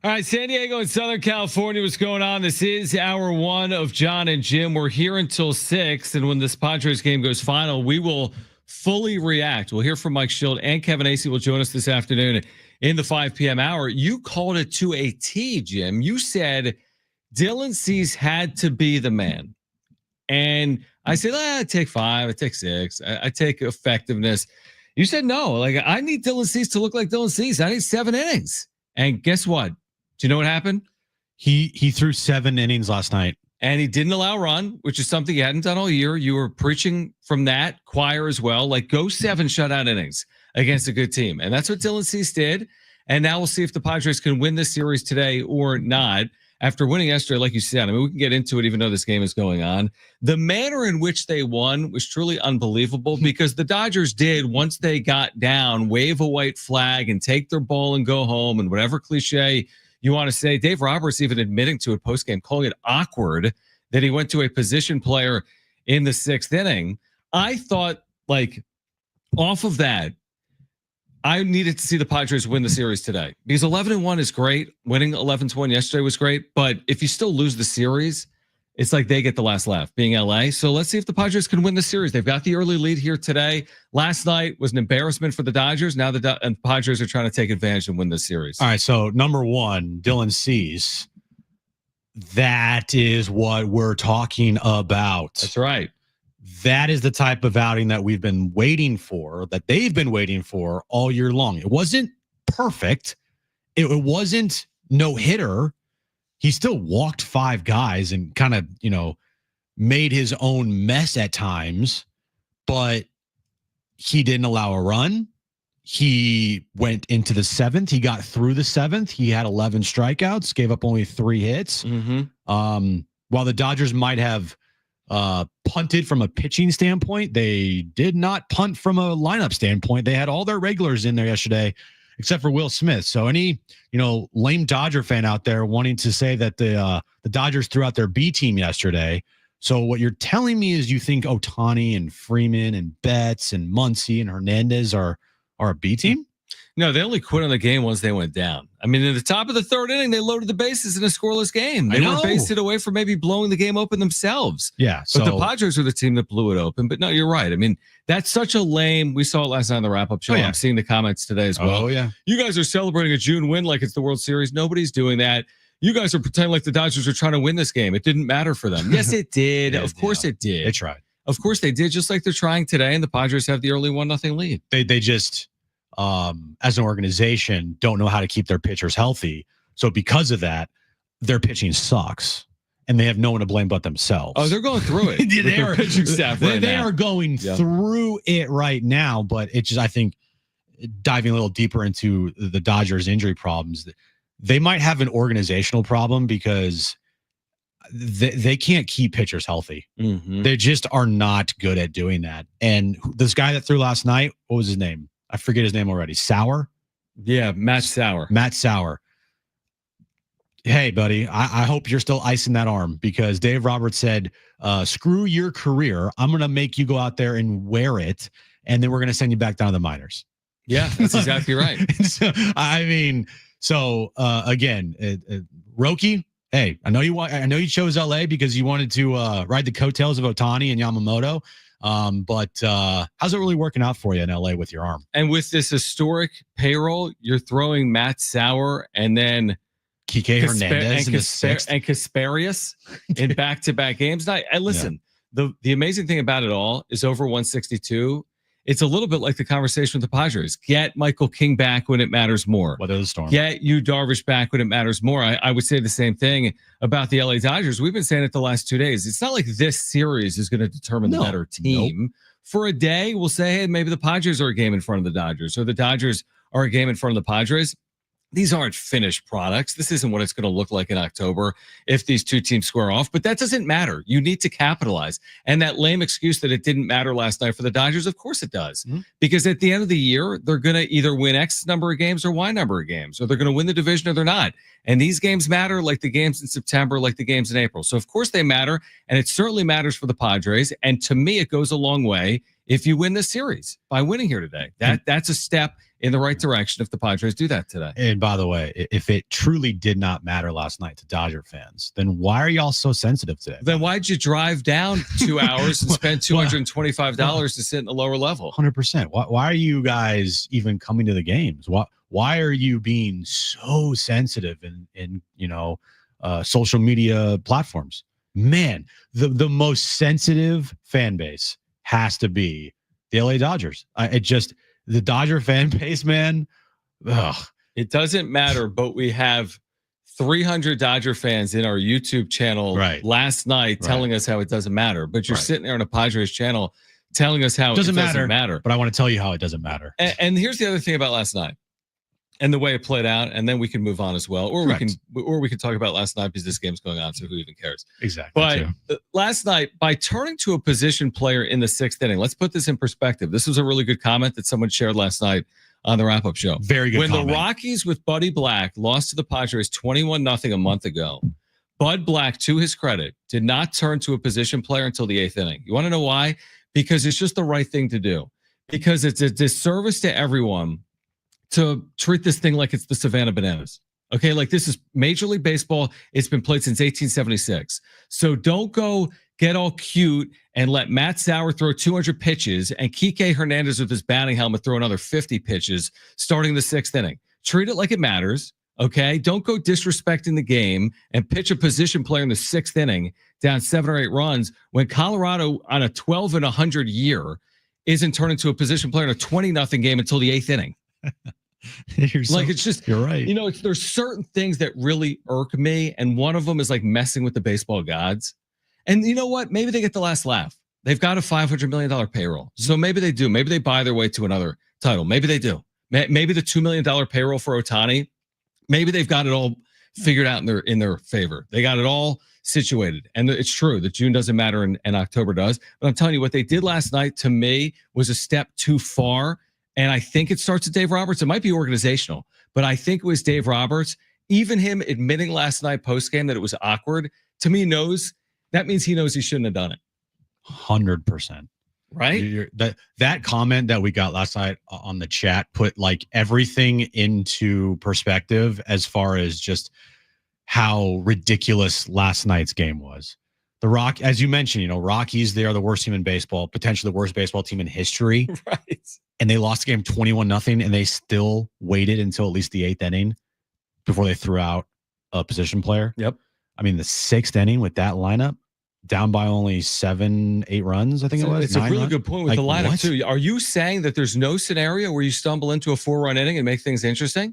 All right, San Diego and Southern California, what's going on? This is hour one of Jon and Jim. We're here until 6, and when this Padres game goes final, we will fully react. We'll hear from Mike Schild, and Kevin Acee will join us this afternoon in the 5 p.m. hour. You called it to a T, Jim. You said Dylan Cease had to be the man. And I said, I take 5, I take 6, I take effectiveness. You said no. Like, I need Dylan Cease to look like Dylan Cease. I need 7 innings. And guess what? Do you know what happened? He threw 7 innings last night. And he didn't allow a run, which is something you hadn't done all year. You were preaching from that choir as well. Like, go 7 shutout innings against a good team. And that's what Dylan Cease did. And now we'll see if the Padres can win this series today or not. After winning yesterday, like you said, I mean, we can get into it even though this game is going on. The manner in which they won was truly unbelievable because the Dodgers did, once they got down, wave a white flag and take their ball and go home, and whatever cliche you want to say. Dave Roberts even admitting to it postgame, calling it awkward that he went to a position player in the 6th inning. I thought, like, off of that, I needed to see the Padres win the series today because 11-1 is great. Winning 11-1 yesterday was great. But if you still lose the series, it's like they get the last laugh being LA. So let's see if the Padres can win the series. They've got the early lead here today. Last night was an embarrassment for the Dodgers. Now the Padres are trying to take advantage and win the series. All right. So number 1, Dylan Cease. That is what we're talking about. That's right. That is the type of outing that we've been waiting for, that they've been waiting for all year long. It wasn't perfect. It wasn't no hitter. He still walked 5 guys and kind of, made his own mess at times, but he didn't allow a run. He went into the 7th. He got through the 7th. He had 11 strikeouts, gave up only 3 hits. While the Dodgers might have punted from a pitching standpoint, they did not punt from a lineup standpoint. They had all their regulars in there yesterday, except for Will Smith. So any, lame Dodger fan out there wanting to say that the Dodgers threw out their B team yesterday. So what you're telling me is you think Ohtani and Freeman and Betts and Muncy and Hernandez are a B team? No, they only quit on the game once they went down. I mean, in the top of the 3rd inning, they loaded the bases in a scoreless game. They were based it away from maybe blowing the game open themselves. Yeah. But the Padres are the team that blew it open. But no, you're right. I mean, that's such a lame. We saw it last night on the wrap-up show. I'm seeing the comments today as well. Oh, yeah. You guys are celebrating a June win like it's the World Series. Nobody's doing that. You guys are pretending like the Dodgers are trying to win this game. It didn't matter for them. Yes, it did. Of course it did. They tried. Of course they did, just like they're trying today, and the Padres have the early 1-0 lead. They just... as an organization, don't know how to keep their pitchers healthy. So because of that, their pitching sucks, and they have no one to blame but themselves. Oh, they're going through it. They are pitching staff. They are going through it right now. But it's just, I think, diving a little deeper into the Dodgers' injury problems, they might have an organizational problem because they can't keep pitchers healthy. They just are not good at doing that. And this guy that threw last night, what was his name? I forget his name already. Sauer? Yeah, Matt Sauer. Matt Sauer. Hey, buddy, I hope you're still icing that arm because Dave Roberts said, screw your career. I'm going to make you go out there and wear it, and then we're going to send you back down to the minors. Yeah, that's exactly right. Again, Roki, hey, I know you chose LA because you wanted to ride the coattails of Ohtani and Yamamoto. But how's it really working out for you in LA with your arm? And with this historic payroll, you're throwing Matt Sauer and then Kike Hernandez and Kasparius in back-to-back games. Listen, the amazing thing about it all is over 162. It's a little bit like the conversation with the Padres. Get Michael King back when it matters more. Weather the storm. Get Yu Darvish back when it matters more. I would say the same thing about the LA Dodgers. We've been saying it the last 2 days. It's not like this series is going to determine the better team. Nope. For a day, we'll say, hey, maybe the Padres are a game in front of the Dodgers, or the Dodgers are a game in front of the Padres. These aren't finished products. This isn't what it's going to look like in October if these two teams square off, but that doesn't matter. You need to capitalize. And that lame excuse that it didn't matter last night for the Dodgers, of course it does. Because at the end of the year, they're going to either win X number of games or Y number of games, or they're going to win the division or they're not. And these games matter like the games in September, like the games in April. So of course they matter, and it certainly matters for the Padres. And to me, it goes a long way if you win this series by winning here today. That's a step in the right direction if the Padres do that today. And by the way, if it truly did not matter last night to Dodger fans, then why are y'all so sensitive today? Then why'd you drive down 2 hours and spend $225 to sit in the lower level? 100%. Why are you guys even coming to the games? Why are you being so sensitive in social media platforms? Man, the most sensitive fan base has to be the LA Dodgers. The Dodger fan base, man. Ugh. It doesn't matter, but we have 300 Dodger fans in our YouTube channel last night telling us how it doesn't matter. But you're sitting there on a Padres channel telling us how it doesn't matter. But I want to tell you how it doesn't matter. And here's the other thing about last night and the way it played out, and then we can move on as well, or we can talk about last night because this game's going on, so who even cares? Exactly. But last night, by turning to a position player in the 6th inning, let's put this in perspective. This was a really good comment that someone shared last night on the wrap-up show. Very good comment. When the Rockies with Buddy Black lost to the Padres 21-0 a month ago, Bud Black, to his credit, did not turn to a position player until the 8th inning. You want to know why? Because it's just the right thing to do. Because it's a disservice to everyone to treat this thing like it's the Savannah Bananas. Okay, like this is Major League Baseball. It's been played since 1876. So don't go get all cute and let Matt Sauer throw 200 pitches and Kike Hernandez with his batting helmet throw another 50 pitches starting the 6th inning. Treat it like it matters, okay? Don't go disrespecting the game and pitch a position player in the 6th inning down 7 or 8 runs when Colorado on a 12-100 year isn't turning to a position player in a 20-0 game until the 8th inning. You're right. There's certain things that really irk me, and one of them is like messing with the baseball gods. And you know what? Maybe they get the last laugh. They've got a $500 million payroll, so maybe they do. Maybe they buy their way to another title. Maybe they do. Maybe the $2 million payroll for Ohtani. Maybe they've got it all figured out in their favor. They got it all situated, and it's true that June doesn't matter and October does. But I'm telling you, what they did last night to me was a step too far. And I think it starts with Dave Roberts. It might be organizational, but I think it was Dave Roberts. Even him admitting last night post-game that it was awkward, to me that means he knows he shouldn't have done it. 100%. Right? That comment that we got last night on the chat put like everything into perspective as far as just how ridiculous last night's game was. As you mentioned, Rockies, they are the worst team in baseball, potentially the worst baseball team in history. Right. And they lost the game 21-0, and they still waited until at least the 8th inning before they threw out a position player. Yep. I mean, the 6th inning with that lineup, down by only 7-8 runs, I think it was. It's a really good point with the lineup, too. Are you saying that there's no scenario where you stumble into a 4-run inning and make things interesting?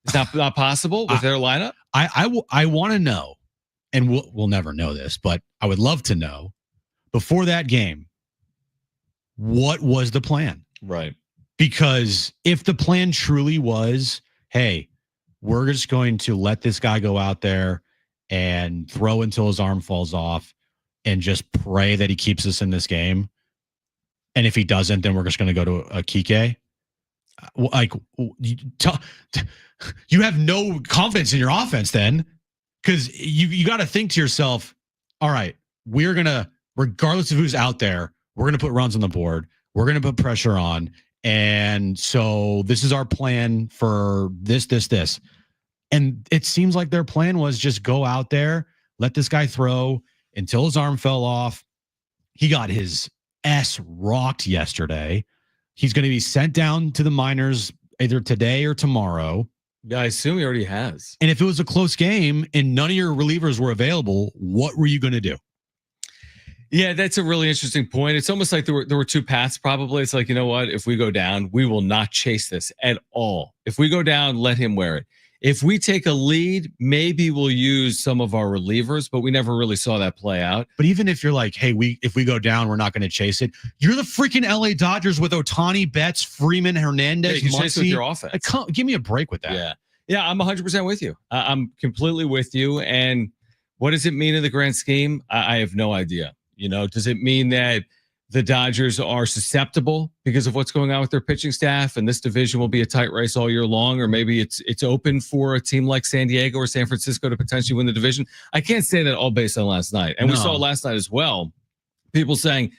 It's not possible with their lineup? I want to know, and we'll never know this, but I would love to know, before that game, what was the plan? Right. Because if the plan truly was, hey, we're just going to let this guy go out there and throw until his arm falls off and just pray that he keeps us in this game. And if he doesn't, then we're just going to go to a Kike. Like, you have no confidence in your offense then, because you got to think to yourself, all right, we're going to, regardless of who's out there, we're going to put runs on the board. We're going to put pressure on. And so this is our plan for this. And it seems like their plan was just go out there, let this guy throw until his arm fell off. He got his ass rocked yesterday. He's going to be sent down to the minors either today or tomorrow. Yeah, I assume he already has. And if it was a close game and none of your relievers were available, what were you going to do? Yeah, that's a really interesting point. It's almost like there were two paths probably. It's like, you know what? If we go down, we will not chase this at all. If we go down, let him wear it. If we take a lead, maybe we'll use some of our relievers, but we never really saw that play out. But even if you're like, hey, if we go down, we're not going to chase it. You're the freaking LA Dodgers with Ohtani, Betts, Freeman, Hernandez, you chase with your offense. Give me a break with that. Yeah, I'm 100% with you. I'm completely with you. And what does it mean in the grand scheme? I have no idea. Does it mean that the Dodgers are susceptible because of what's going on with their pitching staff and this division will be a tight race all year long? Or maybe it's open for a team like San Diego or San Francisco to potentially win the division? I can't say that all based on last night. And we saw last night as well, people saying,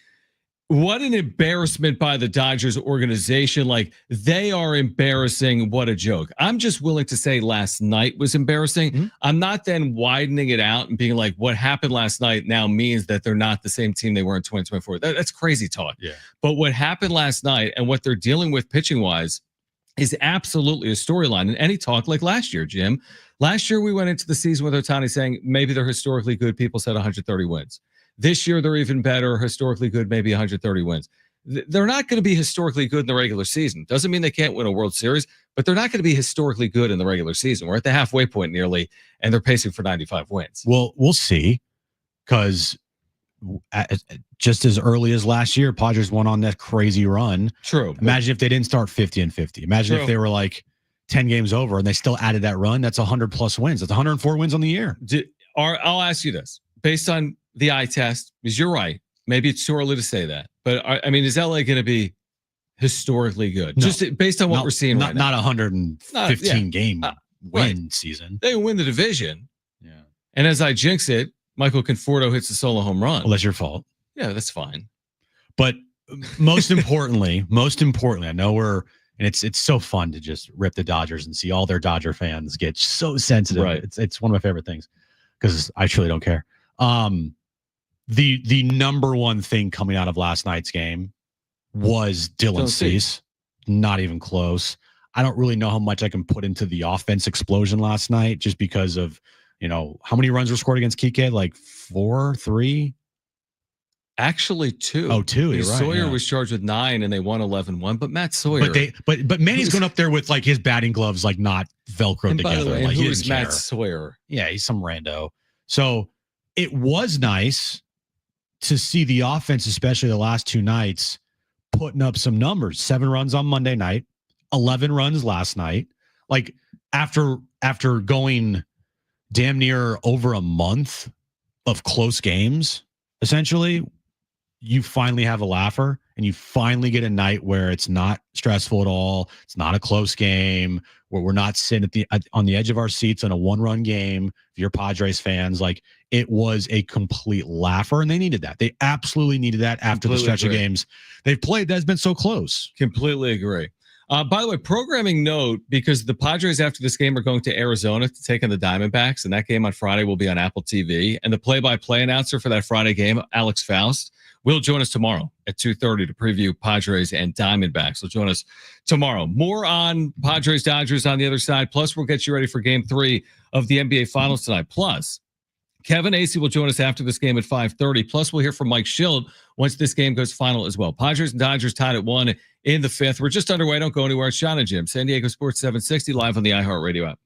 What an embarrassment by the Dodgers organization. Like, they are embarrassing. What a joke. I'm just willing to say last night was embarrassing. Mhm. I'm not then widening it out and being like, what happened last night now means that they're not the same team they were in 2024. That's crazy talk. Yeah. But what happened last night and what they're dealing with pitching wise is absolutely a storyline. And any talk like last year, Jim. Last year, we went into the season with Ohtani saying maybe they're historically good. People said 130 wins. This year, they're even better, historically good, maybe 130 wins. They're not going to be historically good in the regular season. Doesn't mean they can't win a World Series, but they're not going to be historically good in the regular season. We're at the halfway point nearly, and they're pacing for 95 wins. Well, we'll see, because just as early as last year, Padres went on that crazy run. True. Imagine if they didn't start 50-50. Imagine True. if they were like 10 games over and they still added that run. That's 100 plus wins. That's 104 wins on the year. I'll ask you this. Based on the eye test, because you're right. Maybe it's too early to say that. But, I mean, is LA going to be historically good? No. Just based on what we're seeing right now. Not 115 game win season. They win the division. Yeah. And as I jinx it, Michael Conforto hits a solo home run. Well, that's your fault. Yeah, that's fine. But most importantly, I know it's so fun to just rip the Dodgers and see all their Dodger fans get so sensitive. Right. It's one of my favorite things, because I truly don't care. The number one thing coming out of last night's game was Dylan Cease. Not even close. I don't really know how much I can put into the offense explosion last night, just because of, how many runs were scored against Kike? Like 4, 3? Actually, 2. Oh, 2. You're right. Sawyer was charged with 9 and they won 11-1. But Matt Sawyer. But Manny's going up there with like his batting gloves like not Velcroed together. Way, like, who is Matt Sawyer? Yeah, he's some rando. So it was nice to see the offense, especially the last 2 nights, putting up some numbers. 7 runs on Monday night, 11 runs last night. Like, after going damn near over a month of close games, essentially, you finally have a laugher, and you finally get a night where it's not stressful at all. It's not a close game, where we're not sitting on the edge of our seats in a 1-run game. If you're Padres fans, like, it was a complete laugher, and they needed that. They absolutely needed that after the stretch of games they've played that's been so close. Completely agree. By the way, programming note, because the Padres after this game are going to Arizona to take on the Diamondbacks, and that game on Friday will be on Apple TV. And the play-by-play announcer for that Friday game, Alex Faust, will join us tomorrow at 2:30 to preview Padres and Diamondbacks. So join us tomorrow. More on Padres Dodgers on the other side. Plus, we'll get you ready for Game 3 of the NBA Finals tonight. Plus, Kevin Acee will join us after this game at 5:30. Plus, we'll hear from Mike Schild once this game goes final as well. Padres and Dodgers tied at 1 in the 5th. We're just underway. Don't go anywhere. It's Jon and Jim, San Diego Sports 760, live on the iHeartRadio app.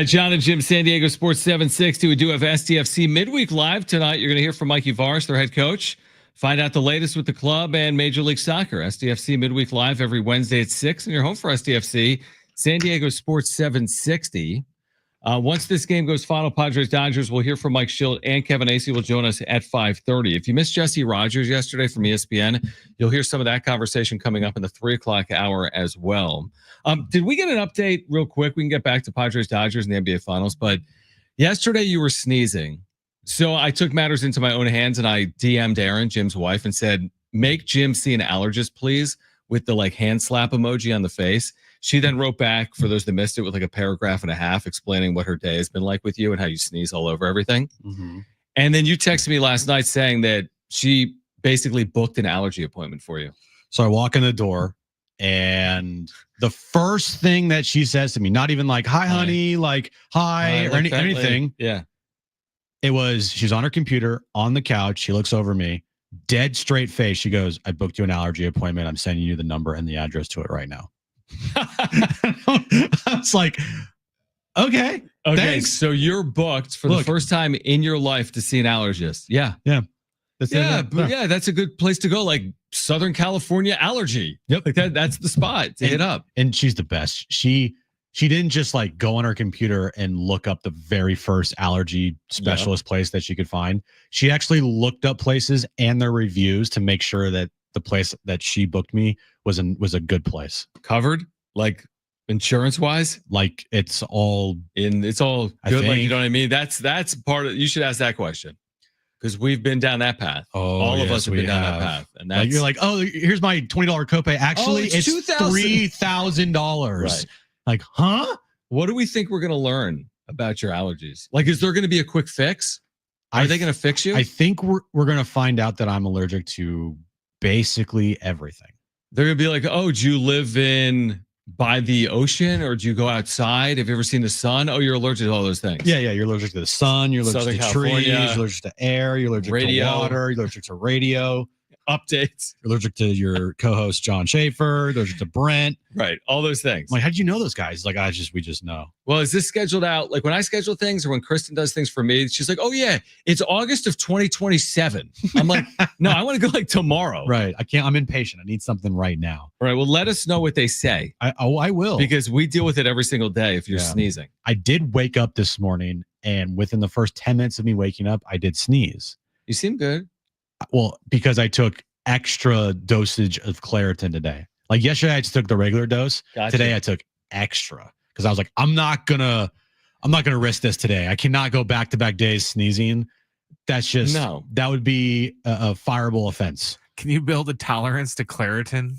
Jon and Jim, San Diego Sports 760. We do have SDFC Midweek Live tonight. You're going to hear from Mikey Varis, their head coach. Find out the latest with the club and Major League Soccer. SDFC Midweek Live every Wednesday at 6. And you're home for SDFC, San Diego Sports 760. Once this game goes final, Padres-Dodgers, we'll hear from Mike Schilt, and Kevin Acee will join us at 5:30. If you missed Jesse Rogers yesterday from ESPN, you'll hear some of that conversation coming up in the 3 o'clock hour as well. Did we get an update real quick? We can get back to Padres-Dodgers in the NBA Finals, but yesterday you were sneezing. So I took matters into my own hands and I DM'd Erin, Jim's wife, and said, make Jim see an allergist, please, with the hand slap emoji on the face. She then wrote back, for those that missed it, with a paragraph and a half explaining what her day has been like with you and how you sneeze all over everything. Mm-hmm. And then you texted me last night saying that she basically booked an allergy appointment for you. So I walk in the door and the first thing that she says to me, not even like, hi, honey, hi, or anything. Yeah. It was, she's on her computer on the couch. She looks over me, dead straight face. She goes, I booked you an allergy appointment. I'm sending you the number and the address to it right now. I was like, okay, thanks. So you're booked for the first time in your life to see an allergist. Yeah. That's a good place to go. Like Southern California allergy. Yep. That's the spot to hit up. And she's the best. She didn't just go on her computer and look up the very first allergy specialist place that she could find. She actually looked up places and their reviews to make sure that the place that she booked me was a good place. Covered, insurance wise, it's all good. You know what I mean? That's part of. You should ask that question because we've been down that path. All of us have been down that path, and that's you're like, oh, here's my $20 copay. Actually, it's $3,000. Right. Huh? What do we think we're going to learn about your allergies? Is there going to be a quick fix? Are they going to fix you? I think we're going to find out that I'm allergic to basically everything. They're going to be like, oh, do you live by the ocean or do you go outside? Have you ever seen the sun? Oh, you're allergic to all those things. Yeah. You're allergic to the sun. You're allergic Southern to California, trees. You're allergic to air. You're allergic to water. You're allergic to radio. Updates. You're allergic to your co-host, John Schaefer. You're allergic to Brent. Right. All those things. I'm how'd you know those guys? We just know. Well, is this scheduled out? When I schedule things or when Kristen does things for me, she's like, oh yeah, it's August of 2027. I'm like, no, I want to go tomorrow. Right. I can't, I'm impatient. I need something right now. All right. Well, let us know what they say. I will. Because we deal with it every single day if you're sneezing. I did wake up this morning and within the first 10 minutes of me waking up, I did sneeze. You seem good. Well, because I took extra dosage of Claritin today. Yesterday I just took the regular dose. Gotcha. Today I took extra because I was like, I'm not gonna risk this today. I cannot go back-to-back days sneezing. That's just that would be a fireable offense. Can you build a tolerance to Claritin?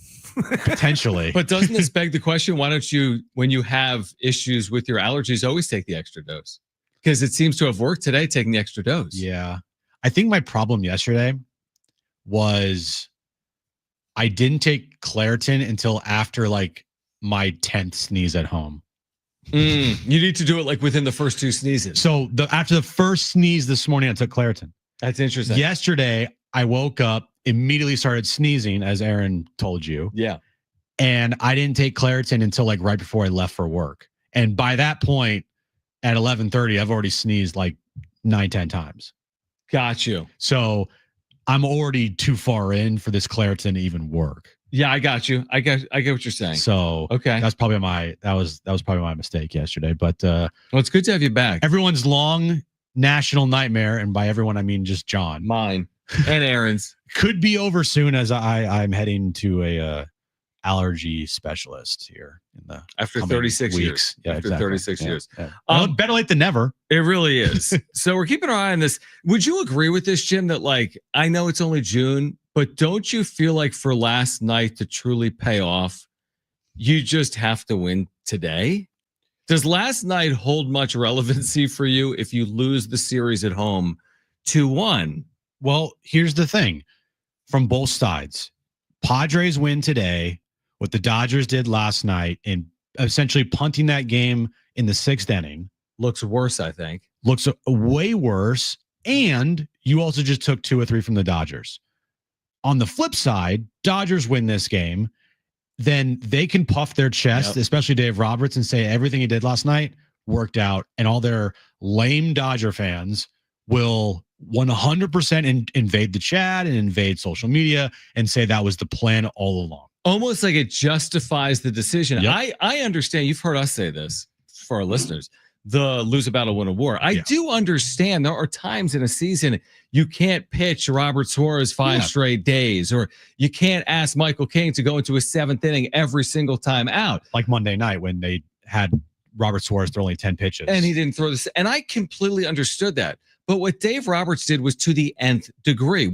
Potentially. But doesn't this beg the question, why don't you, when you have issues with your allergies, always take the extra dose? Because it seems to have worked today, taking the extra dose. Yeah. I think my problem yesterday was I didn't take Claritin until after my 10th sneeze at home. You need to do it within the first 2 sneezes. So after the first sneeze this morning, I took Claritin. That's interesting. Yesterday, I woke up, immediately started sneezing, as Aaron told you. Yeah. And I didn't take Claritin until right before I left for work. And by that point, at 11:30, I've already sneezed 9-10 times. Got you. So I'm already too far in for this Claritin to even work. Yeah, I got you. I get what you're saying. So okay, that's probably that was probably my mistake yesterday. But well, it's good to have you back. Everyone's long national nightmare, and by everyone I mean just John, mine, and Aaron's, could be over soon as I'm heading to a allergy specialist here in the after 36 weeks. Years. Yeah, after exactly. 36 years. Yeah. Better late than never. It really is. So we're keeping our eye on this. Would you agree with this, Jim, that I know it's only June, but don't you feel like for last night to truly pay off, you just have to win today? Does last night hold much relevancy for you if you lose the series at home 2-1? Well, here's the thing. From both sides, Padres win today. What the Dodgers did last night in essentially punting that game in the 6th inning. Looks worse, I think. Looks way worse. And you also just took 2 or 3 from the Dodgers. On the flip side, Dodgers win this game. then they can puff their chest, especially Dave Roberts, and say everything he did last night worked out, and all their lame Dodger fans will 100% invade the chat and invade social media and say that was the plan all along. Almost like it justifies the decision. Yep. I understand. You've heard us say this for our listeners. The lose a battle, win a war. I do understand there are times in a season you can't pitch Robert Suarez 5 straight days, or you can't ask Michael King to go into a 7th inning every single time out. Like Monday night when they had Robert Suarez throw only 10 pitches. And he didn't throw this. And I completely understood that. But what Dave Roberts did was to the nth degree.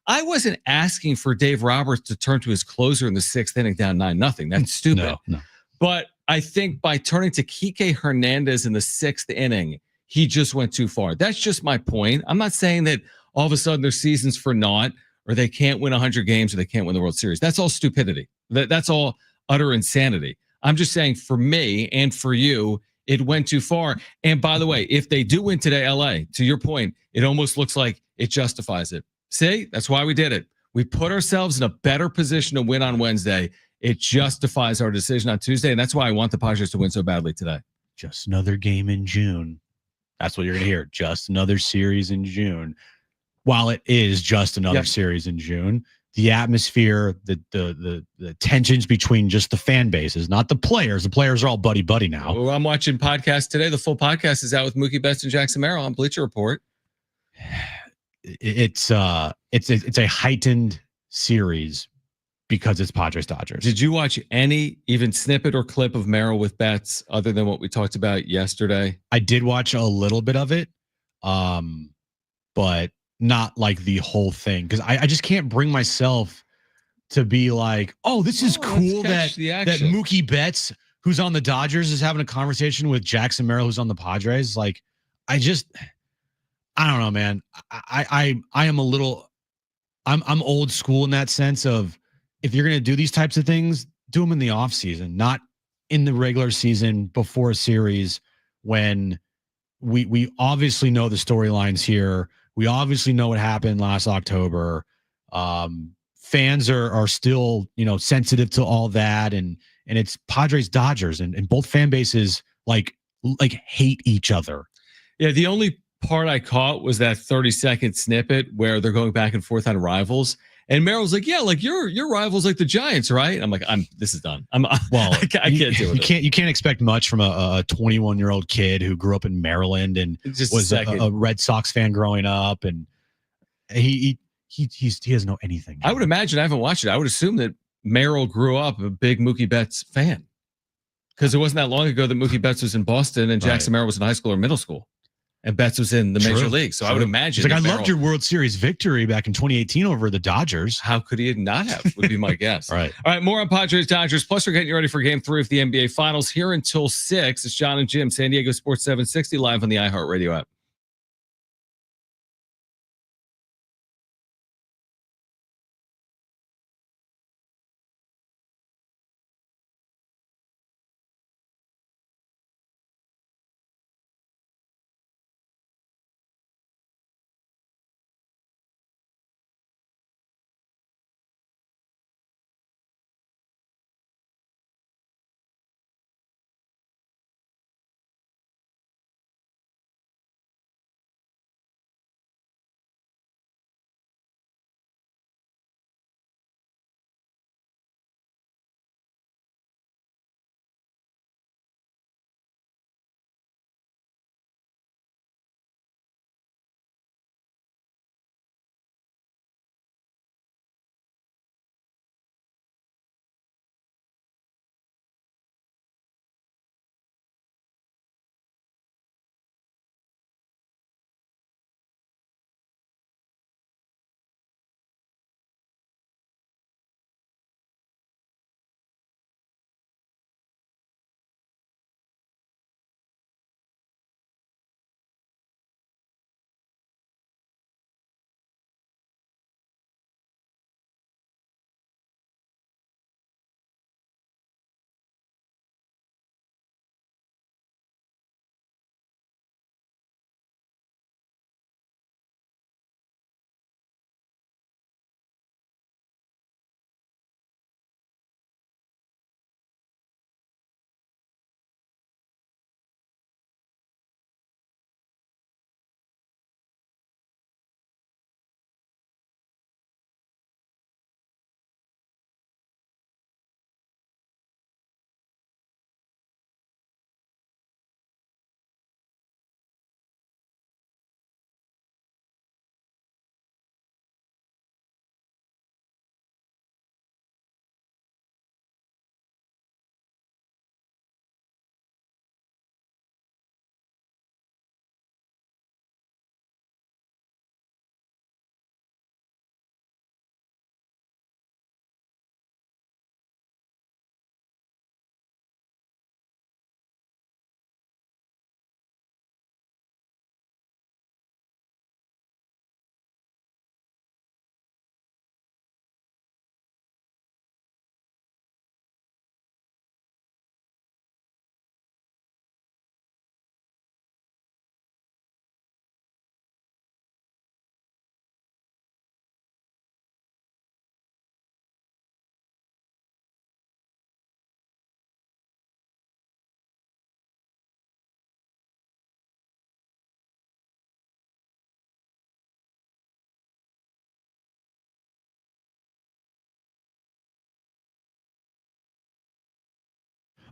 I wasn't asking for Dave Roberts to turn to his closer in the 6th inning down 9-0. That's stupid. No. But I think by turning to Kike Hernandez in the 6th inning, he just went too far. That's just my point. I'm not saying that all of a sudden their season's for naught, or they can't win 100 games, or they can't win the World Series. That's all stupidity. That's all utter insanity. I'm just saying, for me and for you, it went too far. And by the way, if they do win today, LA, to your point, it almost looks like it justifies it. See, that's why we did it. We put ourselves in a better position to win on Wednesday. It justifies our decision on Tuesday, and that's why I want the Padres to win so badly today. Just another game in June. That's what you're going to hear. Just another series in June. While it is just another series in June, the atmosphere, the tensions between just the fan bases, not the players. The players are all buddy now. Well, I'm watching podcasts today. The full podcast is out with Mookie Betts and Jackson Merrill on Bleacher Report. It's a heightened series because it's Padres Dodgers. Did you watch any even snippet or clip of Merrill with Betts other than what we talked about yesterday? I did watch a little bit of it, but not like the whole thing, because I just can't bring myself to be like, oh, this is cool that Mookie Betts, who's on the Dodgers, is having a conversation with Jackson Merrill, who's on the Padres. Like, I don't know, man. I am I'm old school in that sense of, if you're going to do these types of things, do them in the off season, not in the regular season before a series, when we obviously know the storylines here. We obviously know what happened last October. Fans are still, sensitive to all that. And it's Padres Dodgers, and both fan bases like hate each other. Yeah. The only part I caught was that 30-second snippet where they're going back and forth on rivals. And Merrill's like, yeah, like your rivals like the Giants, right? I'm like, this is done. I can't deal with it. You can't expect much from a 21-year-old kid who grew up in Maryland and was a Red Sox fan growing up, and he doesn't know anything. I would imagine, I haven't watched it. I would assume that Merrill grew up a big Mookie Betts fan, because it wasn't that long ago that Mookie Betts was in Boston and Jackson Merrill was in high school or middle school. And Betts was in the major league. So I would imagine. It's like, I loved your World Series victory back in 2018 over the Dodgers. How could he not have, would be my guess. All right. More on Padres Dodgers. Plus, we're getting you ready for Game 3 of the NBA Finals here until 6. It's Jon and Jim, San Diego Sports 760, live on the iHeartRadio app.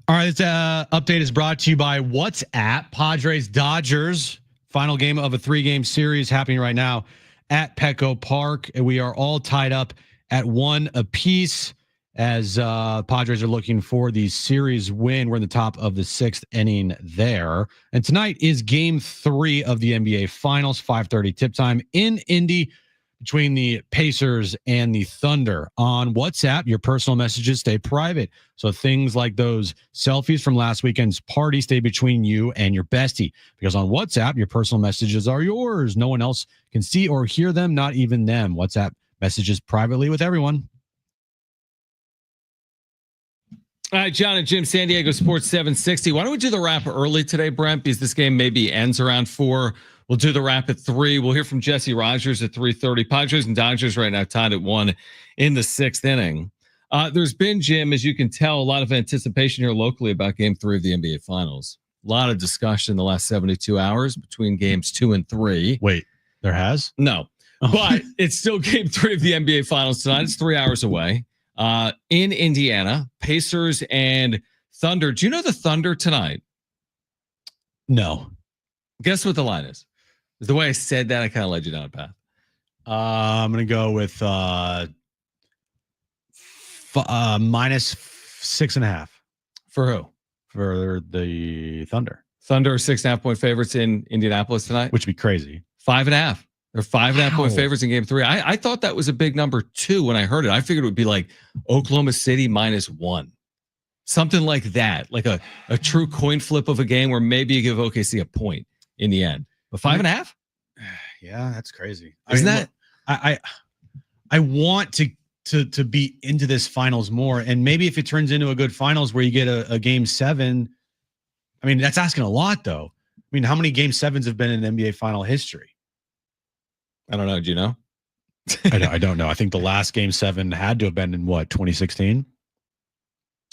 All right, this update is brought to you by WhatsApp. Padres Dodgers, final game of a 3-game series happening right now at Petco Park. And we are all tied up at 1 apiece as Padres are looking for the series win. We're in the top of the 6th inning there. And tonight is game 3 of the NBA Finals, 5:30 tip time in Indy, between the Pacers and the Thunder. On WhatsApp, your personal messages stay private. So things like those selfies from last weekend's party stay between you and your bestie. Because on WhatsApp, your personal messages are yours. No one else can see or hear them, not even them. WhatsApp messages privately with everyone. All right, Jon and Jim, San Diego Sports 760. Why don't we do the wrap early today, Brent? Because this game maybe ends around 4. We'll do the wrap at 3. We'll hear from Jesse Rogers at 3:30. Padres and Dodgers right now tied at 1 in the 6th inning. There's been, Jim, as you can tell, a lot of anticipation here locally about game 3 of the NBA Finals. A lot of discussion in the last 72 hours between games 2 and 3. Wait, there has? No, but it's still game 3 of the NBA Finals tonight. It's 3 hours away in Indiana. Pacers and Thunder. Do you know the Thunder tonight? No. Guess what the line is? The way I said that, I kind of led you down a path. I'm going to go with minus 6.5. For who? For the Thunder. Thunder are 6.5-point favorites in Indianapolis tonight. Which would be crazy. 5.5. They're 5.5-point Wow. favorites in game 3. I thought that was a big number too when I heard it. I figured it would be like Oklahoma City -1. Something like that. Like a true coin flip of a game where maybe you give OKC a point in the end. But 5.5? Yeah, that's crazy. Isn't that? I want to be into this finals more. And maybe if it turns into a good finals where you get a game 7, I mean, that's asking a lot though. I mean, how many game 7s have been in NBA final history? I don't know. Do you know? I don't know. I think the last game 7 had to have been in what, 2016?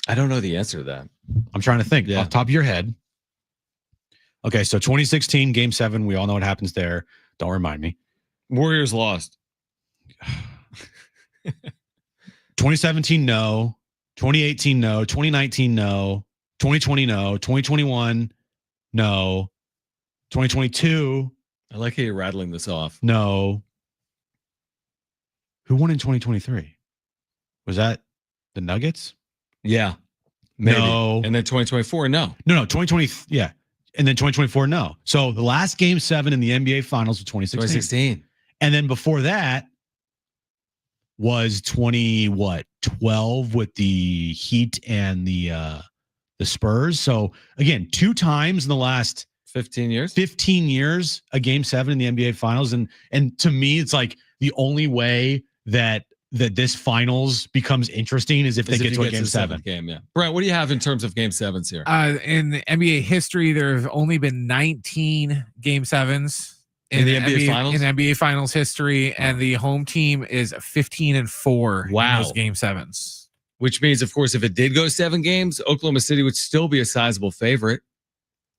I don't know the answer to that. I'm trying to think Yeah. off the top of your head. Okay, so 2016 game 7, we all know what happens there. Don't remind me. Warriors lost. 2017, no. 2018, no. 2019, no. 2020, no. 2021, no. 2022, I like how you're rattling this off. no. Who won in 2023? Was that the Nuggets? Yeah. Maybe. No. And then 2024, no. No, 2020, yeah. And then 2024, no. So the last game 7 in the NBA Finals was 2016. 2016. And then before that was 12 with the Heat and the Spurs. So again, 2 times in the last 15 years. 15 years, a game 7 in the NBA Finals. And to me, it's like the only way that this finals becomes interesting is if they get to a game 7. Game, yeah. Brent, what do you have in terms of game 7s here? In the NBA history, there have only been 19 game 7s In the NBA Finals? In NBA Finals history, and the home team is 15-4 Wow. in those game 7s. Which means, of course, if it did go 7 games, Oklahoma City would still be a sizable favorite.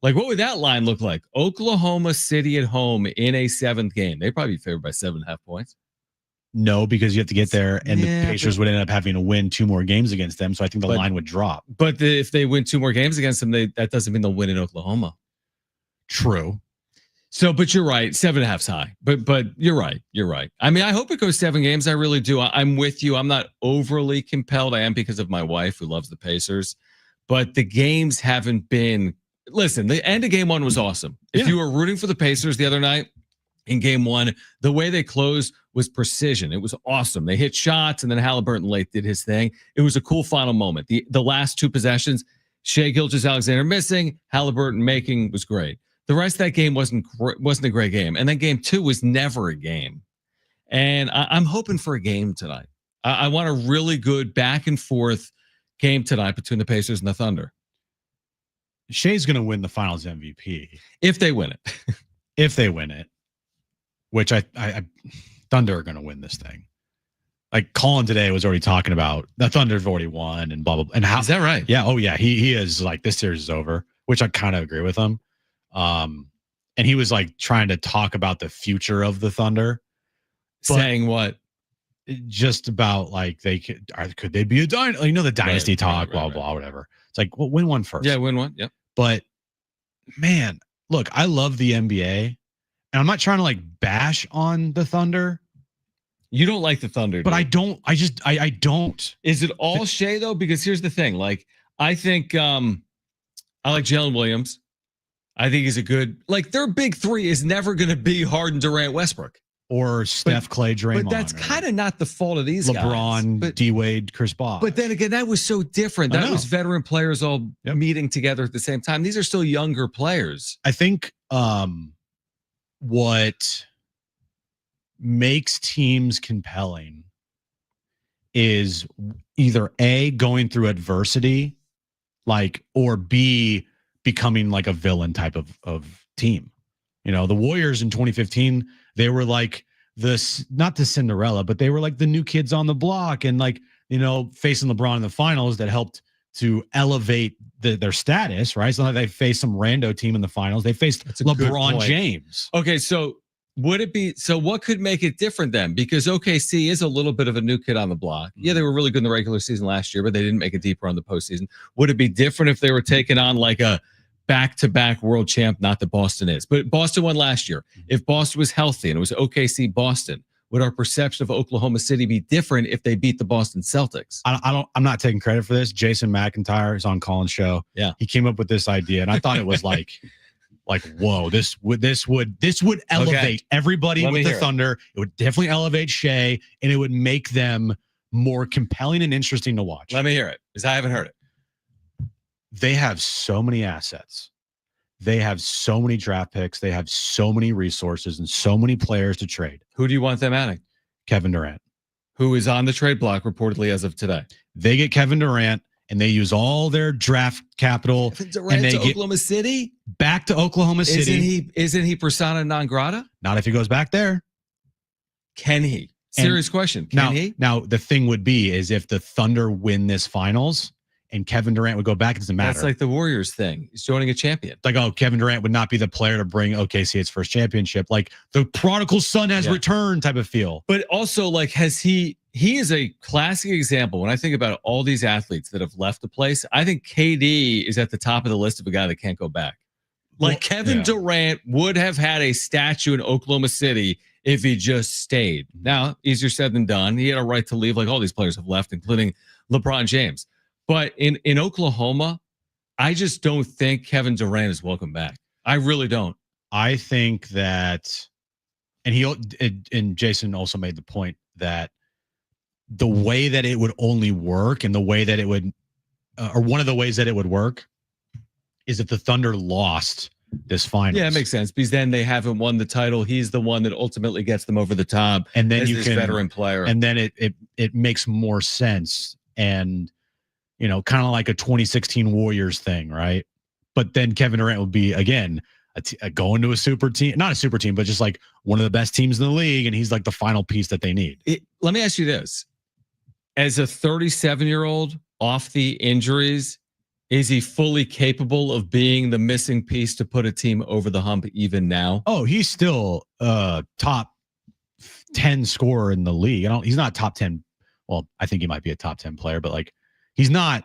Like, what would that line look like? Oklahoma City at home in a 7th game. They'd probably be favored by 7.5 points. No, because you have to get there, and Yeah, the Pacers would end up having to win 2 more games against them. So I think the line would drop. But if they win 2 more games against them, that doesn't mean they'll win in Oklahoma. True. So, but you're right. 7.5's high. But you're right. You're right. I mean, I hope it goes 7 games. I really do. I'm with you. I'm not overly compelled. I am because of my wife who loves the Pacers. But the games haven't been. Listen, the end of game 1 was awesome. If you were rooting for the Pacers the other night in game 1, the way they closed was precision. It was awesome. They hit shots, and then Halliburton late did his thing. It was a cool final moment. The last 2 possessions, Shai Gilgeous-Alexander missing, Halliburton making was great. The rest of that game wasn't a great game. And then game 2 was never a game. And I'm hoping for a game tonight. I want a really good back and forth game tonight between the Pacers and the Thunder. Shai's going to win the finals MVP. If they win it. If they win it, which I Thunder are going to win this thing. Like Colin today was already talking about the Thunder have already won and blah, blah, blah. And how is that right? Yeah. Oh yeah. He is like, this series is over, which I kind of agree with him. And he was like trying to talk about the future of the Thunder. Saying what? just about like could they be a dynasty? You know, the dynasty talk, blah, blah, whatever. It's like, well, win one first. Yeah, win one. Yep. But man, look, I love the NBA, and I'm not trying to like bash on the Thunder. You don't like the Thunder, but dude. I don't. I don't. Is it all Shea though? Because here's the thing. Like, I think I like Jalen Williams. I think he's a good. Like, their big three is never going to be Harden, Durant, Westbrook, or Steph, Clay, Draymond. But that's kind of not the fault of these LeBron, guys. D Wade, Chris Bosh. But then again, that was so different. That was veteran players all meeting together at the same time. These are still younger players. I think what makes teams compelling is either A, going through adversity, like, or B, becoming like a villain type of team. You know, the Warriors in 2015, they were like not the Cinderella, but they were like the new kids on the block, and like, you know, facing LeBron in the finals that helped to elevate their status, right? So they faced some rando team in the finals. They faced LeBron James. Okay, so would it be, so what could make it different then? Because OKC is a little bit of a new kid on the block. Yeah, they were really good in the regular season last year, but they didn't make it deeper on the postseason. Would it be different if they were taking on like a back-to-back world champ? Not that Boston is, but Boston won last year. If Boston was healthy and it was OKC Boston, would our perception of Oklahoma City be different if they beat the Boston Celtics? I'm not taking credit for this. Jason McIntyre is on Colin's show. Yeah, he came up with this idea, and I thought it was like whoa, this would elevate everybody with the Thunder. It would definitely elevate Shea, and it would make them more compelling and interesting to watch. Let me hear it, because I haven't heard it. They have so many assets. They have so many draft picks. They have so many resources and so many players to trade. Who do you want them adding? Kevin Durant, who is on the trade block reportedly as of today. They get Kevin Durant, and they use all their draft capital. Durant and they to get Oklahoma City? Back to Oklahoma City. Isn't he persona non grata? Not if he goes back there. Can he? Serious question. Can he? Now, the thing would be is if the Thunder win this finals and Kevin Durant would go back, it doesn't matter. That's like the Warriors thing. He's joining a champion. Like, oh, Kevin Durant would not be the player to bring OKC its first championship. Like, the prodigal son has returned type of feel. But also, like, he is a classic example. When I think about all these athletes that have left the place, I think KD is at the top of the list of a guy that can't go back. Like, Kevin Durant would have had a statue in Oklahoma City if he just stayed. Now, easier said than done. He had a right to leave, like all these players have left, including LeBron James. But in Oklahoma, I just don't think Kevin Durant is welcome back. I really don't. I think that, and Jason also made the point that the way that it would only work, and the way that it would, or one of the ways that it would work, is if the Thunder lost this finals. Yeah, it makes sense, because then they haven't won the title. He's the one that ultimately gets them over the top, and then you can veteran player, and then it makes more sense. And you know, kind of like a 2016 Warriors thing, right? But then Kevin Durant would be, again, going to a super team, not a super team, but just like one of the best teams in the league, and he's like the final piece that they need. Let me ask you this. As a 37-year-old off the injuries, is he fully capable of being the missing piece to put a team over the hump even now? Oh, he's still top 10 scorer in the league. He's not top 10. Well, I think he might be a top 10 player, but like, he's not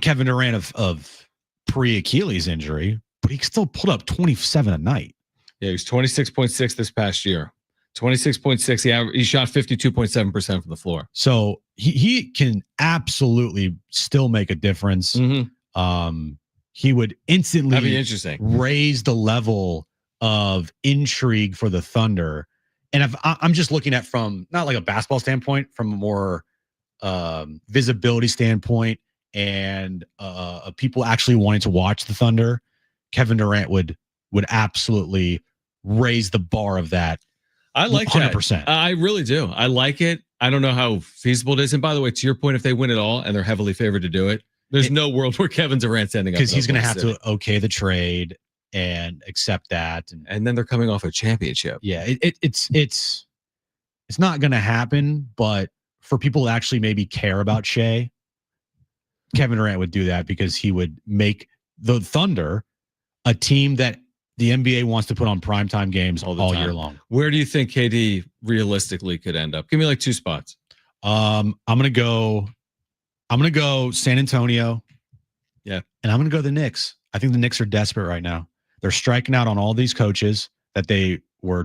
Kevin Durant of pre-Achilles injury, but he still put up 27 a night. Yeah, he was 26.6 this past year. 26.6. He shot 52.7% from the floor. So he can absolutely still make a difference. Mm-hmm. He would instantly That'd be interesting. Raise the level of intrigue for the Thunder. And if I'm just looking at from not like a basketball standpoint, from a more visibility standpoint, and people actually wanting to watch the Thunder, Kevin Durant would absolutely raise the bar of that. I like 100%. That. I really do. I like it. I don't know how feasible it is. And by the way, to your point, if they win it all and they're heavily favored to do it, there's no world where Kevin Durant's ending up, because he's going to have to okay the trade and accept that, and then they're coming off a championship. Yeah, it's not going to happen, but for people to actually maybe care about Shea, Kevin Durant would do that, because he would make the Thunder a team that the NBA wants to put on primetime games All the all time. year long. Where do you think KD realistically could end up? Give me like 2 spots. I'm gonna go San Antonio. Yeah. And I'm gonna go the Knicks. I think the Knicks are desperate right now. They're striking out on all these coaches that they are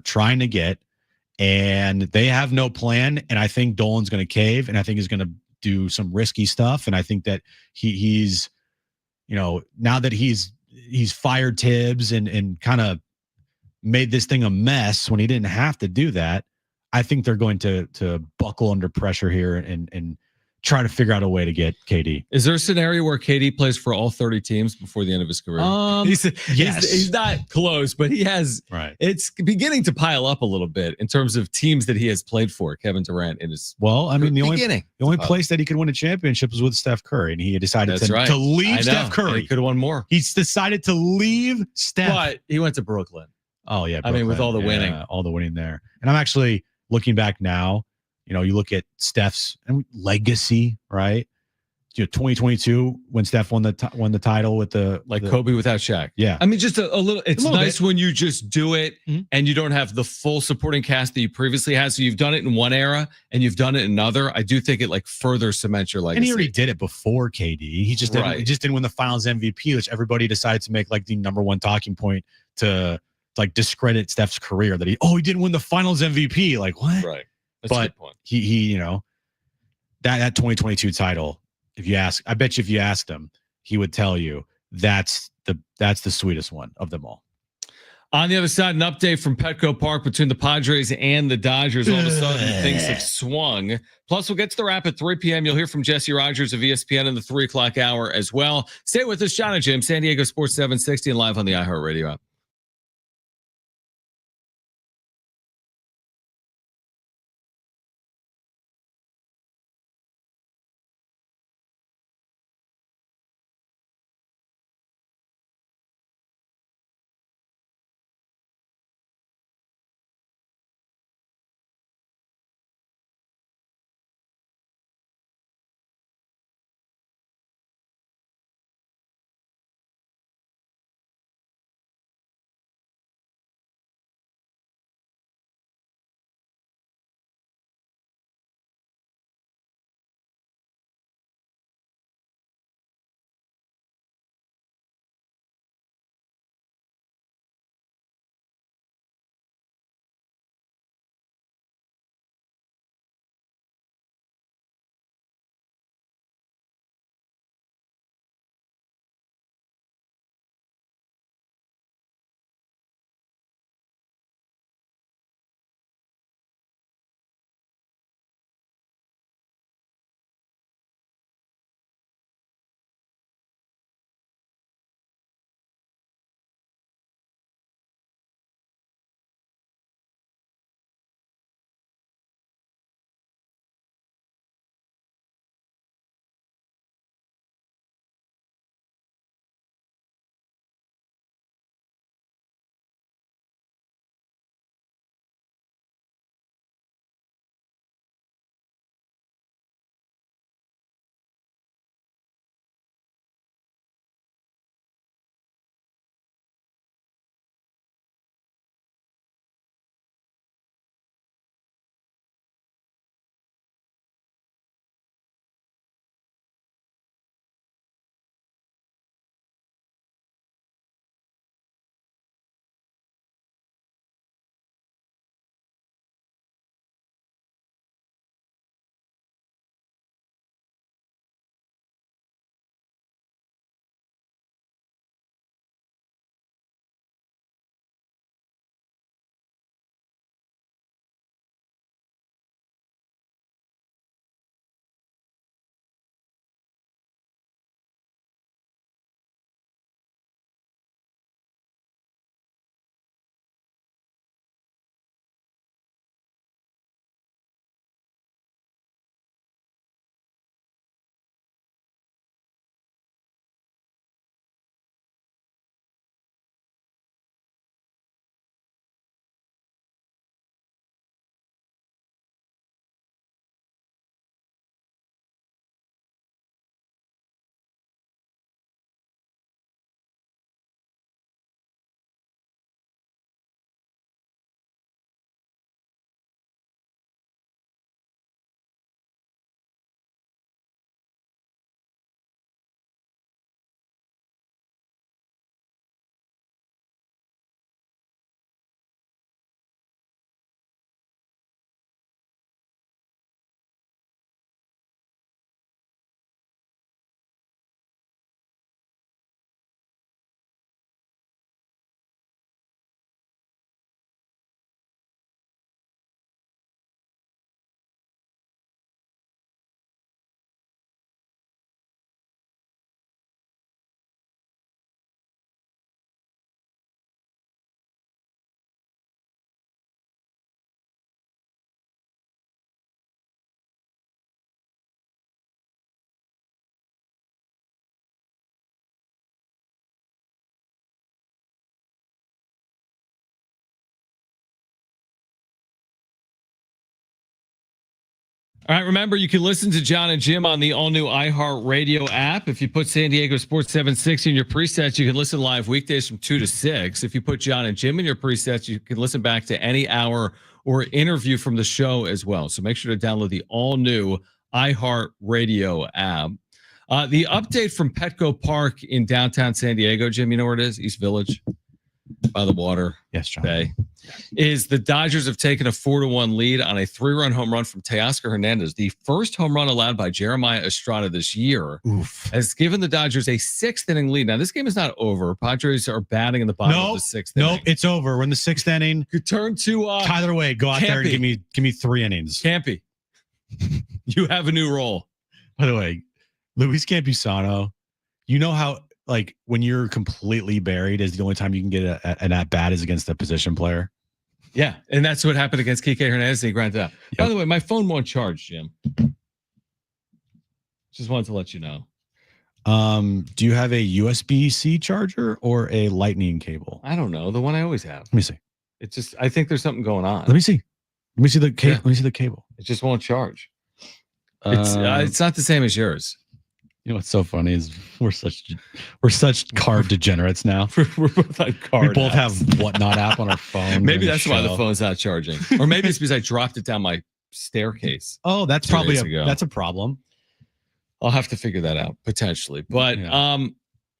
trying to get, and they have no plan. And I think Dolan's gonna cave, and I think he's gonna do some risky stuff. And I think that he's, now that he's fired Tibbs and kind of made this thing a mess when he didn't have to do that. I think they're going to buckle under pressure here and try to figure out a way to get KD. Is there a scenario where KD plays for all 30 teams before the end of his career? Yes. He's not close, but he has. Right. It's beginning to pile up a little bit in terms of teams that he has played for. Kevin Durant in his the only place that he could win a championship was with Steph Curry, and he decided to leave Steph Curry. He could have won more. He's decided to leave Steph. But he went to Brooklyn. Oh yeah, I mean, with all the winning, all the winning there. And I'm actually looking back now. You look at Steph's legacy, right? 2022 when Steph won the title with the Kobe without Shaq. Yeah, I mean, just a little. It's nice bit. when you just do it and you don't have the full supporting cast that you previously had. So you've done it in one era and you've done it in another. I do think it further cements your legacy. And he already did it before KD. He just didn't win the Finals MVP, which everybody decided to make the number one talking point to discredit Steph's career. That he didn't win the Finals MVP. What? Right. That's a good point. He that 2022 title. I bet you if you asked him, he would tell you that's the sweetest one of them all. On the other side, an update from Petco Park between the Padres and the Dodgers. All of a sudden, things have swung. Plus, we'll get to the wrap at 3 p.m. You'll hear from Jesse Rogers of ESPN in the 3 o'clock hour as well. Stay with us, Jon Jim, San Diego Sports 760 and live on the iHeartRadio app. All right, remember, you can listen to Jon and Jim on the all-new iHeartRadio app. If you put San Diego Sports 760 in your presets, you can listen live weekdays from 2 to 6. If you put Jon and Jim in your presets, you can listen back to any hour or interview from the show as well. So make sure to download the all-new iHeartRadio app. The update from Petco Park in downtown San Diego, Jim, you know where it is? East Village, by the water. Yes, John. Bay. Is the Dodgers have taken a 4-1 lead on a 3-run home run from Teoscar Hernandez. The first home run allowed by Jeremiah Estrada this year has given the Dodgers a 6th inning lead. Now, this game is not over. Padres are batting in the bottom of the 6th inning. Nope, it's over. We're in the 6th inning. You turn to Tyler Wade, go out there and give me 3 innings. Campy, you have a new role. By the way, Luis Campusano, you know how, like, when you're completely buried is the only time you can get an at-bat is against a position player? Yeah, and that's what happened against Kike Hernandez. He granted out. By the way, my phone won't charge, Jim. Just wanted to let you know. Do you have a USB-C charger or a lightning cable? I don't know. The one I always have. Let me see. It's just, I think there's something going on. Let me see. Let me see the cable. Let me see the cable. It just won't charge. It's not the same as yours. You know what's so funny is we're such card degenerates now. We're both on card. We both have Whatnot app on our phone. Maybe that's why the phone's not charging, or maybe it's because I dropped it down my staircase. Oh, that's probably that's a problem. I'll have to figure that out potentially. But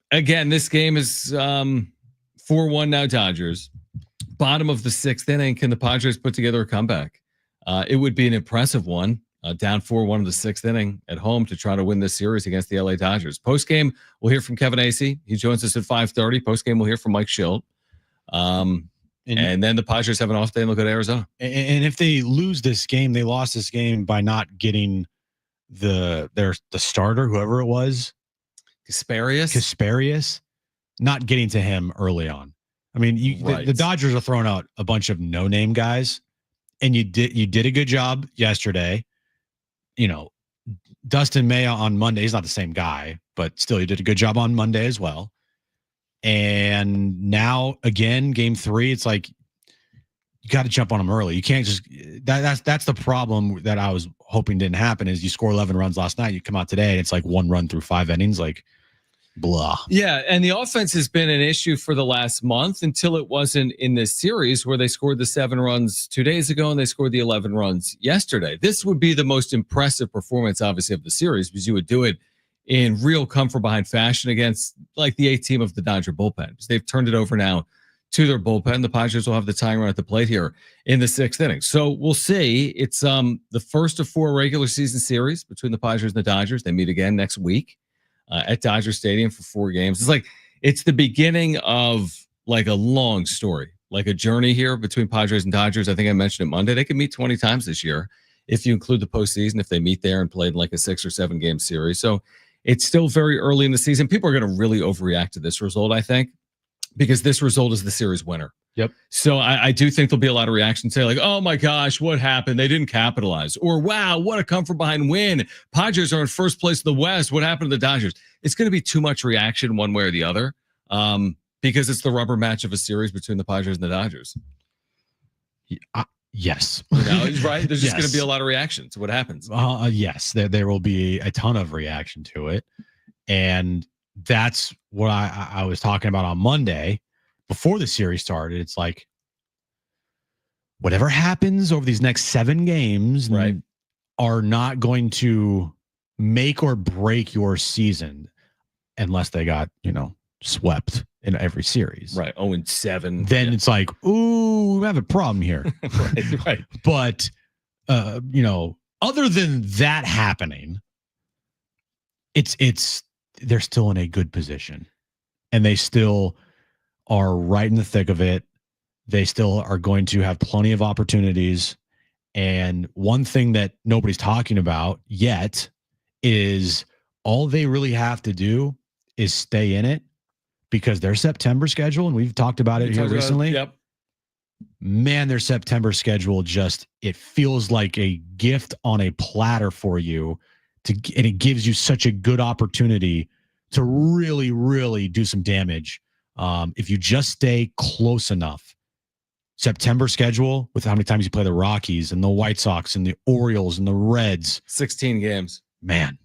again, this game is 4-1 now. Dodgers, bottom of the 6th inning. Can the Padres put together a comeback? It would be an impressive one. Down 4-1 in the 6th inning at home to try to win this series against the LA Dodgers. Post-game, we'll hear from Kevin Acee. He joins us at 5:30. Post-game, we'll hear from Mike Schilt. And then the Padres have an off day and look at Arizona. And if they lose this game, they lost this game by not getting the starter, whoever it was. Kasparius, not getting to him early on. I mean, the Dodgers are throwing out a bunch of no-name guys, and you did a good job yesterday. You know, Dustin May on Monday, he's not the same guy, but still, he did a good job on Monday as well. And now, again, game 3, it's like you got to jump on him early. You can't just that's the problem that I was hoping didn't happen is you score 11 runs last night. You come out today and it's like 1 run through 5 innings, like blah. Yeah, and the offense has been an issue for the last month until it wasn't in this series where they scored the 7 runs 2 days ago and they scored the 11 runs yesterday. This would be the most impressive performance, obviously, of the series because you would do it in real come from behind fashion against like the A team of the Dodger bullpen because they've turned it over now to their bullpen. The Padres will have the tying run at the plate here in the 6th inning. So we'll see. It's the first of 4 regular season series between the Padres and the Dodgers. They meet again next week. At Dodger Stadium for 4 games. It's the beginning of like a long story, like a journey here between Padres and Dodgers. I think I mentioned it Monday. They could meet 20 times this year if you include the postseason, if they meet there and played like a 6 or 7 game series. So it's still very early in the season. People are going to really overreact to this result, I think, because this result is the series winner. Yep. So I do think there'll be a lot of reactions say like, oh my gosh, what happened? They didn't capitalize. Or wow, what a come from behind win. Padres are in first place in the West. What happened to the Dodgers? It's going to be too much reaction one way or the other because it's the rubber match of a series between the Padres and the Dodgers. Yes. You know, right? There's just going to be a lot of reaction to what happens. Yes, there will be a ton of reaction to it. And that's what I was talking about on Monday. Before the series started, it's like whatever happens over these next 7 games are not going to make or break your season unless they got, swept in every series. Right. 0-7. Then it's like, ooh, we have a problem here. Right. But, other than that happening, they're still in a good position and they still are right in the thick of it. They still are going to have plenty of opportunities. And one thing that nobody's talking about yet is all they really have to do is stay in it because their September schedule, and we've talked about it here recently. Man, their September schedule it feels like a gift on a platter for you and it gives you such a good opportunity to really, really do some damage. If you just stay close enough. September schedule with how many times you play the Rockies and the White Sox and the Orioles and the Reds. 16 games. Man.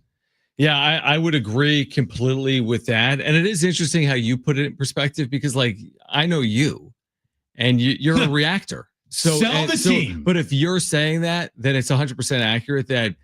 Yeah, I would agree completely with that. And it is interesting how you put it in perspective because, like, I know you and you're a reactor. So, Sell the team. But if you're saying that, then it's 100% accurate that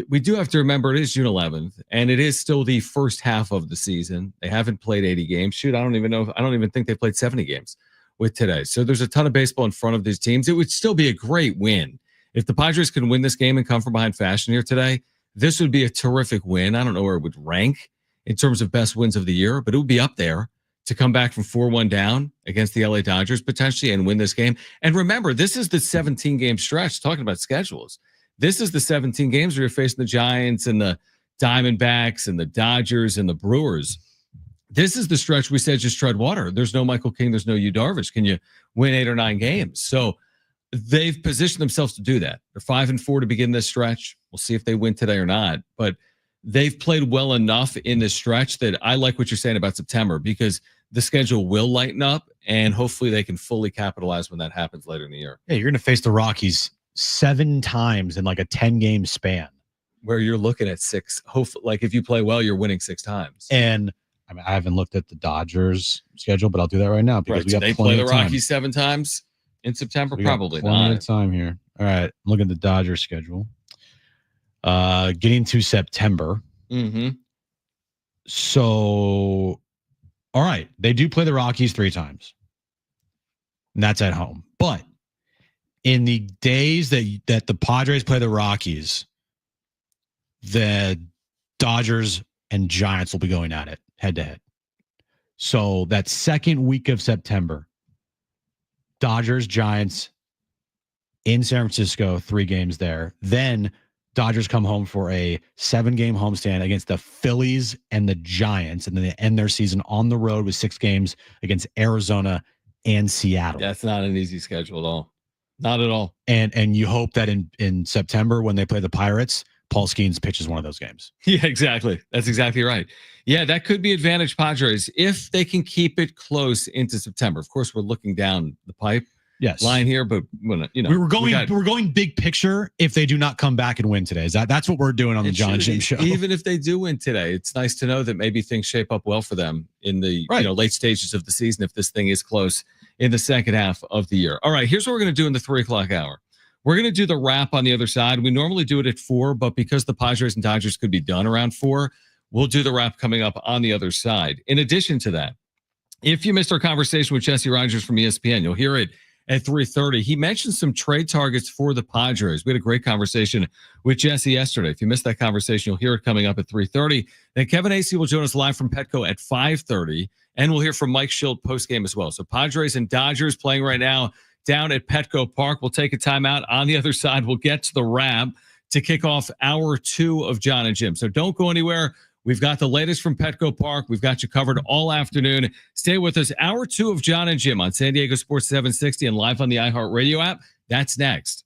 we do have to remember it is June 11th and it is still the first half of the season. They haven't played 80 games. Shoot, I don't even think they played 70 games with today. So there's a ton of baseball in front of these teams. It would still be a great win. If the Padres can win this game and come from behind fashion here today, this would be a terrific win. I don't know where it would rank in terms of best wins of the year, but it would be up there to come back from 4-1 down against the LA Dodgers potentially and win this game. And remember, this is the 17-game stretch, talking about schedules. This is the 17 games where you're facing the Giants and the Diamondbacks and the Dodgers and the Brewers. This is the stretch we said just tread water. There's no Michael King. There's no Yu Darvish. Can you win 8 or 9 games? So they've positioned themselves to do that. They're 5-4 to begin this stretch. We'll see if they win today or not. But they've played well enough in this stretch that I like what you're saying about September because the schedule will lighten up and hopefully they can fully capitalize when that happens later in the year. Yeah, you're going to face the Rockies 7 times in like a 10-game span. Where you're looking at 6. Hopefully, like if you play well, you're winning 6 times. And I mean, I haven't looked at the Dodgers schedule, but I'll do that right now because we got they play the Rockies 7 times in September. So probably plenty not. Of time here. All right, I'm looking at the Dodgers schedule. Getting to September. Mm-hmm. So, all right, they do play the Rockies 3 times, and that's at home. But in the days that the Padres play the Rockies, the Dodgers and Giants will be going at it head to head. So that second week of September, Dodgers, Giants in San Francisco, 3 games there. Then Dodgers come home for a 7-game homestand against the Phillies and the Giants. And then they end their season on the road with 6 games against Arizona and Seattle. That's not an easy schedule at all. Not at all. And you hope that in September when they play the Pirates, Paul Skeens pitches one of those games. Yeah, exactly. That's exactly right. Yeah, that could be advantage Padres if they can keep it close into September. Of course, we're looking down the pipe line here, but when we're going big picture. If they do not come back and win today, that's what we're doing on the Jon Jim show. Even if they do win today, it's nice to know that maybe things shape up well for them in the late stages of the season. If this thing is close in the second half of the year. All right, here's what we're going to do in the 3:00 hour. We're going to do the wrap on the other side. We normally do it at 4, but because the Padres and Dodgers could be done around 4, we'll do the wrap coming up on the other side. In addition to that, if you missed our conversation with Jesse Rogers from ESPN, you'll hear it at 3:30. He mentioned some trade targets for the Padres. We had a great conversation with Jesse yesterday. If you missed that conversation, you'll hear it coming up at 3:30. Then Kevin Acee will join us live from Petco at 5:30, and we'll hear from Mike Schilt postgame as well. So Padres and Dodgers playing right now down at Petco Park. We'll take a timeout. On the other side, we'll get to the wrap to kick off hour 2 of Jon and Jim. So don't go anywhere. We've got the latest from Petco Park. We've got you covered all afternoon. Stay with us. Hour 2 of Jon and Jim on San Diego Sports 760 and live on the iHeartRadio app. That's next.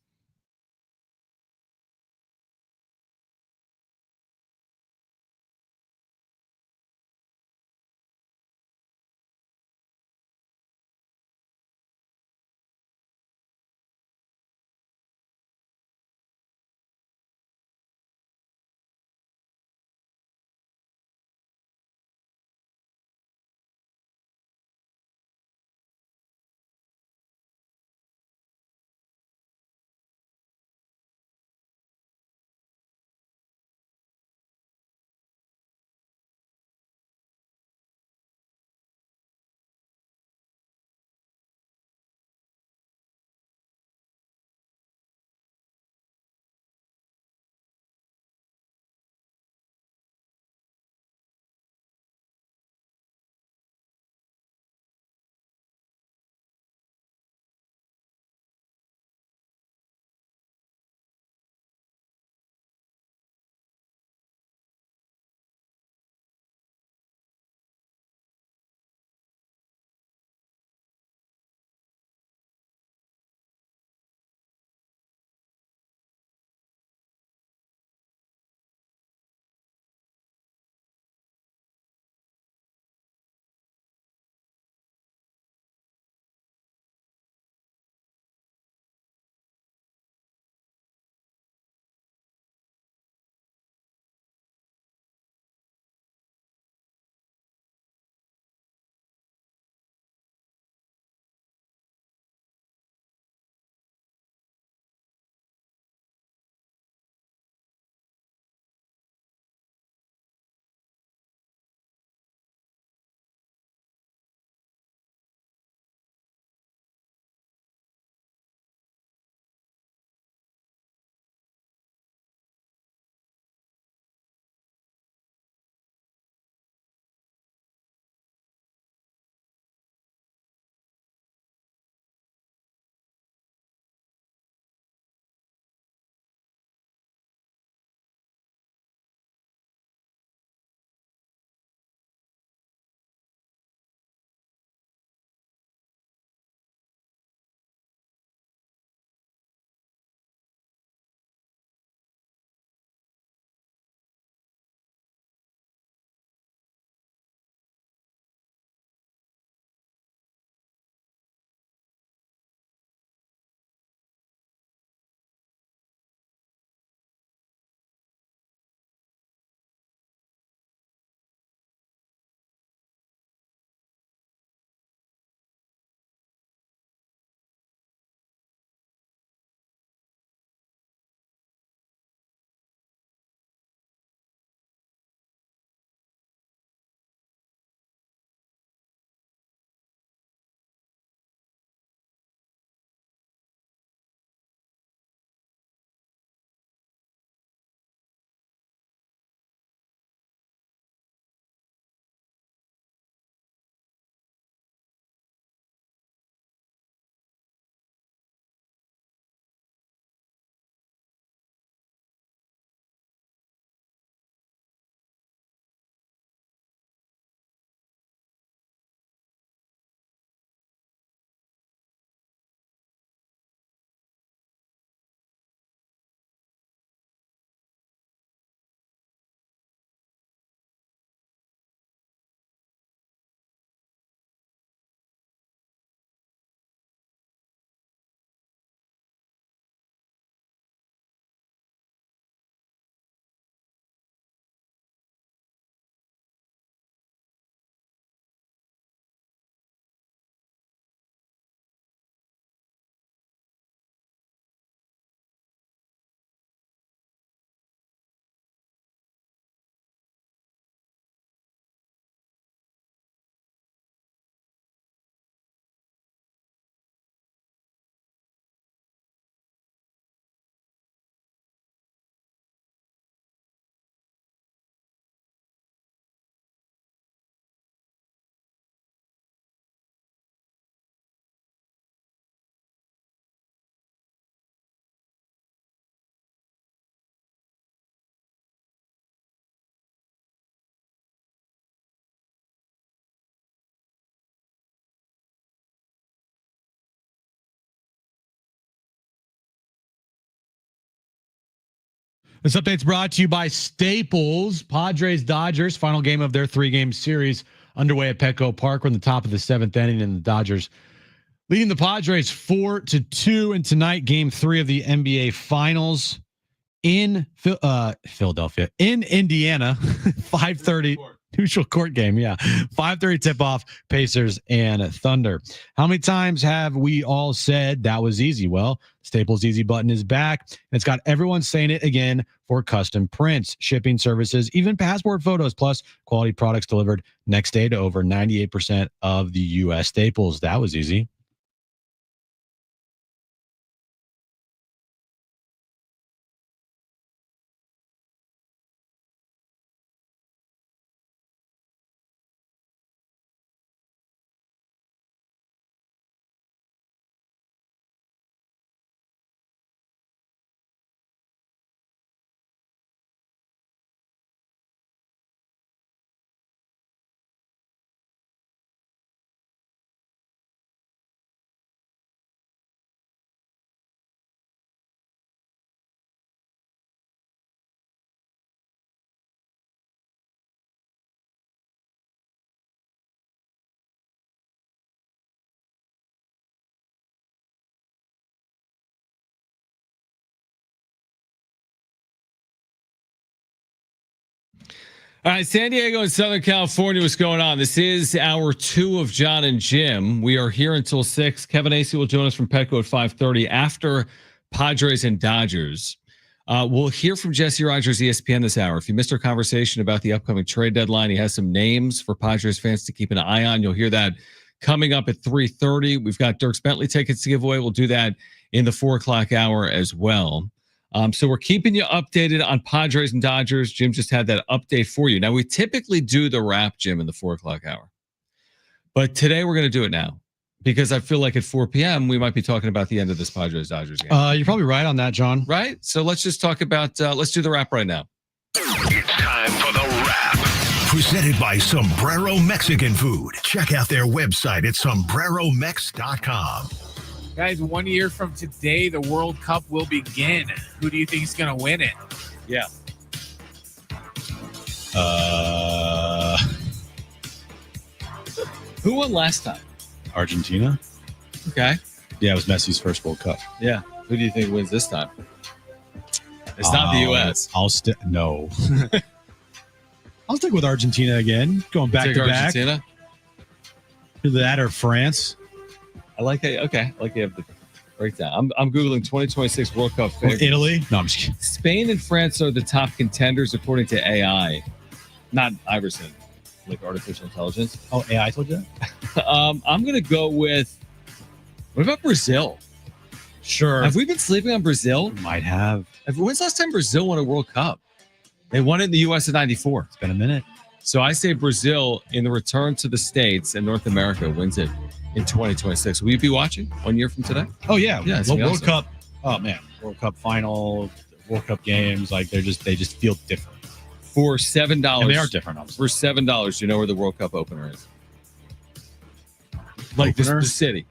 This update's brought to you by Staples. Padres Dodgers, final game of their 3-game series underway at Petco Park. We're in the top of the 7th inning, and the Dodgers leading the Padres 4-2. And tonight, game 3 of the NBA Finals in Philadelphia, in Indiana, 5:30. Neutral court game, yeah. 5:30 tip-off, Pacers and Thunder. How many times have we all said that was easy? Well, Staples Easy button is back. And it's got everyone saying it again for custom prints, shipping services, even passport photos, plus quality products delivered next day to over 98% of the U.S. Staples. That was easy. All right, San Diego and Southern California, what's going on? This is hour 2 of Jon and Jim. We are here until 6. Kevin Acee will join us from Petco at 5:30 after Padres and Dodgers. We'll hear from Jesse Rogers, ESPN, this hour. If you missed our conversation about the upcoming trade deadline, he has some names for Padres fans to keep an eye on. You'll hear that coming up at 3:30. We've got Dirks Bentley tickets to give away. We'll do that in the 4 o'clock hour as well. So we're keeping you updated on Padres and Dodgers. Jim just had that update for you. Now, we typically do the wrap, Jim, in the 4 o'clock hour. But today we're going to do it now because I feel like at 4 p.m. we might be talking about the end of this Padres-Dodgers game. You're probably right on that, John. Right? So let's just talk about, let's do the wrap right now. It's time for the wrap. Presented by Sombrero Mexican Food. Check out their website at sombreromex.com. Guys, 1 year from today, the World Cup will begin. Who do you think is going to win it? Yeah. Who won last time? Argentina. Okay. Yeah, it was Messi's first World Cup. Yeah. Who do you think wins this time? It's not the U.S. No. I'll stick with Argentina again. Going back to back. Argentina? Either that or France. I like it. Okay. I like you have the breakdown. I'm Googling 2026 World Cup favorites. Italy? No, I'm just kidding. Spain and France are the top contenders according to AI. Not Iverson, like artificial intelligence. Oh, AI told you that? I'm going to go with, what about Brazil? Sure. Have we been sleeping on Brazil? Might have. When's the last time Brazil won a World Cup? They won it in the U.S. in 94. It's been a minute. So I say Brazil in the return to the States and North America wins it in 2026. Will you be watching 1 year from today? Oh, yeah. Yeah, it's World gonna be awesome. Cup. Oh, man. World Cup final, World Cup games. Like, they just feel different. For $7. And they are different, obviously. For $7, do you know where the World Cup opener is? Like the city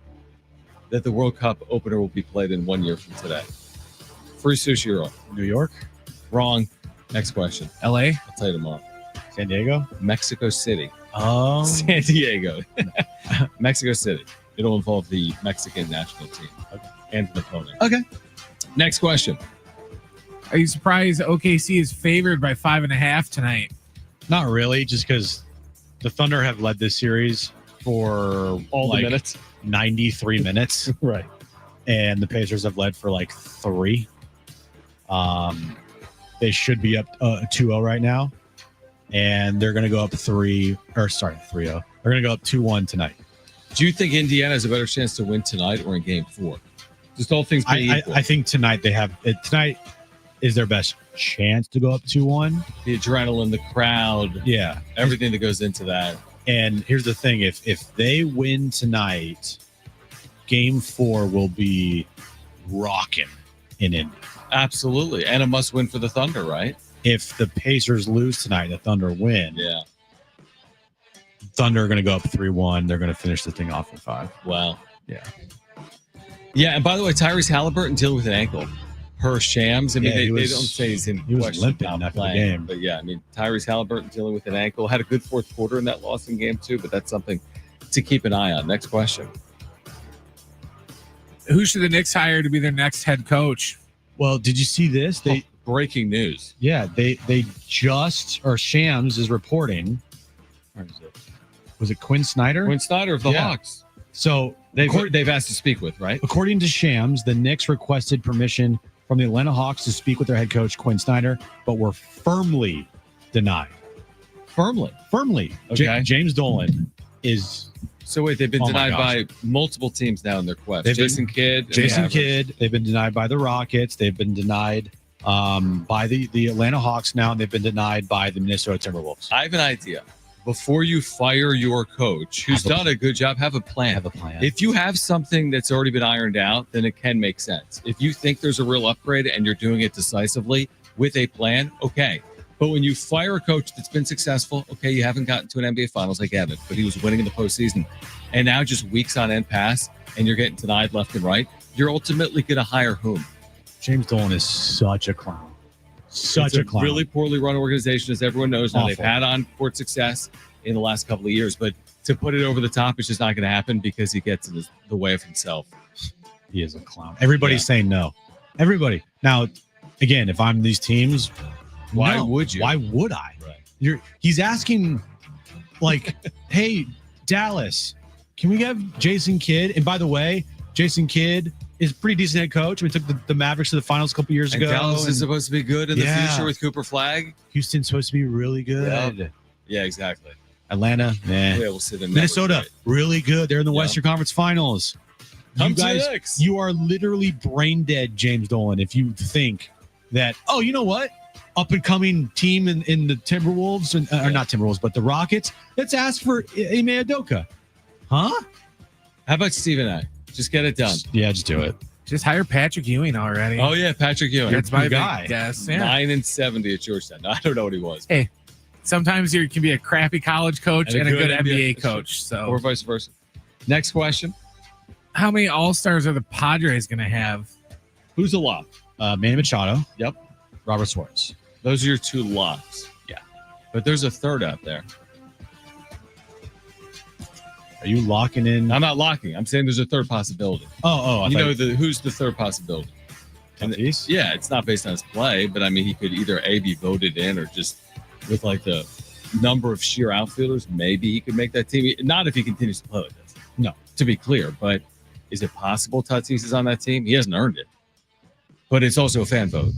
that the World Cup opener will be played in 1 year from today. Free sushi roll. New York? Wrong. Next question. LA? I'll tell you tomorrow. San Diego? Mexico City. Oh. San Diego. Mexico City. It'll involve the Mexican national team and the opponent. Okay. Next question. Are you surprised OKC is favored by 5.5 tonight? Not really, just because the Thunder have led this series for All the minutes. 93 minutes. Right. And the Pacers have led for like 3. They should be up 2-0 right now. And they're going to go up 3-0. They're going to go up 2-1 tonight. Do you think Indiana has a better chance to win tonight or in game 4? Just all things being equal. I think tonight they have it. Tonight is their best chance to go up 2-1. The adrenaline, the crowd, Yeah. everything that goes into that. And here's the thing. If they win tonight, game 4 will be rocking in Indy. Absolutely. And a must win for the Thunder, right? If the Pacers lose tonight, the Thunder win. Yeah. Thunder are going to go up 3-1. They're going to finish the thing off in 5. Wow. Yeah. Yeah. And by the way, Tyrese Halliburton dealing with an ankle. per Shams. I mean, they don't say he's in he was question limping about after the playing, game. but yeah, I mean, Tyrese Halliburton dealing with an ankle, had a good fourth quarter in that loss in game 2, but that's something to keep an eye on. Next question. Who should the Knicks hire to be their next head coach? Well, did you see this? Breaking news. Yeah, they or Shams is reporting. Where is it? Was it Quinn Snyder? Quinn Snyder of the Hawks. So they've asked to speak with, right? According to Shams, the Knicks requested permission from the Atlanta Hawks to speak with their head coach Quinn Snyder, but were firmly denied. Firmly. Okay. James Dolan is. So wait, they've been denied by multiple teams now in their quest. Jason Kidd. They've been denied by the Rockets. They've been denied by the Atlanta Hawks now, and they've been denied by the Minnesota Timberwolves. I have an idea. Before you fire your coach, who's done a good job, have a plan. If you have something that's already been ironed out, then it can make sense. If you think there's a real upgrade and you're doing it decisively with a plan, okay. But when you fire a coach that's been successful, okay, you haven't gotten to an NBA Finals like Evan, but he was winning in the postseason, and now just weeks on end pass, and you're getting denied left and right, you're ultimately going to hire whom? James Dolan is such a clown. Such a clown. Really poorly run organization, as everyone knows. Now Awful. they've had on-court success in the last couple of years, but to put it over the top, it's just not going to happen because he gets in the way of himself. He is a clown. Everybody's saying no. Everybody. Now, again, if I'm these teams, why would you? Why would I? Right. He's asking, like, hey, Dallas, can we have Jason Kidd? And by the way, Jason Kidd is a pretty decent head coach. We took the Mavericks to the finals a couple years ago. Dallas is supposed to be good in the future with Cooper Flagg. Houston's supposed to be really good. Yep. Yeah, exactly. Atlanta, nah. Yeah, we'll see them. Minnesota, really good. They're in the Western Conference Finals. Come to the Knicks. You are literally brain dead, James Dolan, if you think that, oh, you know what? Up and coming team in the Timberwolves, or not Timberwolves, but the Rockets. Let's ask for Ime Udoka. Huh? How about Stephen A? Just get it done. Just do it. Just hire Patrick Ewing already. Oh yeah, Patrick Ewing. That's my guy. guess. Yeah. 9-70 at Georgetown. No, I don't know what he was. Hey, sometimes you can be a crappy college coach and a good NBA Sure. coach. So, or vice versa. Next question. how many All-Stars are the Padres going to have? Who's a lock? Manny Machado. Yep. Robert Suarez. Those are your two locks. Yeah. But there's a third out there. Are you locking in? I'm not locking. I'm saying there's a third possibility. I You thought know who's the third possibility? Tatis? Yeah, it's not based on his play, but I mean, he could either A, be voted in, or just with like the number of sheer outfielders, maybe he could make that team. Not if he continues to play like this. No. To be clear, but is it possible Tatis is on that team? He hasn't earned it. But it's also a fan vote.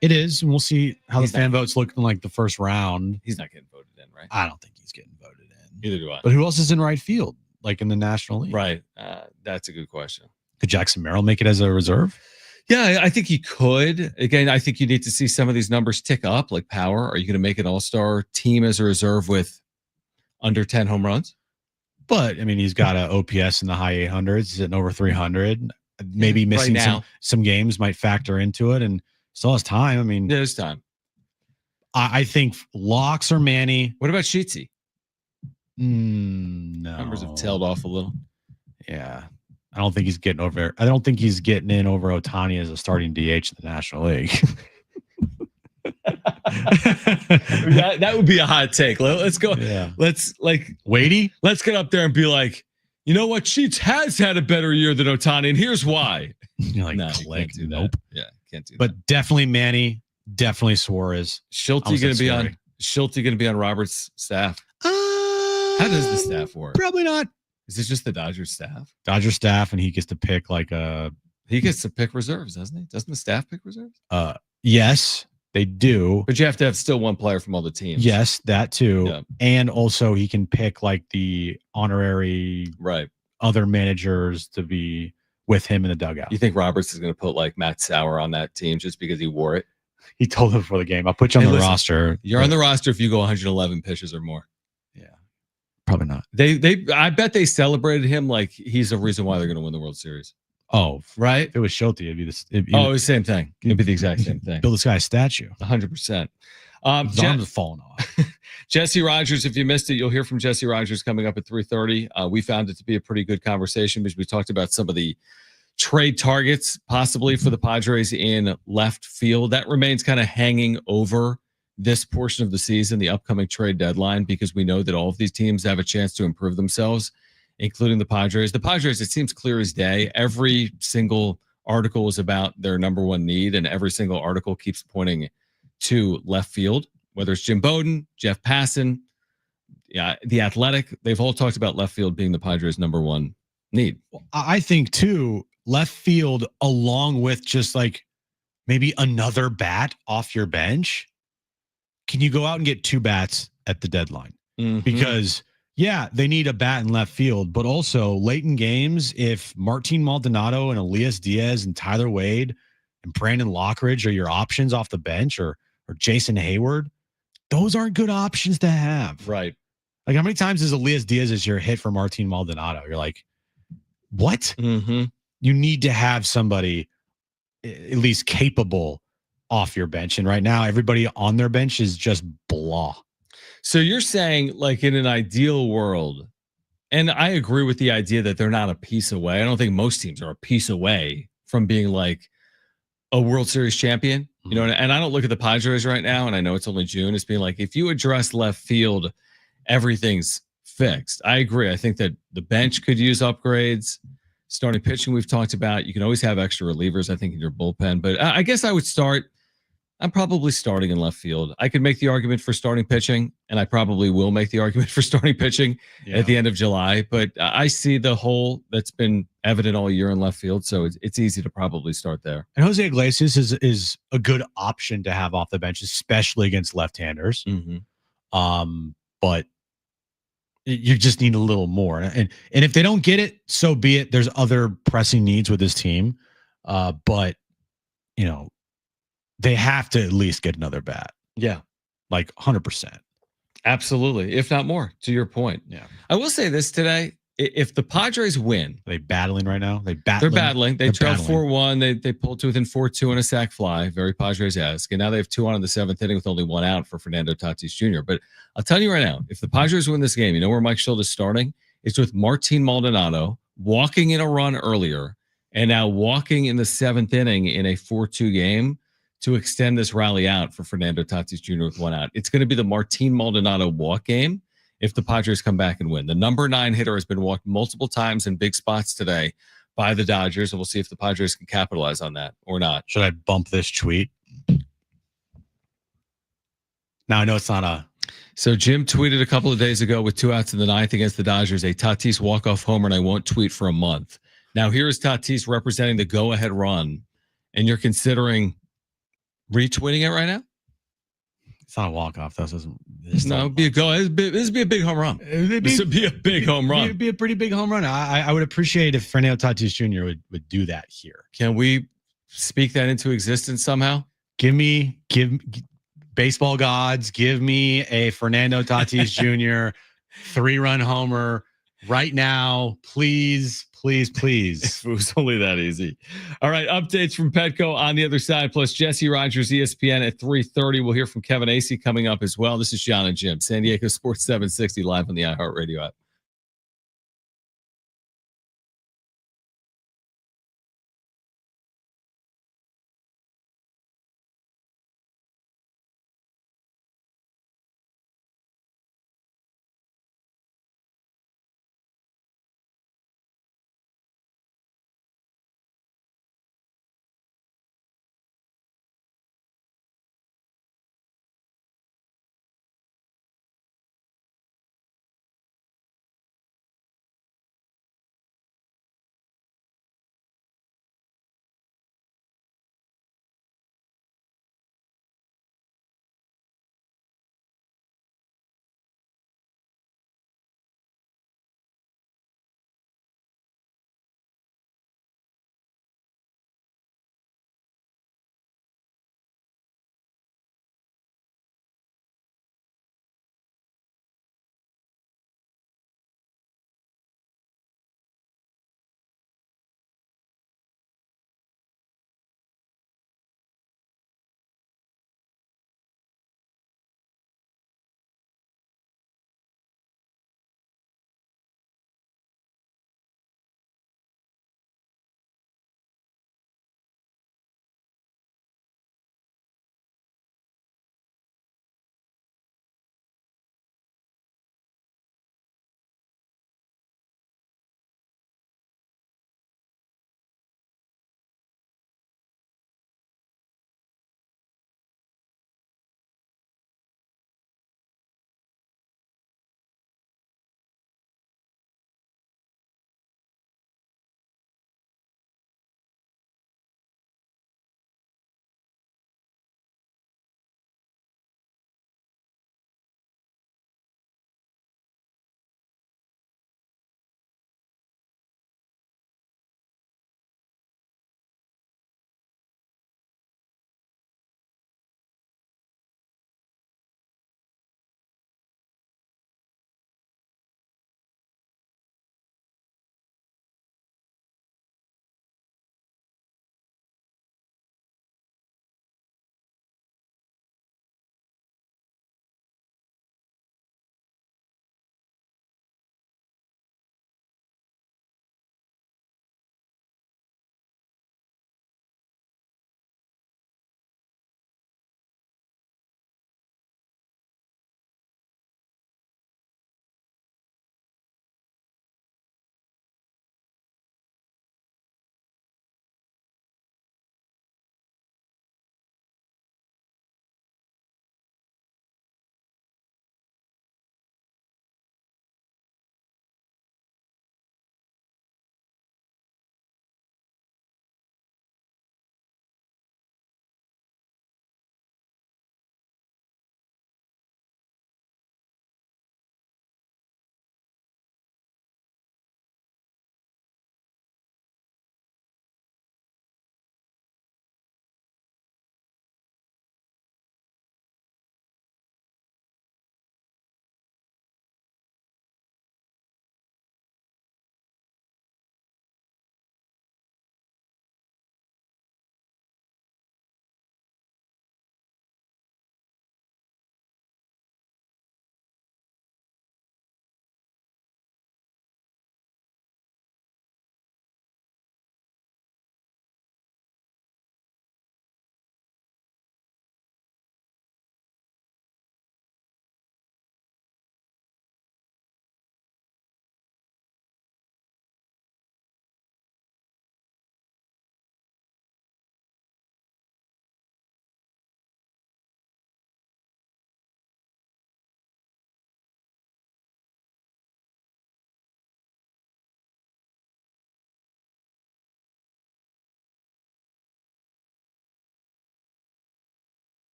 It is, and we'll see how He's the fan not- votes look in like the first round. He's not getting voted in, right? I don't think he's getting voted in. Neither do I. But who else is in right field, like in the National League? Right. That's a good question. Could Jackson Merrill make it as a reserve? Yeah, I think he could. Again, I think you need to see some of these numbers tick up, like power. Are you going to make an all-star team as a reserve with under 10 home runs? But I mean, he's got an OPS in the high 800s. He's hitting over 300. Maybe Right missing now. some games might factor into it, and still has time. I mean, There's time. I think locks or Manny. What about Sheetsy? No, Numbers have tailed off a little. Yeah, I don't think he's getting over. I don't think he's getting in over Ohtani as a starting DH in the National League. that would be a hot take. Let's go. Yeah. Let's Weighty. let's get up there and be like, you know what? Sheets has had a better year than Ohtani, and here's why. You're like, No, you click. can't do that. Nope. Yeah, can't do that. But definitely Manny. Definitely Suarez. Schulte almost going to said be on Story. Schulte going to be on Robert's staff. How does the staff work? Probably not. Is it just the Dodgers staff? Dodger staff, and he gets to pick like a. He gets to pick reserves, doesn't he? Doesn't the staff pick reserves? Yes, they do. But you have to have still one player from all the teams. Yes, that too. Yeah. And also he can pick like the honorary Right. other managers to be with him in the dugout. You think Roberts is going to put like Matt Sauer on that team just because he wore it? He told him before the game, I'll put you on Hey, the listen, roster. You're on the roster if you go 111 pitches or more. Yeah. Probably not. I bet they celebrated him like he's the reason why they're going to win the World Series. Oh, Right? if it was Schulte, it'd be this. Oh, it was the same thing. It'd be the exact same thing. Build this guy a statue. 100%. His arms are falling off. Jesse Rogers, if you missed it, you'll hear from Jesse Rogers coming up at 3:30. We found it to be a pretty good conversation because we talked about some of the trade targets possibly for the Padres in left field. That remains kind of hanging over this portion of the season, the upcoming trade deadline, because we know that all of these teams have a chance to improve themselves, including the Padres. The Padres, it seems clear as day. Every single article is about their number one need, and every single article keeps pointing to left field, whether it's Jim Bowden, Jeff Passan, The Athletic. They've all talked about left field being the Padres' number one need. I think too, left field, along with just like maybe another bat off your bench. Can you go out and get 2 bats at the deadline? Mm-hmm. Because they need a bat in left field, but also late in games, if Martin Maldonado and Elias Diaz and Tyler Wade and Brandon Lockridge are your options off the bench, or Jason Hayward, those aren't good options to have. Right. Like, how many times is Elias Diaz as your hit for Martin Maldonado? You're like, what? Mm-hmm. You need to have somebody at least capable off your bench. And right now, everybody on their bench is just blah. So you're saying, like, in an ideal world, and I agree with the idea that they're not a piece away. I don't think most teams are a piece away from being like a World Series champion. You know, and I don't look at the Padres right now, and I know it's only June, as being like, if you address left field, everything's fixed. I agree. I think that the bench could use upgrades. Starting pitching, we've talked about. You can always have extra relievers, I think, in your bullpen. But I guess I would start. I'm probably starting in left field. I could make the argument for starting pitching, and I probably will make the argument for starting pitching at the end of July. But I see the hole that's been evident all year in left field, so it's easy to probably start there. And Jose Iglesias is a good option to have off the bench, especially against left-handers. Mm-hmm. But you just need a little more. And if they don't get it, so be it. There's other pressing needs with this team. But, you know, they have to at least get another bat. Yeah. Like 100%. Absolutely. If not more, to your point. Yeah. I will say this today. If the Padres win, Are they battling right now? they're battling. They trailed 4-1. They pulled to within 4-2 and a sac fly. Very Padres-esque. And now they have 2 on in the 7th inning with only 1 out for Fernando Tatis Jr. But I'll tell you right now, if the Padres win this game, you know where Mike Schilt is starting? It's with Martin Maldonado walking in a run earlier and now walking in the 7th inning in a 4-2 game to extend this rally out for Fernando Tatis Jr. with 1 out. It's going to be the Martin Maldonado walk game if the Padres come back and win. The number 9 hitter has been walked multiple times in big spots today by the Dodgers, and we'll see if the Padres can capitalize on that or not. Should I bump this tweet? Now I know it's not a... So Jim tweeted a couple of days ago with 2 outs in the 9th against the Dodgers, a Tatis walk-off homer, and I won't tweet for a month. Now here is Tatis representing the go-ahead run, and you're considering retweeting it right now? It's not a walk-off. This isn't... No, it'd be a go. This would be a big home run. This would be a big home run. It'd be a pretty big home run. I would appreciate if Fernando Tatis Jr. would do that here. Can we speak that into existence somehow? Give baseball gods, give me a Fernando Tatis Jr. 3-run homer right now, please. If it was only that easy. All right, updates from Petco on the other side, plus Jesse Rogers, ESPN at 3:30. We'll hear from Kevin Acee coming up as well. This is Jon Jim, San Diego Sports 760, live on the iHeartRadio app.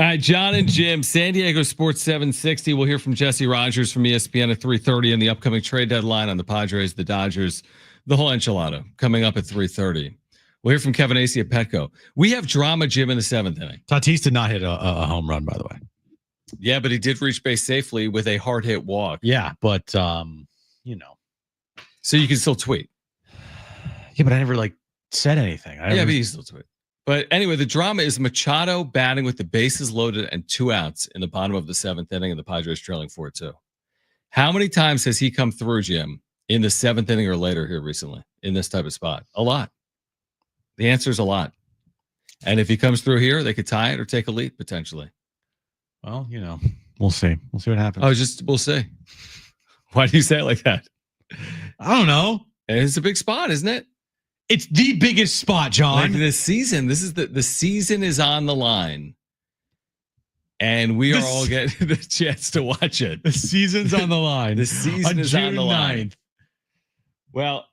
All right, Jon and Jim, San Diego Sports 760. We'll hear from Jesse Rogers from ESPN at 3:30 in the upcoming trade deadline on the Padres, the Dodgers, the whole enchilada coming up at 3:30. We'll hear from Kevin Acee at Petco. We have drama, Jim, in the 7th inning. Tatis did not hit a home run, by the way. Yeah, but he did reach base safely with a hard hit walk. Yeah, but So you can still tweet. Yeah, but I never said anything. But you can still tweet. But anyway, the drama is Machado batting with the bases loaded and 2 outs in the bottom of the 7th inning, and the Padres trailing 4-2. How many times has he come through, Jim, in the 7th inning or later here recently in this type of spot? A lot. The answer is a lot. And if he comes through here, they could tie it or take a lead potentially. Well, we'll see. We'll see what happens. We'll see. Why do you say it like that? I don't know. It's a big spot, isn't it? It's the biggest spot, John. Like this season. This is the season is on the line. And we are all getting the chance to watch it. The season's on the line. The season is on the line. Well,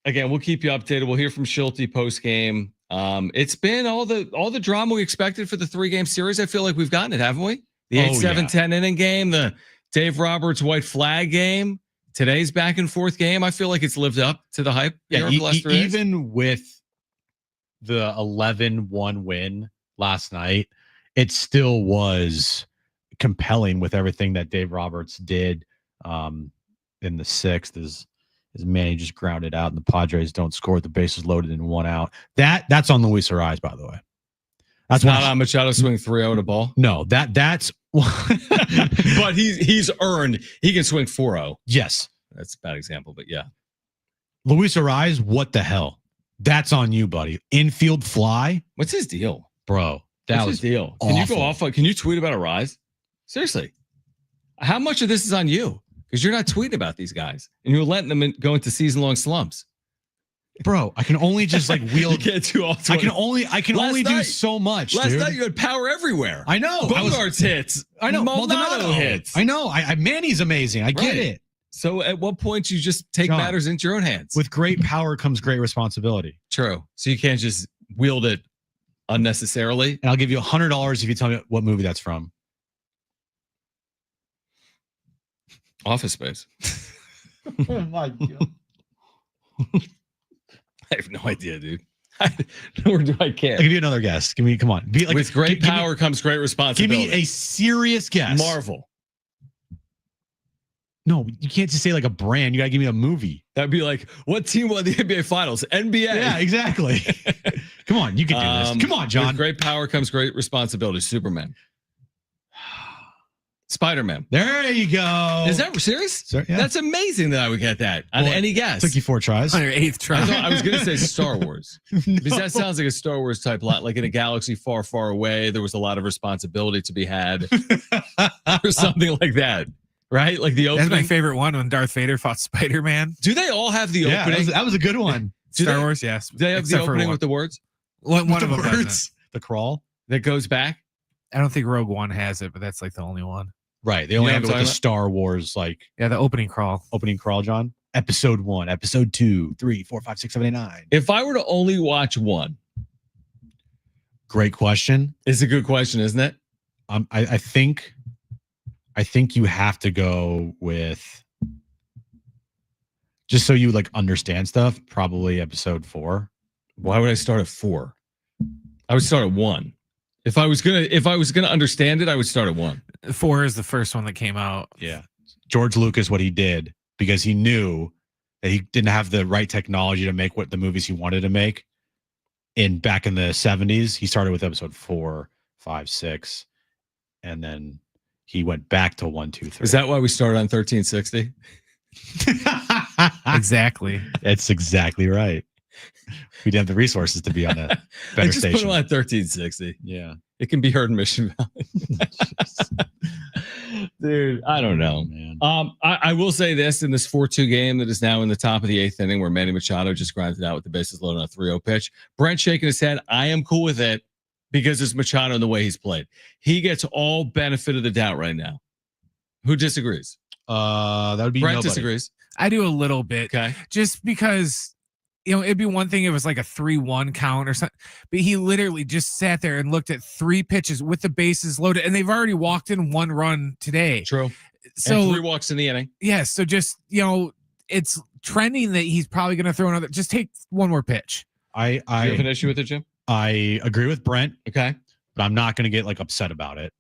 again, we'll keep you updated. We'll hear from Schulte post game. It's been all the drama we expected for the 3-game series. I feel like we've gotten it, haven't we? The 8-7-10 inning game, the Dave Roberts white flag game, today's back and forth game. I feel like it's lived up to the hype. Yeah, even with the 11-1 win last night, it still was compelling with everything that Dave Roberts did in the 6th. Is Manny just grounded out and the Padres don't score with the bases loaded in 1 out. That's on Luis Ariz, by the way. That's not on Machado swing 3-0 to ball. No, that's but he's earned. He can swing 4-0. Yes, that's a bad example, but yeah. Luis Ariz, what the hell? That's on you, buddy. Infield fly. What's his deal, bro? What's his deal? Awful. Can you go off? Can you tweet about Ariz? Seriously, how much of this is on you? Because you're not tweeting about these guys, and you're letting them go into season-long slumps. Bro, I can only just wield. You can't do all 20. I can only do so much. Last night you had power everywhere. I know. Bogarts hits. I know. Maldonado hits. I know. Manny's amazing. I get it. So at what point you just take matters into your own hands? With great power comes great responsibility. True. So you can't just wield it unnecessarily. And I'll give you $100 if you tell me what movie that's from. Office Space. Oh my God. I have no idea, dude. Nor do I care. I'll give you another guess. Come on. With great power comes great responsibility. Give me a serious guess. Marvel. No, you can't just say a brand. You got to give me a movie. That'd be like, what team won the NBA Finals? NBA. Yeah, exactly. Come on, you can do this. Come on, John. With great power comes great responsibility. Superman. Spider-Man. There you go. Is that serious? Yeah. That's amazing that I would get that on any guess. Took you 4 tries. On your 8th try. I was going to say Star Wars. Because that sounds like a Star Wars type lot. Like in a galaxy far, far away, there was a lot of responsibility to be had. Or something like that. Right? Like the opening. That's my favorite one when Darth Vader fought Spider-Man. Do they all have the opening? That was a good one. Star Wars, yes. Do they have the opening with the words? One of them words. The crawl. That goes back? I don't think Rogue One has it, but that's the only one. Right. They only have it with the Star Wars, Yeah, the opening crawl. Opening crawl, John. Episode 1, episode 2, 3, 4, 5, 6, 7, 8, 9. If I were to only watch one. Great question. It's a good question, isn't it? I think you have to go with, just so you understand stuff, probably episode 4. Why would I start at 4? I would start at 1. If I was gonna understand it, I would start at 1. 4 is the first one that came out. Yeah. George Lucas, what he did, because he knew that he didn't have the right technology to make what the movies he wanted to make. Back in the 70s, he started with episode 4, 5, 6, and then he went back to 1, 2, 3. Is that why we started on 1360? Exactly. That's exactly right. We didn't have the resources to be on a better just station. Put it on 1360. Yeah. It can be heard in Mission Valley. Dude, I don't know. Man. I will say this in this 4-2 game that is now in the top of the 8th inning where Manny Machado just grinded out with the bases loaded on a 3-0 pitch. Brent shaking his head. I am cool with it because it's Machado and the way he's played. He gets all benefit of the doubt right now. Who disagrees? That would be Brent nobody. disagrees. I do a little bit. Okay. Just because it'd be one thing if it was like a 3-1 count or something, but he literally just sat there and looked at 3 pitches with the bases loaded, and they've already walked in 1 run today. True. So and 3 walks in the inning. yeah, so just it's trending that he's probably going to throw another. Just take one more pitch. Do you have an issue with it, Jim? I agree with Brent. Okay. But I'm not going to get like upset about it.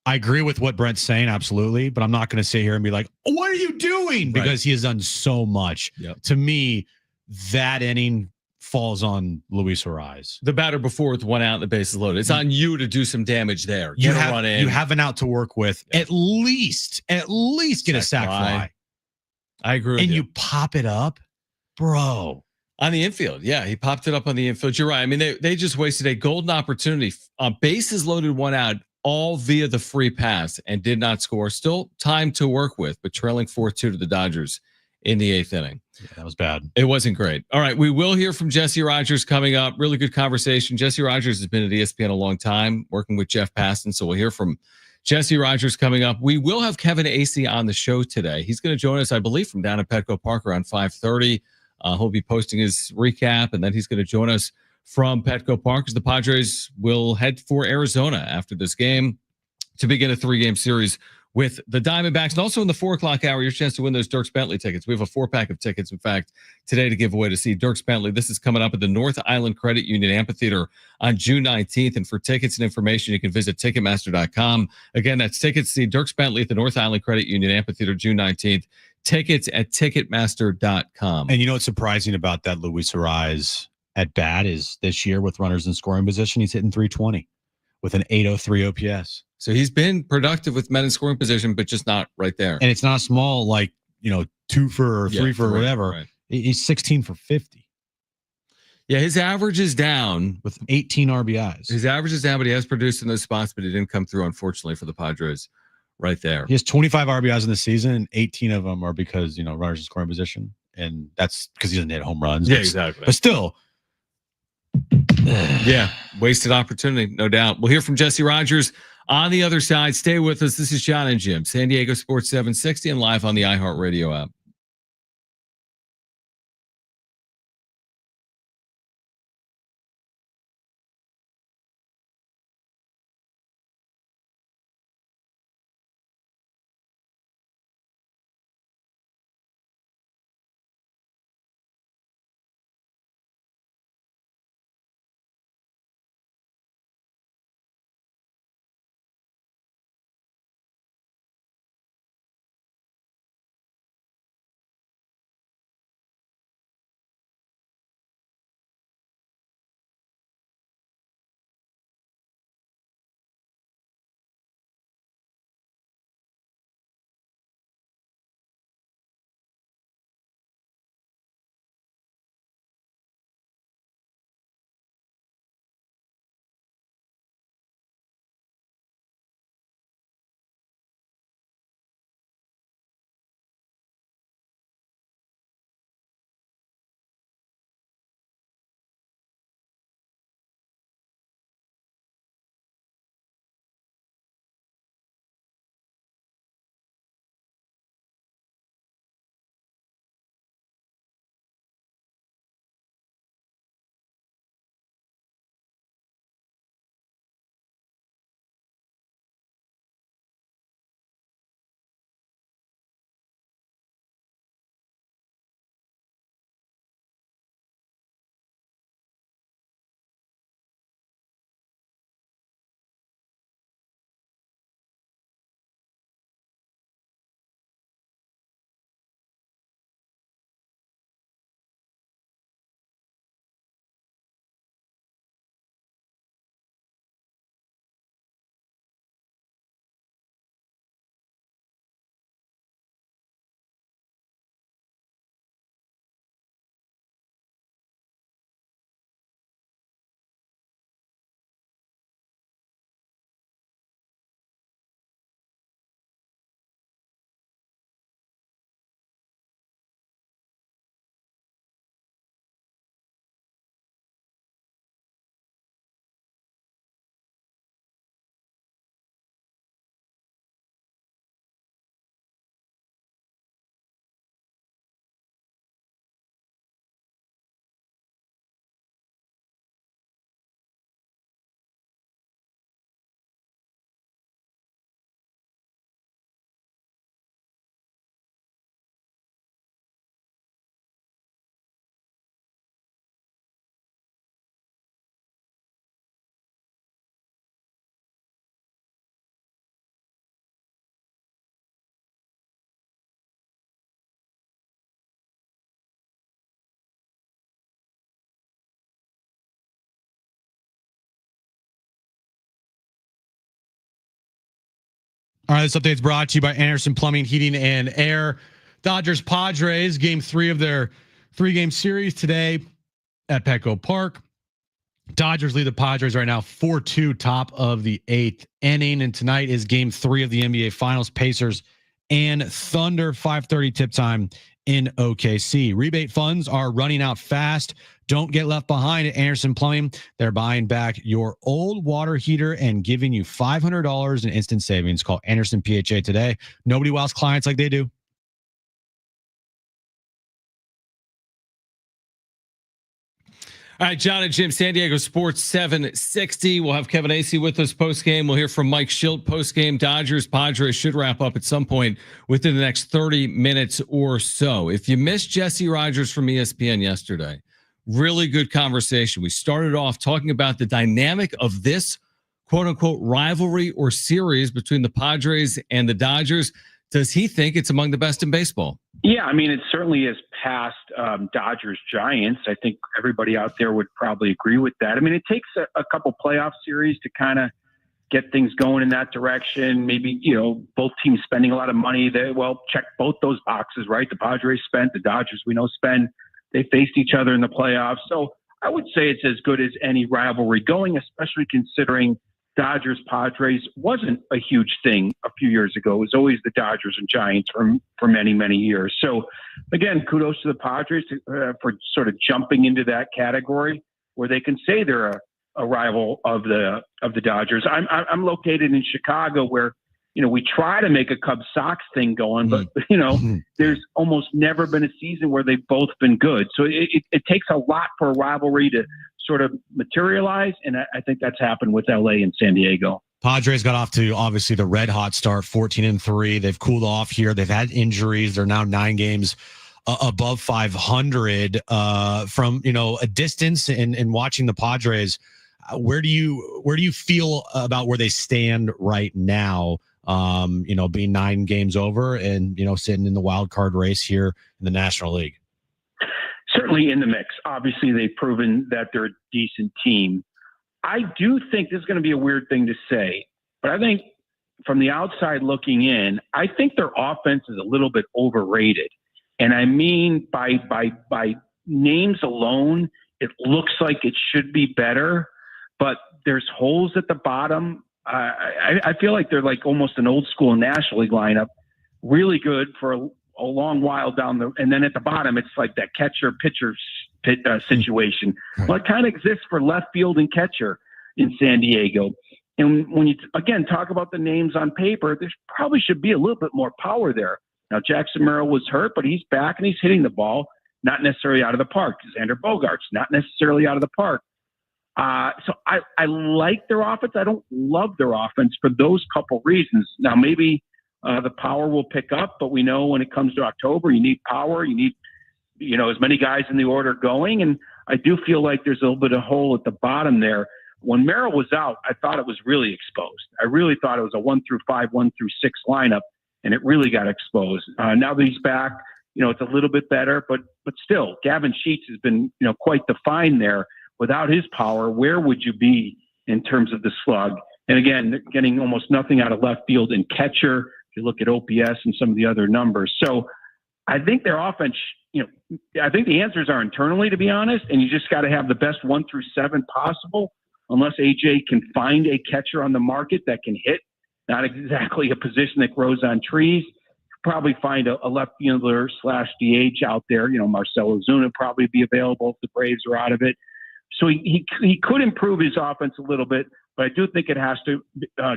I agree with what Brent's saying, absolutely, but I'm not going to sit here and be like, what are you doing? Because he has done so much. Yep. To me, that inning falls on Luis Ariz. The batter before with 1 out and the bases loaded. It's on you to do some damage there. You have an out to work with. Yeah. At least get a sac fly. I agree with and you. you pop it up, bro. On the infield. Yeah, he popped it up on the infield. You're right. I mean, they just wasted a golden opportunity. Bases loaded, 1 out, all via the free pass, and did not score. Still time to work with, but trailing 4-2 to the Dodgers in the 8th inning. Yeah, that was bad. It wasn't great. All right, we will hear from Jesse Rogers coming up. Really good conversation. Jesse Rogers has been at ESPN a long time, working with Jeff Paston, so we'll hear from Jesse Rogers coming up. We will have Kevin Acee on the show today. He's going to join us, I believe, from down at Petco Park around 5:30. He'll be posting his recap, and then he's going to join us from Petco Park as the Padres will head for Arizona after this game to begin a 3-game series with the Diamondbacks. And also in the 4:00 hour, your chance to win those Dierks Bentley tickets. We have a 4-pack of tickets, in fact, today to give away to see Dierks Bentley. This is coming up at the North Island Credit Union Amphitheater on June 19th. And for tickets and information, you can visit Ticketmaster.com. Again, that's tickets to see Dierks Bentley at the North Island Credit Union Amphitheater, June 19th. Tickets at Ticketmaster.com. And you know what's surprising about that Luis Ariz at bat is this year with runners in scoring position, he's hitting 320 with an 803 OPS. So he's been productive with men in scoring position, but just not right there. And it's not small, like, 2 for or 3 for whatever. Right. He's 16 for 50 Yeah, his average is down. with 18 RBIs. His average is down, but he has produced in those spots, but he didn't come through, unfortunately, for the Padres right there. He has 25 RBIs in the season, and 18 of them are because, runners in scoring position. And that's because he doesn't hit home runs. Yeah, exactly. But still. Yeah, wasted opportunity, no doubt. We'll hear from Jesse Rogers on the other side. Stay with us. This is Jon Jim, San Diego Sports 760, and live on the iHeartRadio app. All right, this update is brought to you by Anderson Plumbing, Heating, and Air. Dodgers Padres, game 3 of their 3-game series today at Petco Park. Dodgers lead the Padres right now 4-2, top of the 8th inning. And tonight is game 3 of the NBA Finals, Pacers and Thunder, 5:30 tip time in OKC. Rebate funds are running out fast. Don't get left behind at Anderson Plumbing. They're buying back your old water heater and giving you $500 in instant savings. Call Anderson PHA today. Nobody wows clients like they do. All right, Jon and Jim, San Diego Sports 760. We'll have Kevin Acee with us post-game. We'll hear from Mike Schilt post-game. Dodgers, Padres should wrap up at some point within the next 30 minutes or so. If you missed Jesse Rogers from ESPN yesterday, really good conversation. We started off talking about the dynamic of this quote-unquote rivalry or series between the Padres and the Dodgers. Does he think it's among the best in baseball? Yeah, I mean, it certainly is past Dodgers Giants. I think everybody out there would probably agree with that. I mean, it takes a couple playoff series to kind of get things going in that direction. Maybe, both teams spending a lot of money. Check both those boxes, right? The Padres spent, the Dodgers we know spend. They faced each other in the playoffs. So I would say it's as good as any rivalry going, especially considering Dodgers Padres wasn't a huge thing a few years ago. It was always the Dodgers and Giants for many, many years. So again, kudos to the Padres for sort of jumping into that category where they can say they're a rival of the Dodgers. I'm located in Chicago where, we try to make a Cubs Sox thing going, but there's almost never been a season where they've both been good. So it takes a lot for a rivalry to sort of materialize, and I think that's happened with LA and San Diego. Padres got off to obviously the red hot start, 14-3. They've cooled off here. They've had injuries. They're now 9 games above 500 from a distance. And watching the Padres, where do you feel about where they stand right now? Being 9 games over and sitting in the wild card race here in the National League. Certainly in the mix. Obviously, they've proven that they're a decent team. I do think this is going to be a weird thing to say, but I think from the outside looking in, I think their offense is a little bit overrated. And I mean, by names alone, it looks like it should be better, but there's holes at the bottom. I feel like they're like almost an old school National League lineup, really good for a long while down and then at the bottom, it's like that catcher pitcher situation. Well, it kind of exists for left field and catcher in San Diego. And when you again talk about the names on paper, there probably should be a little bit more power there. Now, Jackson Merrill was hurt, but he's back and he's hitting the ball, not necessarily out of the park. Xander Bogaerts, not necessarily out of the park. So I like their offense. I don't love their offense for those couple reasons. Now, maybe the power will pick up, but we know when it comes to October, you need power. You need, as many guys in the order going. And I do feel like there's a little bit of hole at the bottom there. When Merrill was out, I thought it was really exposed. I really thought it was a 1-5, 1-6 lineup, and it really got exposed. Now that he's back, it's a little bit better, but still, Gavin Sheets has been, quite the find there. Without his power, where would you be in terms of the slug? And again, getting almost nothing out of left field and catcher. If you look at OPS and some of the other numbers. So I think their offense, I think the answers are internally, to be honest, and you just got to have the best 1-7 possible, unless AJ can find a catcher on the market that can hit, not exactly a position that grows on trees. Probably find a left fielder / DH out there. Marcell Ozuna probably be available if the Braves are out of it. So he could improve his offense a little bit, but I do think it has to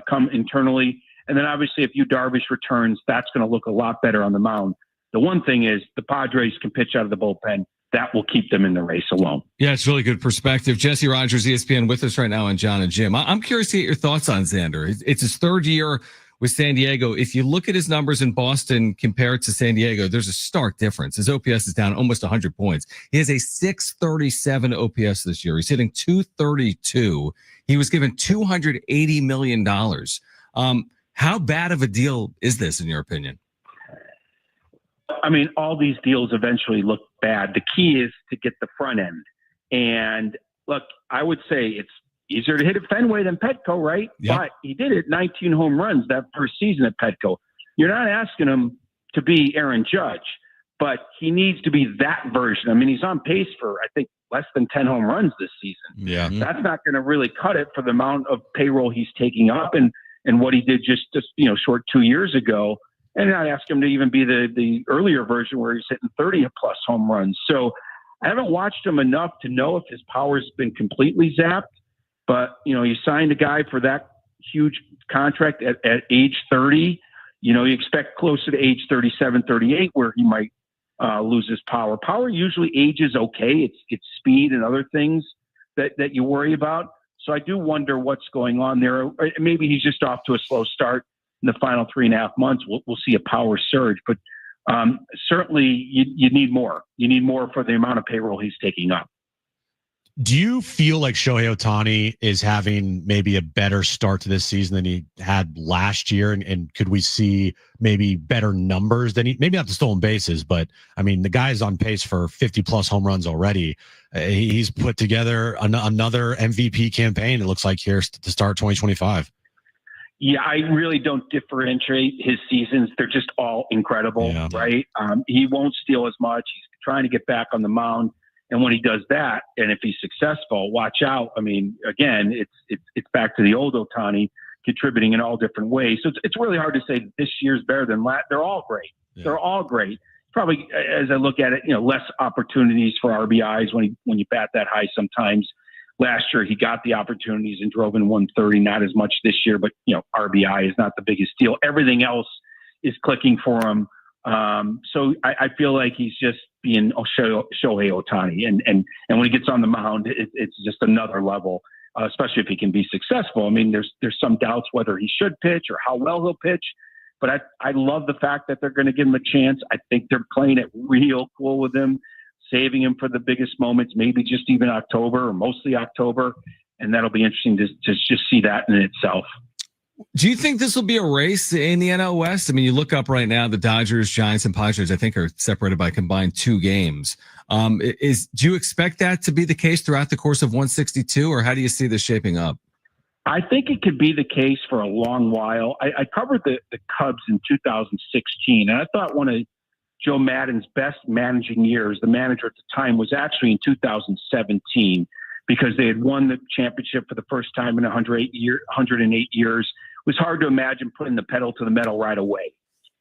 come internally. And then obviously if Yu Darvish returns, that's going to look a lot better on the mound. The one thing is the Padres can pitch out of the bullpen. That will keep them in the race alone. Yeah, it's really good perspective. Jesse Rogers, ESPN, with us right now on Jon and Jim. I'm curious to get your thoughts on Xander. It's his 3rd year with San Diego. If you look at his numbers in Boston compared to San Diego, there's a stark difference. His OPS is down almost 100 points. He has a 637 OPS this year. He's hitting 232. He was given $280 million. How bad of a deal is this, in your opinion? I mean, all these deals eventually look bad. The key is to get the front end. And look, I would say easier to hit at Fenway than Petco, right? Yep. But he did it 19 home runs that first season at Petco. You're not asking him to be Aaron Judge, but he needs to be that version. I mean, he's on pace for, I think, less than 10 home runs this season. Yeah. That's not going to really cut it for the amount of payroll he's taking up and what he did just short 2 years ago. And I'd ask him to even be the earlier version where he's hitting 30-plus home runs. So I haven't watched him enough to know if his power's been completely zapped. But, you signed a guy for that huge contract at age 30. You expect closer to age 37, 38 where he might lose his power. Power usually ages okay. It's speed and other things that you worry about. So I do wonder what's going on there. Maybe he's just off to a slow start in the final 3.5 months. We'll see a power surge, but certainly you need more. You need more for the amount of payroll he's taking up. Do you feel like Shohei Ohtani is having maybe a better start to this season than he had last year? And could we see maybe better numbers than maybe not the stolen bases, but I mean, the guy's on pace for 50-plus home runs already. He's put together another MVP campaign, it looks like, here to start 2025. Yeah, I really don't differentiate his seasons. They're just all incredible, right? He won't steal as much. He's trying to get back on the mound. And when he does that, and if he's successful, watch out. I mean, again, it's back to the old Ohtani, contributing in all different ways. So it's really hard to say that this year's better than last. They're all great. Yeah. They're all great. Probably, as I look at it, less opportunities for RBIs when you bat that high sometimes. Last year, he got the opportunities and drove in 130, not as much this year, but, RBI is not the biggest deal. Everything else is clicking for him. So I feel like he's just being Shohei Ohtani. And when he gets on the mound, it's just another level, especially if he can be successful. I mean, there's some doubts whether he should pitch or how well he'll pitch. But I love the fact that they're going to give him a chance. I think they're playing it real cool with him, saving him for the biggest moments, maybe just even October or mostly October. And that'll be interesting to just see that in itself. Do you think this will be a race in the NL West? I mean, you look up right now, the Dodgers, Giants, and Padres, I think, are separated by combined 2 games. Do you expect that to be the case throughout the course of 162, or how do you see this shaping up? I think it could be the case for a long while. I covered the Cubs in 2016, and I thought one of Joe Maddon's best managing years, the manager at the time, was actually in 2017, because they had won the championship for the first time in 108 years. It was hard to imagine putting the pedal to the metal right away.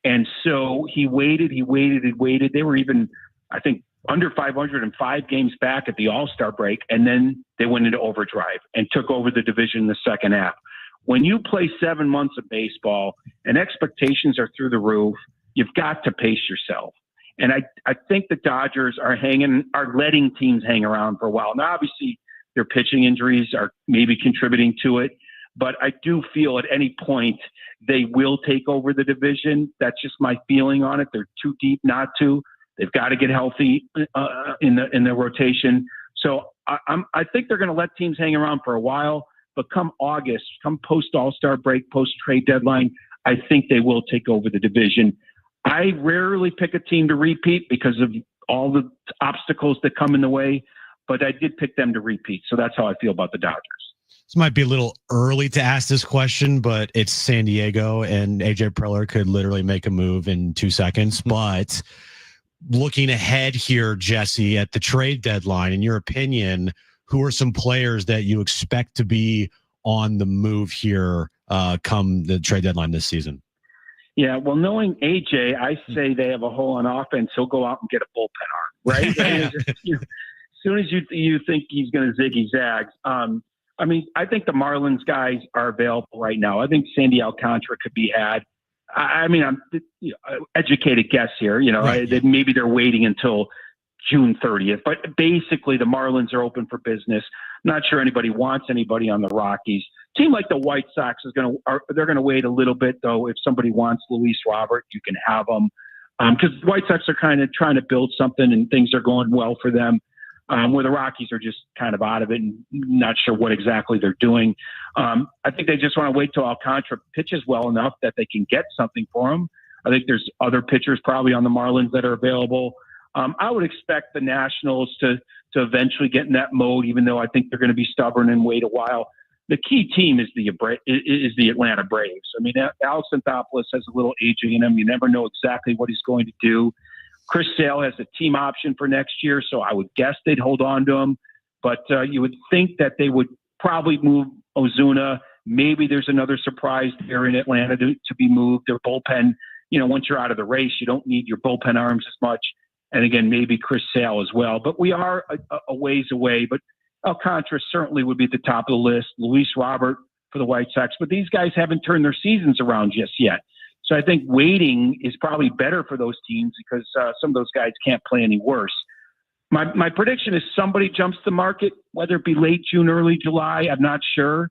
And so he waited. They were even, I think, under 505 games back at the All-Star break, and then they went into overdrive and took over the division in the second half. When you play 7 months of baseball and expectations are through the roof, you've got to pace yourself. And I think the Dodgers are letting teams hang around for a while. Now, obviously, their pitching injuries are maybe contributing to it, but I do feel at any point they will take over the division. That's just my feeling on it. They're too deep not to. They've got to get healthy in the rotation. So I think they're going to let teams hang around for a while. But come August, come post All-Star break, post trade deadline, I think they will take over the division. I rarely pick a team to repeat because of all the obstacles that come in the way, but I did pick them to repeat. So that's how I feel about the Dodgers. This might be a little early to ask this question, but it's San Diego, and AJ Preller could literally make a move in 2 seconds. But looking ahead here, Jesse, at the trade deadline, in your opinion, who are some players that you expect to be on the move here come the trade deadline this season? Yeah, well, knowing AJ, I say they have a hole on offense. He'll go out and get a bullpen arm, right? As soon as you think he's going to ziggy zags. I mean, I think the Marlins guys are available right now. I think Sandy Alcantara could be had. I mean, I'm educated guess here. Right. Maybe they're waiting until June 30th. But basically, the Marlins are open for business. Not sure anybody wants anybody on the Rockies. Team like the White Sox they're going to wait a little bit, though. If somebody wants Luis Robert, you can have them. Because the White Sox are kind of trying to build something and things are going well for them. Where the Rockies are just kind of out of it and not sure what exactly they're doing. I think they just want to wait till Alcantara pitches well enough that they can get something for him. I think there's other pitchers probably on the Marlins that are available. I would expect the Nationals to eventually get in that mode, even though I think they're going to be stubborn and wait a while. the key team is the Atlanta Braves. I mean, Alex Anthopoulos has a little aging in him. You never know exactly what he's going to do. Chris Sale has a team option for next year, so I would guess they'd hold on to him. But you would think that they would probably move Ozuna. Maybe there's another surprise there in Atlanta to be moved. Their bullpen, once you're out of the race, you don't need your bullpen arms as much. And again, maybe Chris Sale as well. But we are a ways away. But Alcantara certainly would be at the top of the list. Luis Robert for the White Sox. But these guys haven't turned their seasons around just yet. So I think waiting is probably better for those teams because some of those guys can't play any worse. My prediction is somebody jumps the market, whether it be late June, early July. I'm not sure.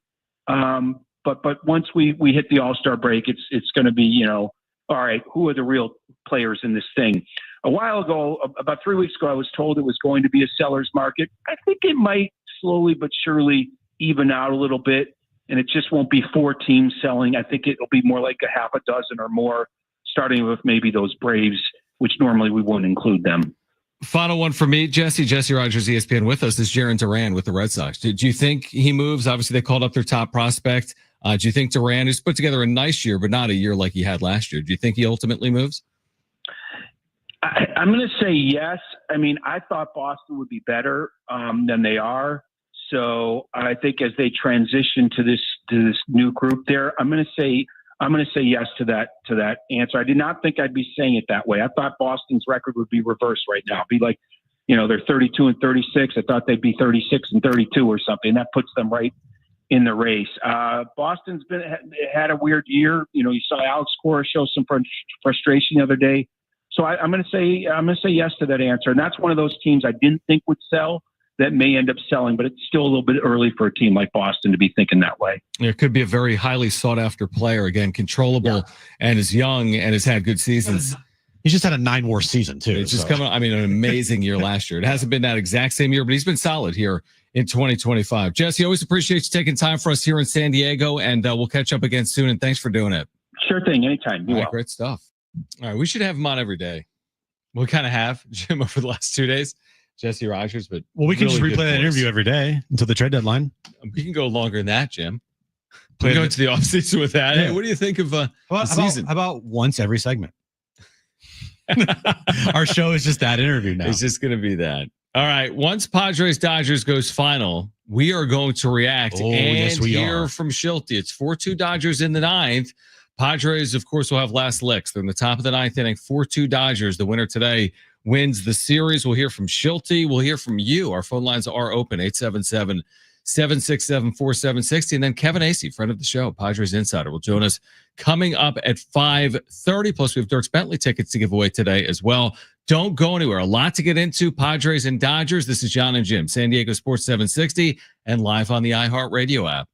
But once we hit the All-Star break, it's going to be, all right, who are the real players in this thing? A while ago, about 3 weeks ago, I was told it was going to be a seller's market. I think it might slowly but surely even out a little bit, and it just won't be 4 teams selling. I think it'll be more like a half a dozen or more, starting with maybe those Braves, which normally we wouldn't include them. Final one for me, Jesse Rogers, ESPN with us, is Jarren Duran with the Red Sox. Do you think he moves? Obviously, they called up their top prospect. Do you think Duran has put together a nice year, but not a year like he had last year? Do you think he ultimately moves? I'm going to say yes. I mean, I thought Boston would be better than they are. So I think as they transition to this new group there, I'm going to say yes to that answer. I did not think I'd be saying it that way. I thought Boston's record would be reversed right now. It'd be like, they're 32-36. I thought they'd be 36-32 or something. That puts them right in the race. Boston's had a weird year. You saw Alex Cora show some frustration the other day. So I'm going to say yes to that answer. And that's one of those teams I didn't think would sell that may end up selling, but it's still a little bit early for a team like Boston to be thinking that way. It could be a very highly sought after player, again, controllable and is young and has had good seasons. He's just had a 9 war season too. It's just coming. I mean, an amazing year last year. It hasn't been that exact same year, but he's been solid here in 2025. Jesse, always appreciate you taking time for us here in San Diego, and we'll catch up again soon. And thanks for doing it. Sure thing. Anytime. All right, great stuff. All right, we should have him on every day. We kind of have Jim over the last 2 days, Jesse Rogers, but we can just replay that interview every day until the trade deadline. We can go longer than that, Jim. We go into the offseason with that. Yeah. Hey, what do you think of the season? How about once every segment? Our show is just that interview now. It's just going to be that. All right. Once Padres Dodgers goes final, we are going to react and hear from Schulte. It's 4-2 Dodgers in the 9th. Padres, of course, will have last licks. They're in the top of the 9th inning. 4-2 Dodgers. The winner today wins the series. We'll hear from Schulte. We'll hear from you. Our phone lines are open, 877-767-4760. And then Kevin Acee, friend of the show, Padres Insider, will join us coming up at 5:30. Plus, we have Dirks Bentley tickets to give away today as well. Don't go anywhere. A lot to get into. Padres and Dodgers. This is Jon and Jim, San Diego Sports 760, and live on the iHeartRadio app.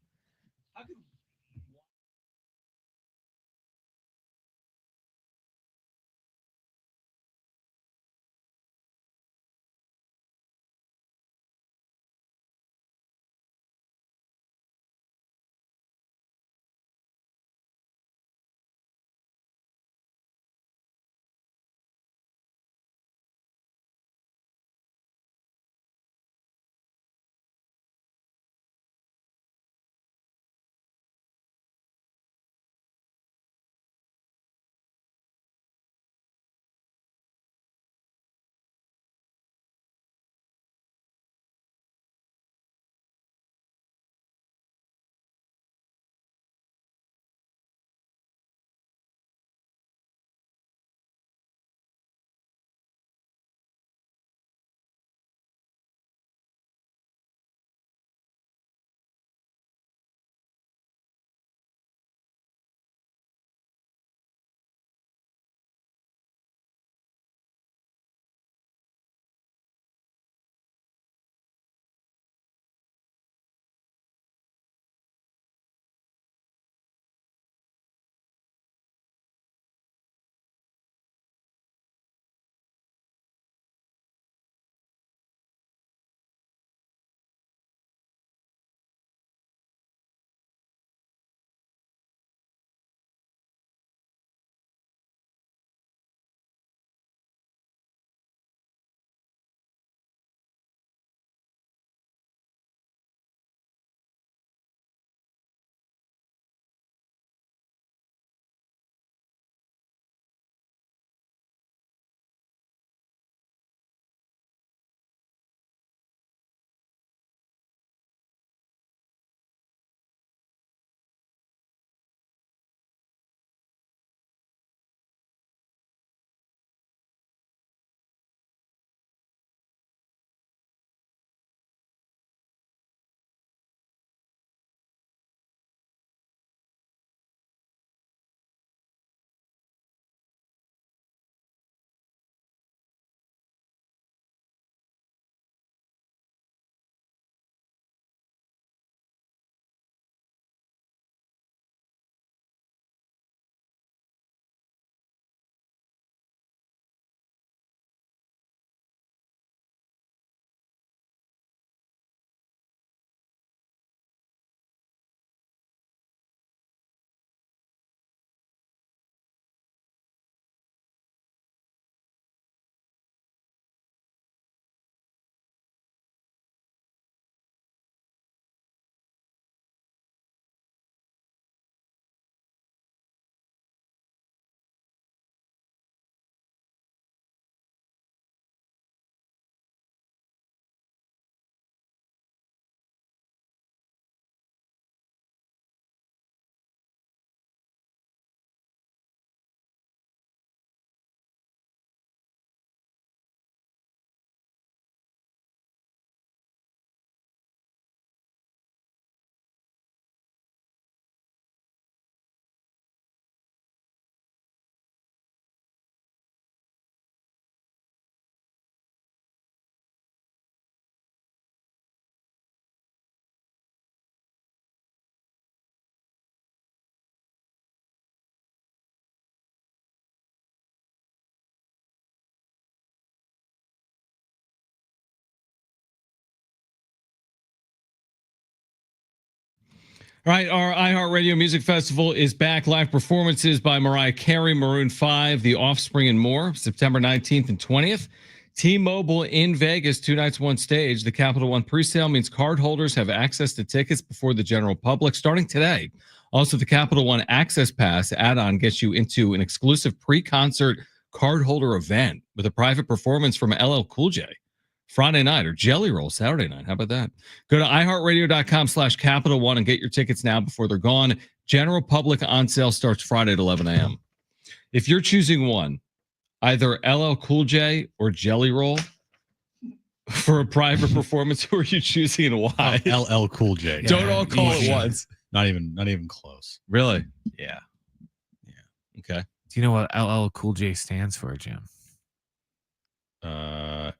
All right, our iHeartRadio Music Festival is back. Live performances by Mariah Carey, Maroon 5, The Offspring, and more. September 19th and 20th. T-Mobile in Vegas, 2 nights, 1 stage. The Capital One presale means card holders have access to tickets before the general public starting today. Also, the Capital One Access Pass add-on gets you into an exclusive pre-concert cardholder event with a private performance from LL Cool J Friday night, or Jelly Roll Saturday night. How about that? Go to iHeartRadio.com/Capital One and get your tickets now before they're gone. General public on sale starts Friday at 11 a.m. If you're choosing one, either LL Cool J or Jelly Roll for a private performance, who are you choosing and why? LL Cool J. Yeah. Don't all call easy. at once. Not even close. Really? Yeah. Okay. Do you know what LL Cool J stands for, Jim?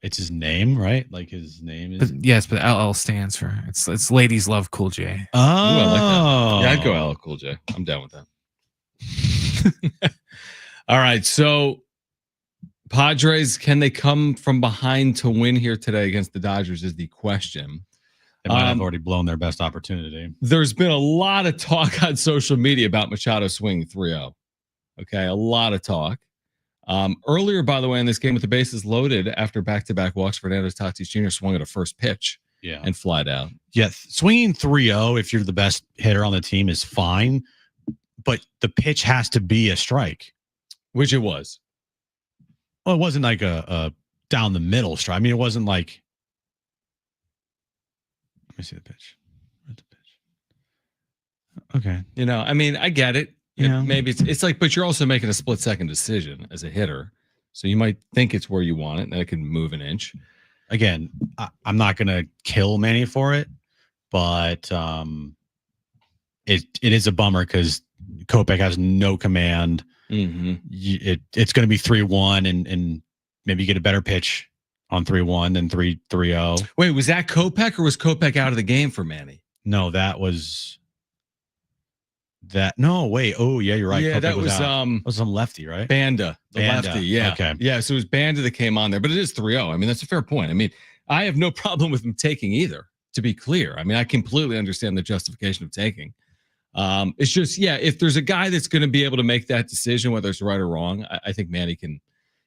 It's his name, right? Like his name is. But yes, but LL stands for it's Ladies Love Cool J. Oh, Ooh, I like that. Yeah, I'd go LL Cool J. I'm down with that. All right. So Padres, can they come from behind to win here today against the Dodgers is the question. They might have already blown their best opportunity. There's been a lot of talk on social media about Machado swinging 3-0. Okay, a lot of talk. Earlier, by the way, in this game with the bases loaded after back-to-back walks, Fernando Tatis Jr. swung at a first pitch and flied out. Yeah, swinging 3-0 if you're the best hitter on the team is fine, but the pitch has to be a strike. Which it was. Well, it wasn't like a down the middle strike. I mean, it wasn't like. Let me see the pitch. Where's the pitch? Okay. You know, I mean, I get it. Yeah. Maybe it's like, but you're also making a split-second decision as a hitter. So you might think it's where you want it, and then it can move an inch. Again, I'm not going to kill Manny for it, but it is a bummer because Kopech has no command. Mm-hmm. It's going to be 3-1, and maybe you get a better pitch on 3-1 than 3-0. Wait, was that Kopech or was Kopech out of the game for Manny? No, that was that. No, wait. Oh, yeah, you're right. Yeah, Kopech that was was some lefty, right? Banda, the Banda. lefty. Yeah. Okay. Yeah. So it was Banda that came on there, but it is 3-0. I mean, that's a fair point. I mean, I have no problem with him taking either, to be clear. I mean, I completely understand the justification of taking. It's just, yeah, if there's a guy that's going to be able to make that decision, whether it's right or wrong, I think Manny can.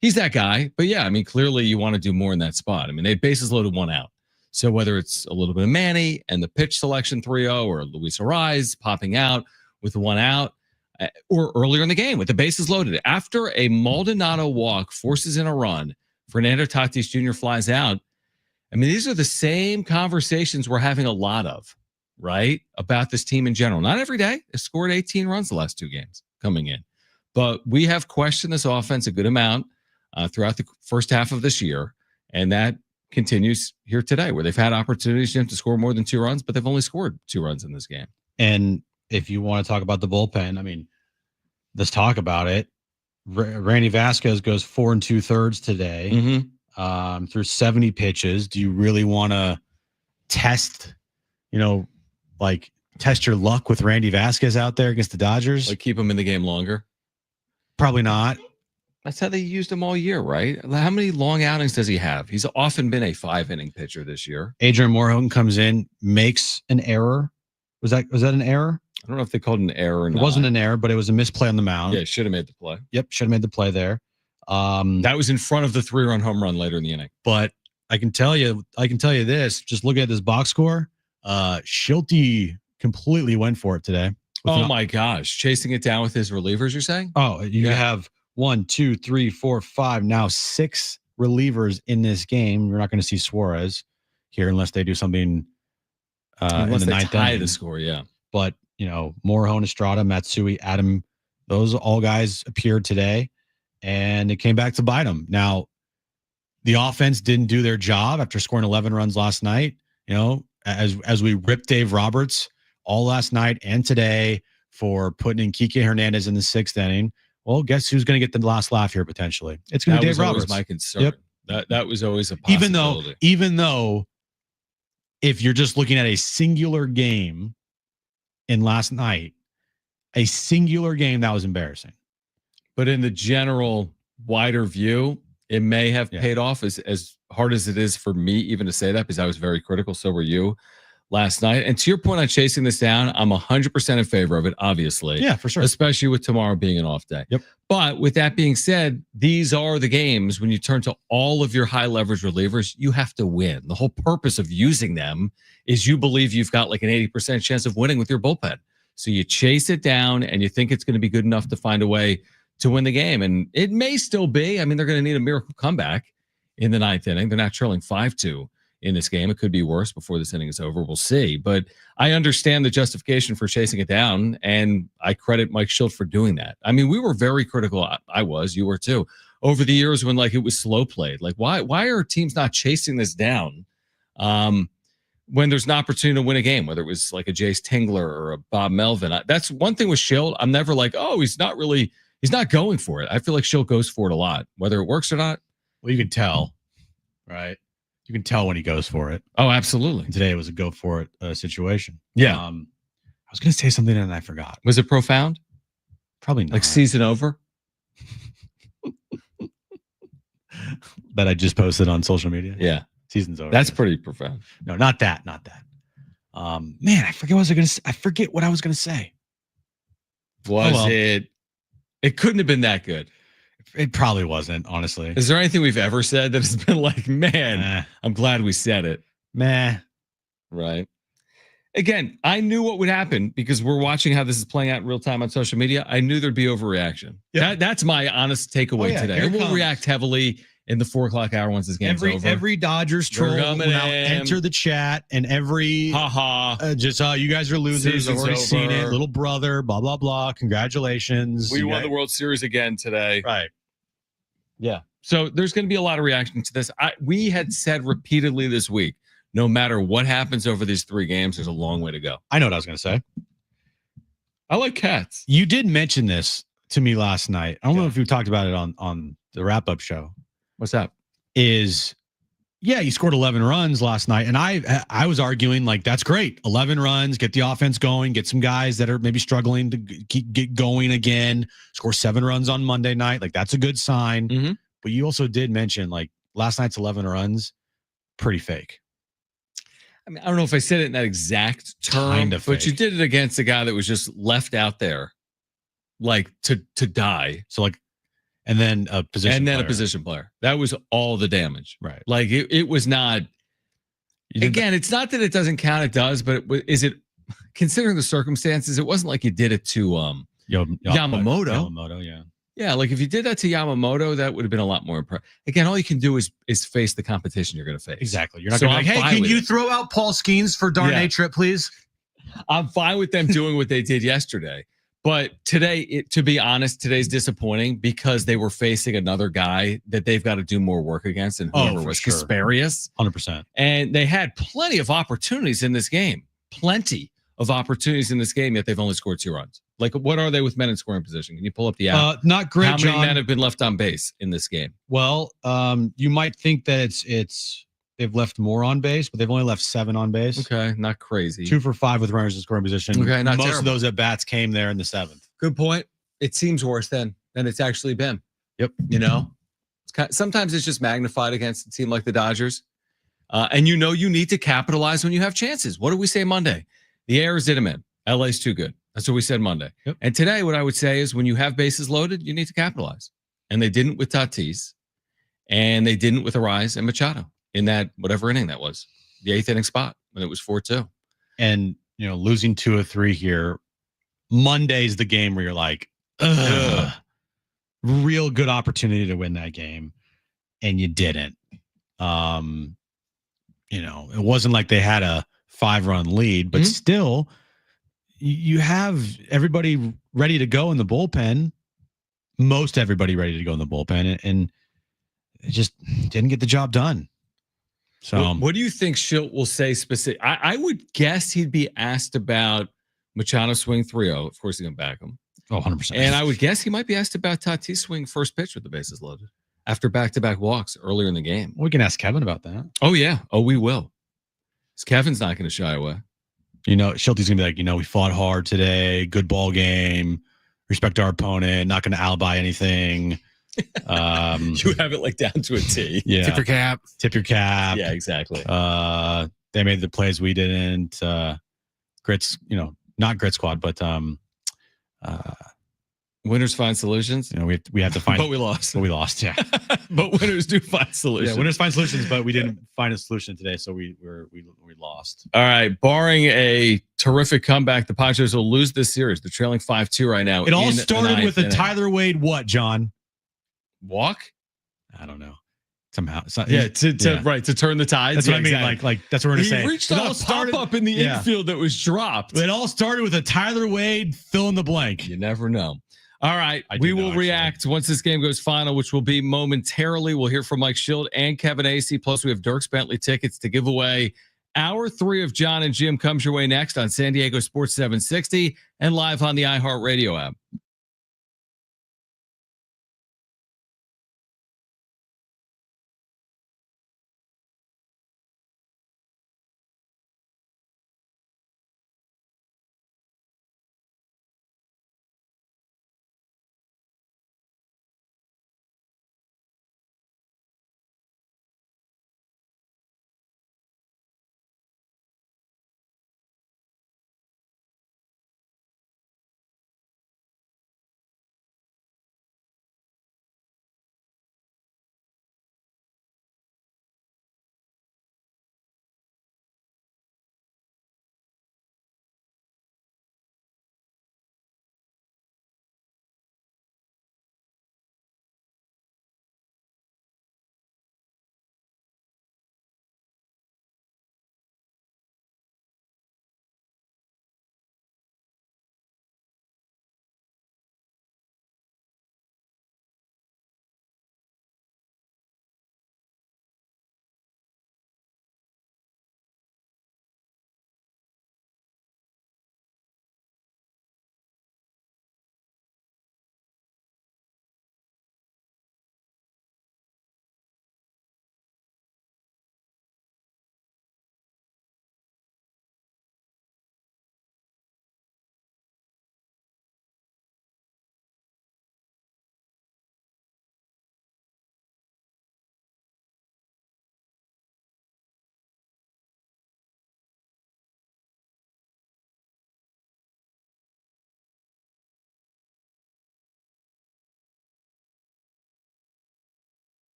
He's that guy. But yeah, I mean, clearly you want to do more in that spot. I mean, they had bases loaded, 1 out. So whether it's a little bit of Manny and the pitch selection 3-0 or Luis Ariz popping out with 1 out, or earlier in the game with the bases loaded, after a Maldonado walk forces in a run, Fernando Tatis Jr. flies out. I mean, these are the same conversations we're having a lot of, right? About this team in general. Not every day. They scored 18 runs the last 2 games coming in. But we have questioned this offense a good amount throughout the first half of this year. And that continues here today, where they've had opportunities to score more than 2 runs, but they've only scored 2 runs in this game. And if you want to talk about the bullpen, I mean, let's talk about it. Randy Vasquez goes 4 2/3 today, through 70 pitches. Do you really want to test, test your luck with Randy Vasquez out there against the Dodgers? Like keep him in the game longer? Probably not. That's how they used him all year, right? How many long outings does he have? He's often been a 5-inning pitcher this year. Adrian Morejon comes in, makes an error. Was that an error? I don't know if they called it an error or not. It wasn't an error, but it was a misplay on the mound. Yeah, should have made the play. Yep, should have made the play there. That was in front of the 3-run home run later in the inning. But I can tell you this. Just looking at this box score, Schulte completely went for it today. Oh my gosh, chasing it down with his relievers, you're saying? Oh, you have 1, 2, 3, 4, 5, now 6 relievers in this game. You're not going to see Suarez here unless they do something unless in the they 9th tie inning. the score, yeah. But Morejon, Estrada, Matsui, Adam, those all guys appeared today, and it came back to bite them. Now, the offense didn't do their job after scoring 11 runs last night. As we ripped Dave Roberts all last night and today for putting in Kike Hernandez in the 6th inning. Well, guess who's going to get the last laugh here potentially? It's going to be Dave Roberts. That was my concern. Yep. That was always a possibility. Even though, if you're just looking at a singular game in last night, a singular game, that was embarrassing. But in the general wider view, it may have paid off as hard as it is for me even to say that, because I was very critical. So were you last night. And to your point on chasing this down, I'm 100% in favor of it, obviously. Yeah, for sure. Especially with tomorrow being an off day. Yep. But with that being said, these are the games when you turn to all of your high leverage relievers, you have to win. The whole purpose of using them is you believe you've got like an 80% chance of winning with your bullpen. So you chase it down and you think it's going to be good enough to find a way to win the game. And it may still be. I mean, they're going to need a miracle comeback in the ninth inning. They're not trailing 5-2 in this game. It could be worse before this inning is over. We'll see. But I understand the justification for chasing it down, and I credit Mike Schilt for doing that. I mean, we were very critical. I was, you were too, over the years when like it was slow played. Like why are teams not chasing this down when there's an opportunity to win a game, whether it was like a Jace Tingler or a Bob Melvin? That's one thing with Schilt. I'm never like, oh, he's not going for it. I feel like Schilt goes for it a lot, whether it works or not. Well, you can tell, right? You can tell when he goes for it. Oh, absolutely. And today it was a go for it situation. Yeah. I was going to say something and I forgot. Was it profound? Probably not. Like season over? That I just posted on social media. Yeah. Season's over. That's pretty profound. No, not that. Not that. Man, I forget what I was going to say. Was it? It couldn't have been that good. It probably wasn't, honestly. Is there anything we've ever said that has been like, man, I'm glad we said it? Meh. Right. Again, I knew what would happen because we're watching how this is playing out in real time on social media. I knew there'd be overreaction. Yeah. That's my honest takeaway today. Here And we'll comes. react heavily in the 4:00 hour once this game's over. Every Dodgers troll will now enter the chat, and every you guys are losers. I've already seen it. Little brother, blah blah blah. Congratulations. We won the World Series again today. Right. Yeah. So there's going to be a lot of reaction to this. We had said repeatedly this week, no matter what happens over these 3 games, there's a long way to go. I know what I was going to say. I like cats. You did mention this to me last night. I don't know if you talked about it on the wrap-up show. What's that? You scored 11 runs last night, and I was arguing like that's great. 11 runs, get the offense going, get some guys that are maybe struggling to get going again. Score 7 runs on Monday night, like that's a good sign. Mm-hmm. But you also did mention like last night's 11 runs, pretty fake. I mean, I don't know if I said it in that exact term, Kind of but fake. you did it against a guy that was just left out there, like to die. So like, and then a position player. That was all the damage. Right. Like it was not. Again, it's not that it doesn't count. It does, but is it considering the circumstances? It wasn't like you did it to Yamamoto. Yamamoto, yeah. Yeah, like if you did that to Yamamoto, that would have been a lot more impressive. Again, all you can do is face the competition you're going to face. Exactly. You're not So going to I'm fine can with you it. throw out Paul Skeens for Darnay Trip, please? I'm fine with them doing what they did yesterday. But today, to be honest, today's disappointing because they were facing another guy that they've got to do more work against, and whoever was Kasparius. 100%. And they had plenty of opportunities in this game. Plenty of opportunities in this game, yet they've only scored 2 runs. Like, what are they with men in scoring position? Can you pull up the app? Not great, How many John. men have been left on base in this game? Well, you might think that it's they've left more on base, but they've only left 7 on base. Okay, not crazy. 2 for 5 with runners in scoring position. Okay, not most terrible. of those at bats came there in the 7th. Good point. It seems worse than it's actually been. Yep. You know, sometimes it's just magnified against a team like the Dodgers. And you need to capitalize when you have chances. What did we say Monday? The Airs did them in. LA's too good. That's what we said Monday. Yep. And today, what I would say is when you have bases loaded, you need to capitalize. And they didn't with Tatis. And they didn't with Arise and Machado in that whatever inning that was, the 8th inning spot when it was 4-2. And, losing 2 of 3 here, Monday's the game where you're like, ugh. Real good opportunity to win that game. And you didn't. It wasn't like they had a 5-run lead, but still, you have everybody ready to go in the bullpen. Most everybody ready to go in the bullpen, and it just didn't get the job done. So, what do you think Schilt will say specific? I would guess he'd be asked about Machado swing 3-0. Of course, he's going to back him. 100%. And I would guess he might be asked about Tatis swing first pitch with the bases loaded after back-to-back walks earlier in the game. We can ask Kevin about that. Oh, yeah. Oh, we will. Kevin's not going to shy away. Schilte's going to be like, we fought hard today. Good ball game. Respect our opponent. Not going to alibi anything. You have it like down to a T. Yeah. Tip your cap. Tip your cap. Yeah, exactly. they made the plays we didn't. Grits, not Grit Squad, but Winners find solutions. We have to find. But we lost. But we lost. Yeah. But winners do find solutions. Yeah, winners find solutions, but we didn't find a solution today, so we lost. All right. Barring a terrific comeback, the Padres will lose this series. They're trailing 5-2 right now. It all started with a Tyler Wade what, John? Walk? I don't know. Somehow. To turn the tides. That's what I mean. Like that's what we're going to say. He reached on a pop-up in the infield that was dropped. It all started with a Tyler Wade fill in the blank. You never know. All right. We will react once this game goes final, which will be momentarily. We'll hear from Mike Schild and Kevin Acee. Plus, we have Dirks Bentley tickets to give away. Hour 3 of Jon and Jim comes your way next on San Diego Sports 760 and live on the iHeartRadio app.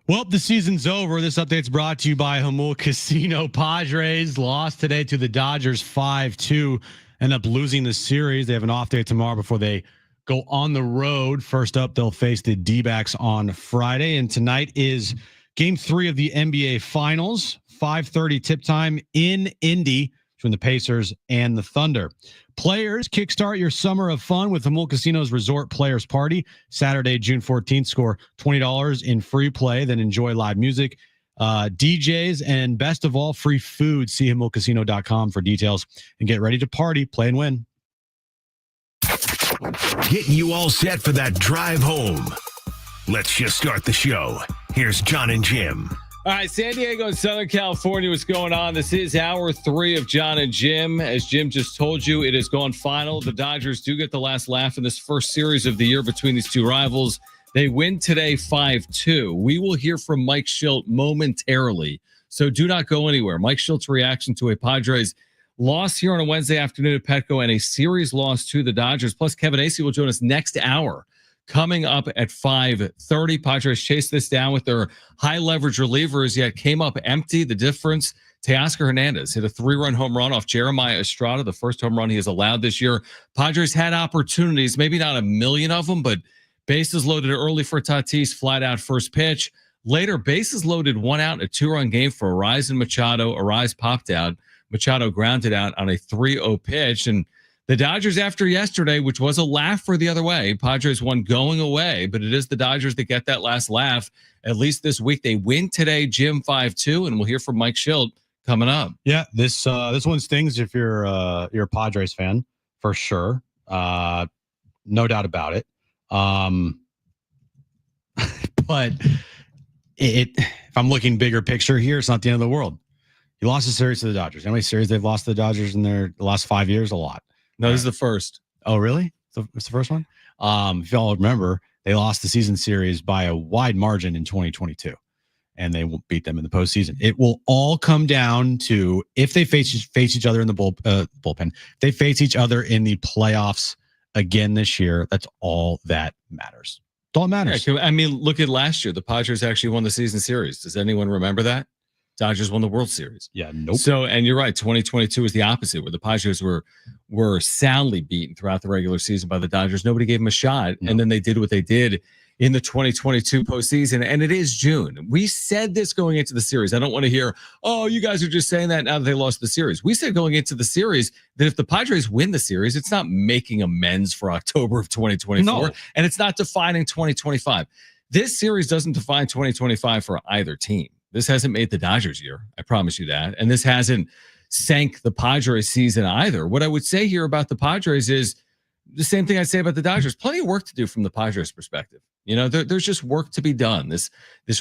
Well, the season's over. This update's brought to you by Jamul Casino. Padres lost today to the Dodgers 5-2. End up losing the series. They have an off day tomorrow before they go on the road. First up, they'll face the D-backs on Friday. And tonight is Game 3 of the NBA Finals. 5:30 tip time in Indy between the Pacers and the Thunder. Players, kickstart your summer of fun with Jamul Casino's Resort Players Party. Saturday, June 14th, score $20 in free play, then enjoy live music, DJs, and best of all, free food. See jamulcasino.com for details and get ready to party, play, and win. Getting you all set for that drive home. Let's just start the show. Here's Jon and Jim. All right, San Diego and Southern California, what's going on? This is hour 3 of Jon and Jim. As Jim just told you, it has gone final. The Dodgers do get the last laugh in this first series of the year between these two rivals. They win today 5-2. We will hear from Mike Shildt momentarily, so do not go anywhere. Mike Shildt's reaction to a Padres loss here on a Wednesday afternoon at Petco and a series loss to the Dodgers. Plus, Kevin Acee will join us next hour. Coming up at 5:30, Padres chased this down with their high-leverage relievers, yet came up empty. The difference, Teoscar Hernandez hit a 3-run home run off Jeremiah Estrada, the first home run he has allowed this year. Padres had opportunities, maybe not a million of them, but bases loaded early for Tatis, flat out first pitch. Later, bases loaded, 1 out, a 2-run game for Arise and Machado. Arise popped out. Machado grounded out on a 3-0 pitch, and the Dodgers, after yesterday, which was a laugh for the other way, Padres won going away, but it is the Dodgers that get that last laugh. At least this week, they win today, Jim 5-2, and we'll hear from Mike Shildt coming up. Yeah, this one stings if you're a Padres fan, for sure. No doubt about it. But if I'm looking bigger picture here, it's not the end of the world. You lost a series to the Dodgers. How many series they've lost to the Dodgers in the last 5 years? A lot. No, this is the first. Oh, really? It's the first one? If y'all remember, they lost the season series by a wide margin in 2022, and they will beat them in the postseason. It will all come down to if they face each other in the bullpen. If they face each other in the playoffs again this year, that's all that matters. That's all that matters. Yeah, I mean, look at last year. The Padres actually won the season series. Does anyone remember that? Dodgers won the World Series. Yeah, nope. So, and you're right, 2022 was the opposite, where the Padres were soundly beaten throughout the regular season by the Dodgers. Nobody gave them a shot, and then they did what they did in the 2022 postseason, and it is June. We said this going into the series. I don't want to hear, oh, you guys are just saying that now that they lost the series. We said going into the series that if the Padres win the series, it's not making amends for October of 2024, and it's not defining 2025. This series doesn't define 2025 for either team. This hasn't made the Dodgers year. I promise you that. And this hasn't sank the Padres season either. What I would say here about the Padres is the same thing I'd say about the Dodgers. Plenty of work to do from the Padres perspective. You know, there's just work to be done. This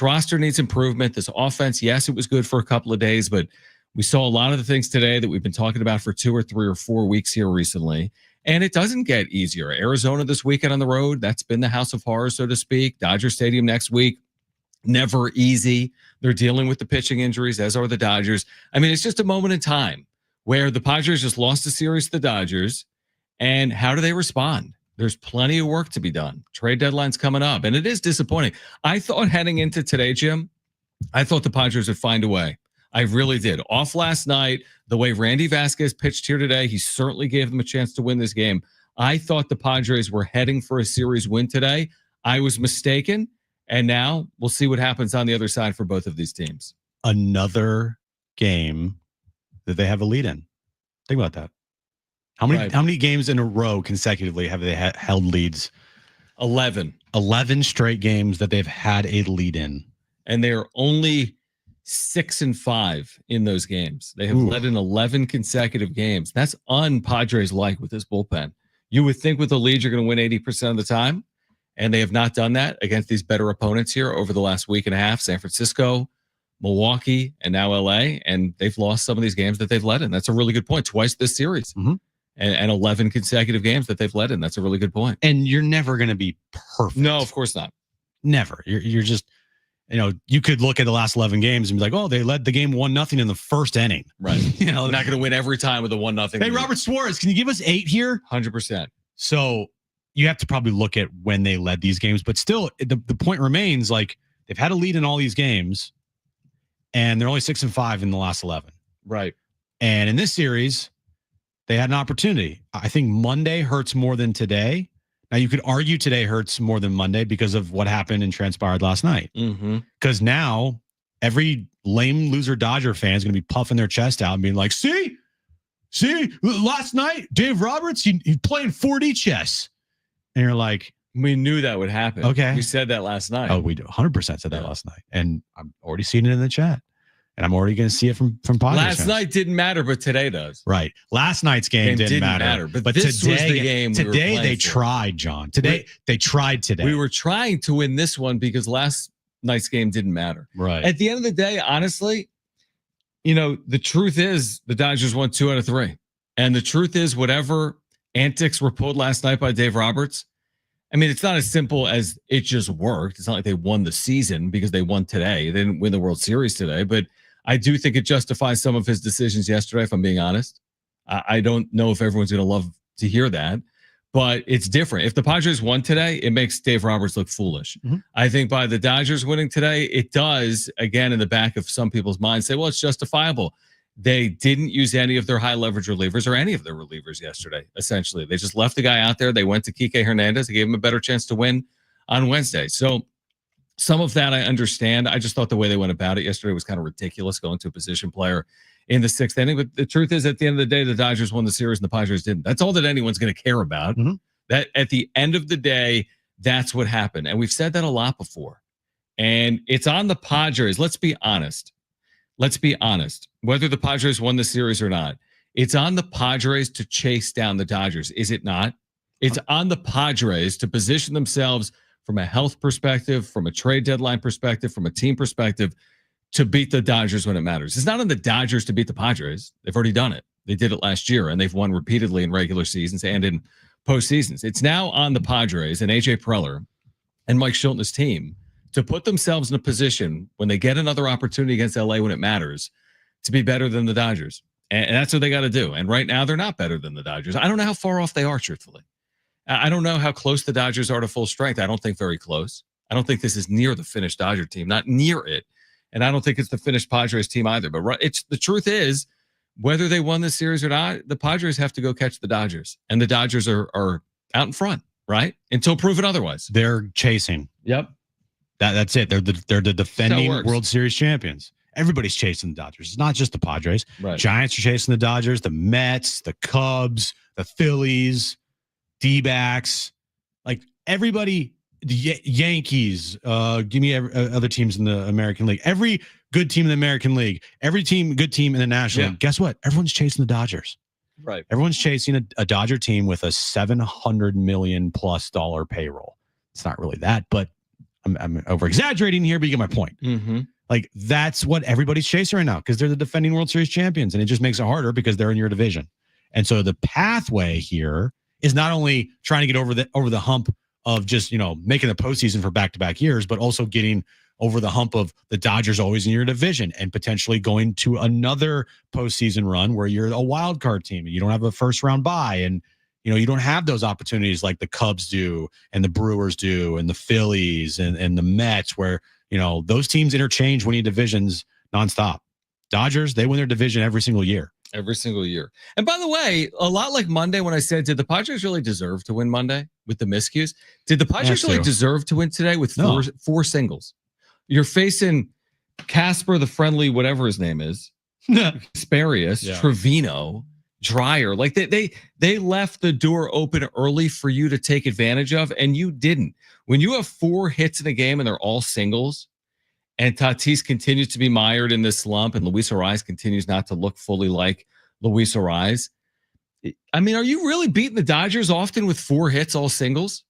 roster needs improvement. This offense, yes, it was good for a couple of days, but we saw a lot of the things today that we've been talking about for 2 or 3 or 4 weeks here recently. And it doesn't get easier. Arizona this weekend on the road, that's been the house of horrors, so to speak. Dodger Stadium next week. Never easy. They're dealing with the pitching injuries, as are the Dodgers. I mean, it's just a moment in time where the Padres just lost a series to the Dodgers. And how do they respond? There's plenty of work to be done. Trade deadline's coming up, and it is disappointing. I thought heading into today, Jim, I thought the Padres would find a way. I really did. Off last night, the way Randy Vasquez pitched here today, he certainly gave them a chance to win this game. I thought the Padres were heading for a series win today. I was mistaken. And now we'll see what happens on the other side for both of these teams. Another Game that they have a lead in. Think about that. How many games in a row consecutively have they held leads? 11. 11 straight games that they've had a lead in. And they're only 6-5 in those games. They have led in 11 consecutive games. That's un-Padres like with this bullpen. You would think with the lead you're going to win 80% of the time. And they have not done that against these better opponents here over the last week and a half. San Francisco, Milwaukee, and now LA. And they've lost some of these games that they've led in. That's a really good point. Twice this series. Mm-hmm. And 11 consecutive games that they've led in. That's a really good point. And you're never going to be perfect. No, of course not. Never. You're just, you could look at the last 11 games and be like, oh, they led the game 1-0 in the first inning. Right. They're not going to win every time with a 1-0. Hey, Robert Suarez, can you give us 8 here? 100%. So you have to probably look at when they led these games, but still the point remains, like, they've had a lead in all these games and they're only 6-5 in the last 11. Right. And in this series, they had an opportunity. I think Monday hurts more than today. Now you could argue today hurts more than Monday because of what happened and transpired last night. Because now every lame loser Dodger fan is going to be puffing their chest out and being like, see, last night, Dave Roberts, he's playing 4D chess. And you're like, we knew that would happen. Okay. We said that last night. Oh, we 100% said that last night. And I'm already seeing it in the chat. And I'm already going to see it from Padres Last fans. night didn't matter, but today does. Right. Last night's game didn't matter. But today, this was the game we were today playing they for. tried, John. They tried today. We were trying to win this one because last night's game didn't matter. right. At the end of the day, honestly, the truth is the Dodgers won 2 out of 3. And the truth is whatever antics were pulled last night by Dave Roberts, I mean, it's not as simple as it just worked. It's not like they won the season because they won today. They didn't win the World Series today, but I do think it justifies some of his decisions yesterday, if I'm being honest. I don't know if everyone's going to love to hear that, but it's different. If the Padres won today, it makes Dave Roberts look foolish. Mm-hmm. I think by the Dodgers winning today, it does, again, in the back of some people's minds, say, well, it's justifiable. They didn't use any of their high leverage relievers or any of their relievers yesterday, essentially. They just left the guy out there. They went to Kike Hernandez. They gave him a better chance to win on Wednesday. So some of that I understand. I just thought the way they went about it yesterday was kind of ridiculous, going to a position player in the 6th inning. But the truth is, at the end of the day, the Dodgers won the series and the Padres didn't. That's all that anyone's going to care about. Mm-hmm. That at the end of the day, that's what happened. And we've said that a lot before. And it's on the Padres. Let's be honest. Whether the Padres won the series or not, it's on the Padres to chase down the Dodgers. Is it not? It's on the Padres to position themselves from a health perspective, from a trade deadline perspective, from a team perspective, to beat the Dodgers when it matters. It's not on the Dodgers to beat the Padres. They've already done it. They did it last year, and they've won repeatedly in regular seasons and in postseasons. It's now on the Padres and A.J. Preller and Mike Shilton's team to put themselves in a position when they get another opportunity against L.A. when it matters to be better than the Dodgers. And that's what they got to do. And right now, they're not better than the Dodgers. I don't know how far off they are, truthfully. I don't know how close the Dodgers are to full strength. I don't think very close. I don't think this is near the finished Dodger team, not near it. And I don't think it's the finished Padres team either. But it's the truth is, whether they won this series or not, the Padres have to go catch the Dodgers. And the Dodgers are out in front, right? Until proven otherwise. They're chasing. Yep. That's it. They're the defending works. World Series champions. Everybody's chasing the Dodgers. It's not just the Padres. Right. Giants are chasing the Dodgers, the Mets, the Cubs, the Phillies, D-backs, like everybody, the Yankees, give me other teams in the American League. Every good team in the American League, every good team in the National League. Guess what? Everyone's chasing the Dodgers. Right. Everyone's chasing a Dodger team with a $700 million plus payroll. It's not really that, but I'm over exaggerating here, but you get my point. Mm-hmm. Like that's what everybody's chasing right now because they're the defending World Series champions, and it just makes it harder because they're in your division. And so the pathway here is not only trying to get over the hump of just making the postseason for back-to-back years, but also getting over the hump of the Dodgers always in your division and potentially going to another postseason run where you're a wild card team and you don't have a first round bye and you don't have those opportunities like the Cubs do and the Brewers do and the Phillies and the Mets where those teams interchange winning divisions nonstop. Dodgers, they win their division every single year. Every single year. And by the way, a lot like Monday when I said, did the Padres really deserve to win Monday with the miscues? Did the Padres really deserve to win today with four singles? You're facing Casper, the friendly, whatever his name is, Sparius, Trevino, Dreyer. Like they left the door open early for you to take advantage of, and you didn't. When you have 4 hits in a game and they're all singles, and Tatis continues to be mired in this slump, and Luis Ariz continues not to look fully like Luis Ariz. I mean, are you really beating the Dodgers often with 4 hits, all singles?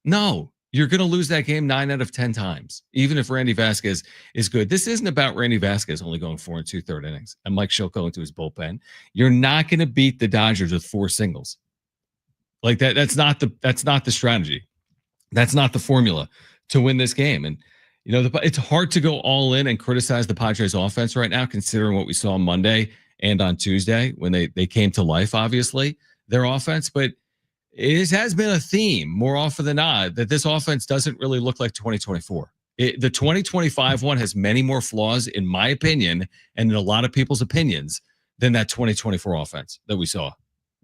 No, you're going to lose that game 9 out of 10 times, even if Randy Vasquez is good. This isn't about Randy Vasquez only going 4 2/3 innings and Mike Shildt going to his bullpen. You're not going to beat the Dodgers with 4 singles. Like that. That's not the strategy. That's not the formula to win this game. And it's hard to go all in and criticize the Padres offense right now, considering what we saw on Monday and on Tuesday when they came to life, obviously, their offense. But it has been a theme more often than not that this offense doesn't really look like 2024. The 2025 one has many more flaws, in my opinion, and in a lot of people's opinions, than that 2024 offense that we saw.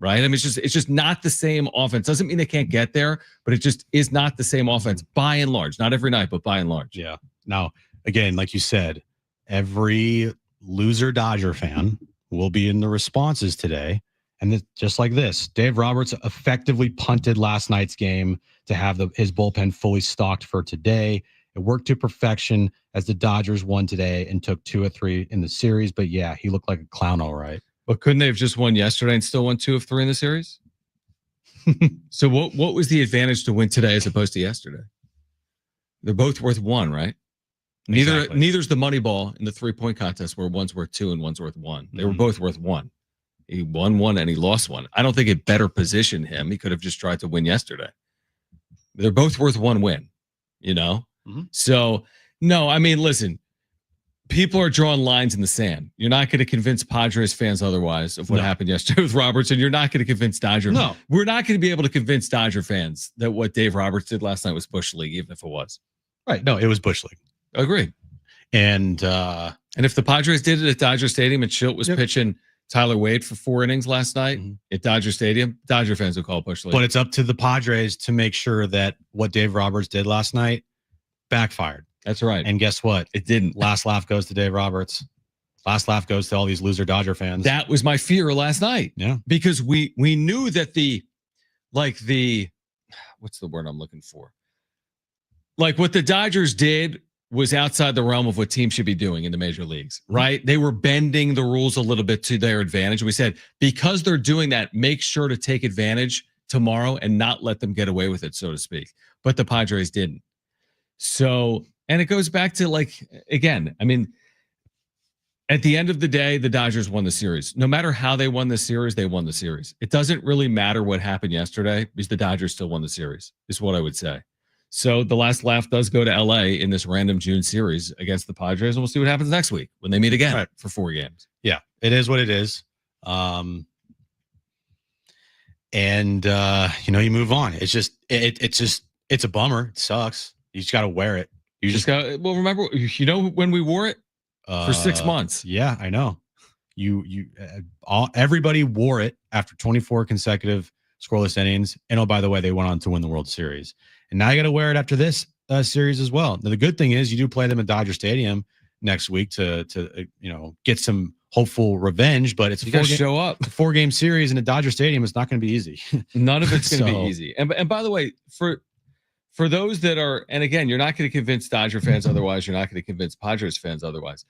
Right? I mean, it's just not the same offense. Doesn't mean they can't get there, but it just is not the same offense by and large. Not every night, but by and large. Yeah. Now, again, like you said, every loser Dodger fan will be in the responses today. And just like this, Dave Roberts effectively punted last night's game to have his bullpen fully stocked for today. It worked to perfection as the Dodgers won today and took 2 of 3 in the series. But yeah, he looked like a clown, all right. But couldn't they have just won yesterday and still won 2 of 3 in the series? So what was the advantage to win today as opposed to yesterday? They're both worth 1, right? Neither's the money ball in the 3-point contest where one's worth 2 and one's worth 1. They were both worth 1. He won 1 and he lost 1. I don't think it better positioned him. He could have just tried to win yesterday. They're both worth 1 win, you know? Mm-hmm. So, no, I mean, listen, people are drawing lines in the sand. You're not going to convince Padres fans otherwise of what happened yesterday with Robertson. You're not going to convince Dodger. No. We're not going to be able to convince Dodger fans that what Dave Roberts did last night was Bush League, even if it was. Right. No, it was Bush League. Agreed. And if the Padres did it at Dodger Stadium and Schilt was pitching Tyler Wade for 4 innings last night at Dodger Stadium, Dodger fans would call Bush League. But it's up to the Padres to make sure that what Dave Roberts did last night backfired. That's right. And guess what? It didn't. Last laugh goes to Dave Roberts. Last laugh goes to all these loser Dodger fans. That was my fear last night. Yeah. Because we knew that what's the word I'm looking for? Like what the Dodgers did was outside the realm of what teams should be doing in the major leagues, right? They were bending the rules a little bit to their advantage. We said, because they're doing that, make sure to take advantage tomorrow and not let them get away with it, so to speak. But the Padres didn't. So, and it goes back to again, I mean, at the end of the day, the Dodgers won the series. No matter how they won the series, they won the series. It doesn't really matter what happened yesterday because the Dodgers still won the series, is what I would say. So the last laugh does go to LA in this random June series against the Padres, and we'll see what happens next week when they meet again for 4 games. Yeah, it is what it is. You move on. It's just it's a bummer. It sucks. You just got to wear it. You just got. Well, remember, when we wore it for 6 months. Yeah, I know. Everybody wore it after 24 consecutive scoreless innings, and oh, by the way, they went on to win the World Series. And now you got to wear it after this series as well. Now, the good thing is you do play them at Dodger Stadium next week to get some hopeful revenge. But it's you got to show up. It's a 4-game series in a Dodger Stadium. It's not going to be easy. None of it's going to be easy. And by the way, for those that are, and again, you're not going to convince Dodger fans otherwise. You're not going to convince Padres fans otherwise.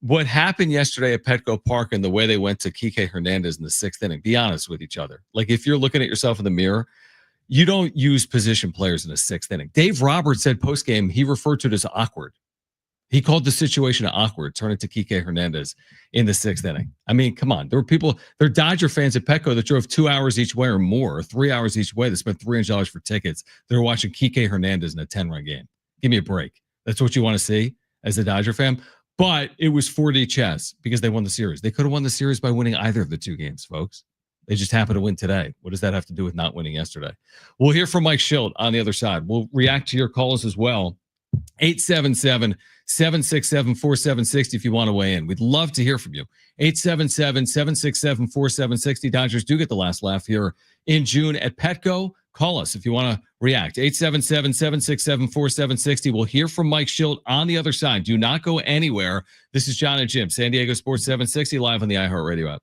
What happened yesterday at Petco Park and the way they went to Kike Hernandez in the 6th inning, be honest with each other. Like if you're looking at yourself in the mirror, you don't use position players in a 6th inning. Dave Roberts said postgame he referred to it as awkward. He called the situation awkward, turn it to Kike Hernandez in the 6th inning. I mean, come on. There are Dodger fans at Petco that drove 2 hours each way or more, or 3 hours each way. They spent $300 for tickets. They're watching Kike Hernandez in a 10-run game. Give me a break. That's what you want to see as a Dodger fan. But it was 4D chess because they won the series. They could have won the series by winning either of the 2 games, folks. They just happened to win today. What does that have to do with not winning yesterday? We'll hear from Mike Schilt on the other side. We'll react to your calls as well. 877-767-4760 if you want to weigh in. We'd love to hear from you. 877-767-4760. Dodgers do get the last laugh here in June at Petco. Call us if you want to react. 877-767-4760. We'll hear from Mike Schilt on the other side. Do not go anywhere. This is Jon and Jim, San Diego Sports 760, live on the iHeartRadio app.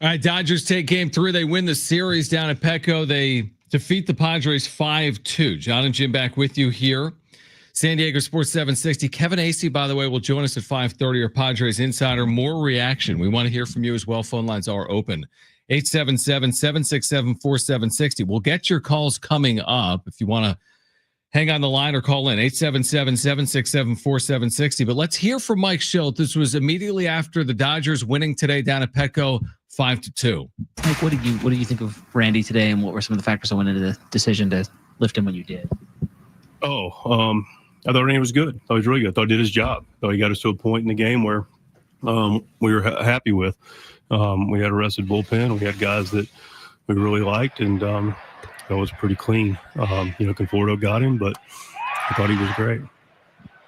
All right, Dodgers take game 3. They win the series down at Petco. They defeat the Padres 5-2. Jon and Jim back with you here. San Diego Sports 760. Kevin Acee, by the way, will join us at 5:30. Our Padres Insider. More reaction. We want to hear from you as well. Phone lines are open. 877-767-4760. We'll get your calls coming up if you want to hang on the line or call in. 877-767-4760. But let's hear from Mike Schilt. This was immediately after the Dodgers winning today down at Petco 5-2. Mike, what did you think of Randy today, and what were some of the factors that went into the decision to lift him when you did? I thought Randy was good. I thought he was really good. I thought he did his job. I thought he got us to a point in the game where we were happy with. We had a rested bullpen. We had guys that we really liked, and that was pretty clean. Conforto got him, but I thought he was great.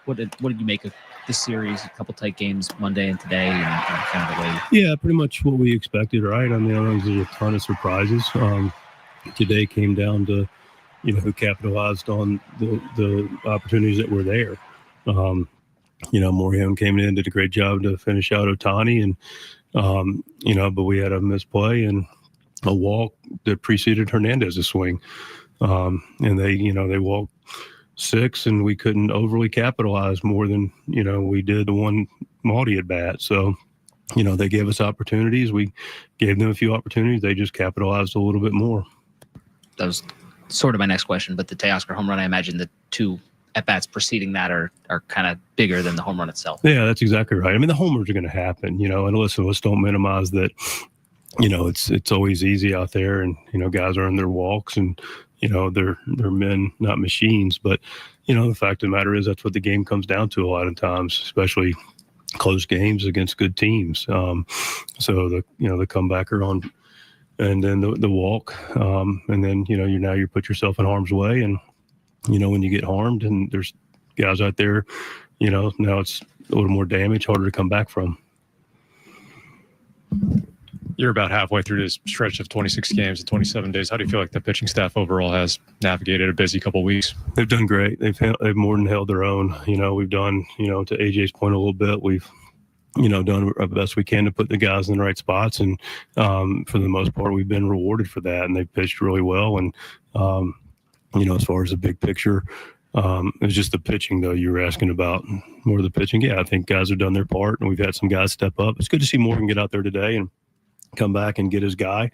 What did you make of this series? A couple tight games Monday and today, and kind of the way. Yeah, pretty much what we expected, right? I mean, I don't think there's a ton of surprises. Today came down to, who capitalized on the opportunities that were there. Morejon came in, did a great job to finish out Ohtani, and but we had a misplay and a walk that preceded Hernandez's swing, and they walked 6, and we couldn't overly capitalize more than we did the one Maldi at bat. So they gave us opportunities. We gave them a few opportunities. They just capitalized a little bit more. That was sort of my next question, but the Teoscar home run, I imagine the 2 at-bats preceding that are kind of bigger than the home run itself. Yeah, that's exactly right. I mean, the homers are going to happen, and listen, let's don't minimize that. It's always easy out there, and guys earn their walks, and they're men, not machines. But the fact of the matter is that's what the game comes down to a lot of times, especially close games against good teams. So the comebacker on, and then the walk, and then you put yourself in harm's way, and when you get harmed, and there's guys out there, now it's a little more damage, harder to come back from. You're about halfway through this stretch of 26 games in 27 days. How do you feel like the pitching staff overall has navigated a busy couple of weeks? They've done great. They've more than held their own. We've done, to AJ's point a little bit, we've, done our best we can to put the guys in the right spots. And for the most part, we've been rewarded for that. And they've pitched really well. And, as far as the big picture, it was just the pitching, though. You were asking about more of the pitching. Yeah, I think guys have done their part, and we've had some guys step up. It's good to see Morgan get out there today and come back and get his guy.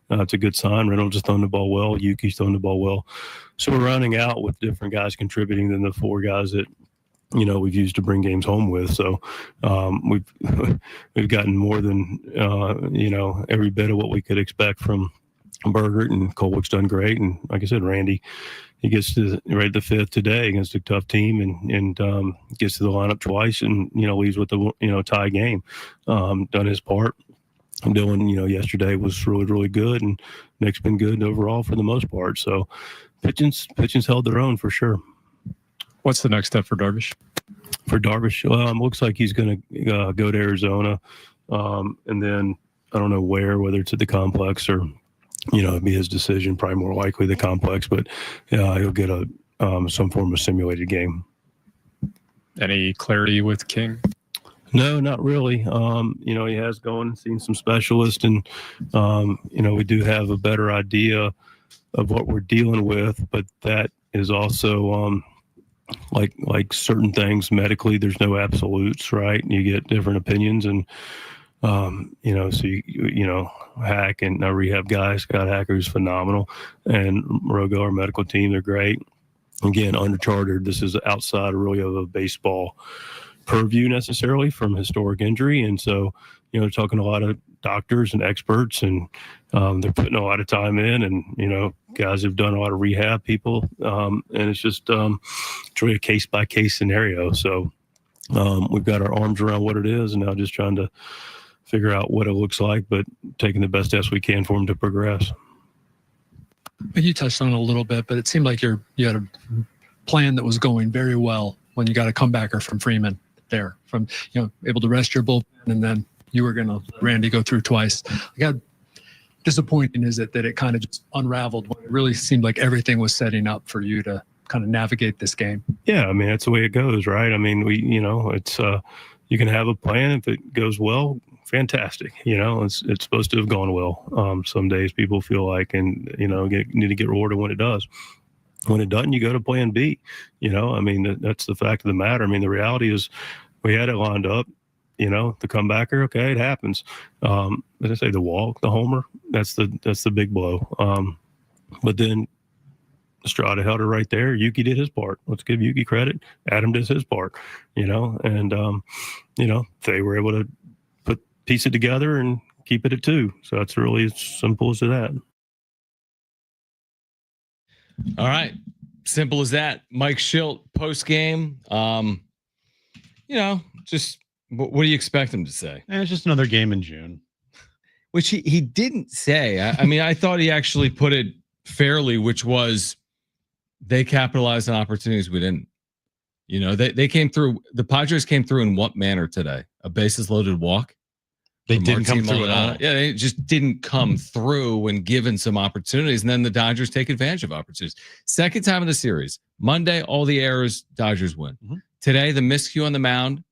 It's a good sign. Reynolds is throwing the ball well. Yuki's throwing the ball well. So we're running out with different guys contributing than the 4 guys that, we've used to bring games home with. So we've gotten more than, every bit of what we could expect from Bergert, and Colwick's done great. And like I said, Randy, he gets to right the 5th today against a tough team, and gets to the lineup twice, and, leaves with the, tie game. Done his part. Dylan, yesterday was really, really good, and Nick's been good overall for the most part. So pitching's held their own for sure. What's the next step for Darvish? For Darvish, looks like he's going to go to Arizona, and then I don't know whether it's at the complex or, it'd be his decision, probably more likely the complex, but he'll get some form of simulated game. Any clarity with King? No, not really. He has gone and seen some specialists, and, we do have a better idea of what we're dealing with, but that is also, like certain things medically, there's no absolutes, right? You get different opinions, and, so Hack and our rehab guy, Scott Hacker, is phenomenal, and Rogo, our medical team, they're great. Again, undercharted. This is outside really of a baseball purview necessarily from historic injury, and so talking to a lot of doctors and experts, and they're putting a lot of time in, and guys have done a lot of rehab people, and it's just it's really a case by case scenario. So we've got our arms around what it is, and now just trying to figure out what it looks like, but taking the best steps we can for him to progress. You touched on it a little bit, but it seemed like you had a plan that was going very well when you got a comebacker from Freeman there, from able to rest your bullpen, and then you were going to let Randy go through twice. How disappointing is it that it kind of just unraveled when it really seemed like everything was setting up for you to kind of navigate this game? Yeah, I mean, that's the way it goes, right? I mean, it's you can have a plan. If it goes well, fantastic. It's supposed to have gone well. Some days people feel like, and need to get rewarded when it does. When it doesn't, you go to plan B. That's the fact of the matter. The reality is we had it lined up. The comebacker, okay, it happens. As I say, the walk, the homer, that's the big blow. But then Estrada held her right there. Yuki did his part. Let's give Yuki credit. Adam did his part. And they were able to piece it together and keep it at 2. So it's really as simple as that. All right. Simple as that. Mike Schilt post game. Just what do you expect him to say? It's just another game in June. Which he didn't say. I thought he actually put it fairly, which was they capitalized on opportunities we didn't. They came through. The Padres came through in what manner today? A bases loaded walk. They didn't come through at all. Yeah, they just didn't come through when given some opportunities. And then the Dodgers take advantage of opportunities. Second time in the series. Monday, all the errors, Dodgers win. Mm-hmm. Today, the miscue on the mound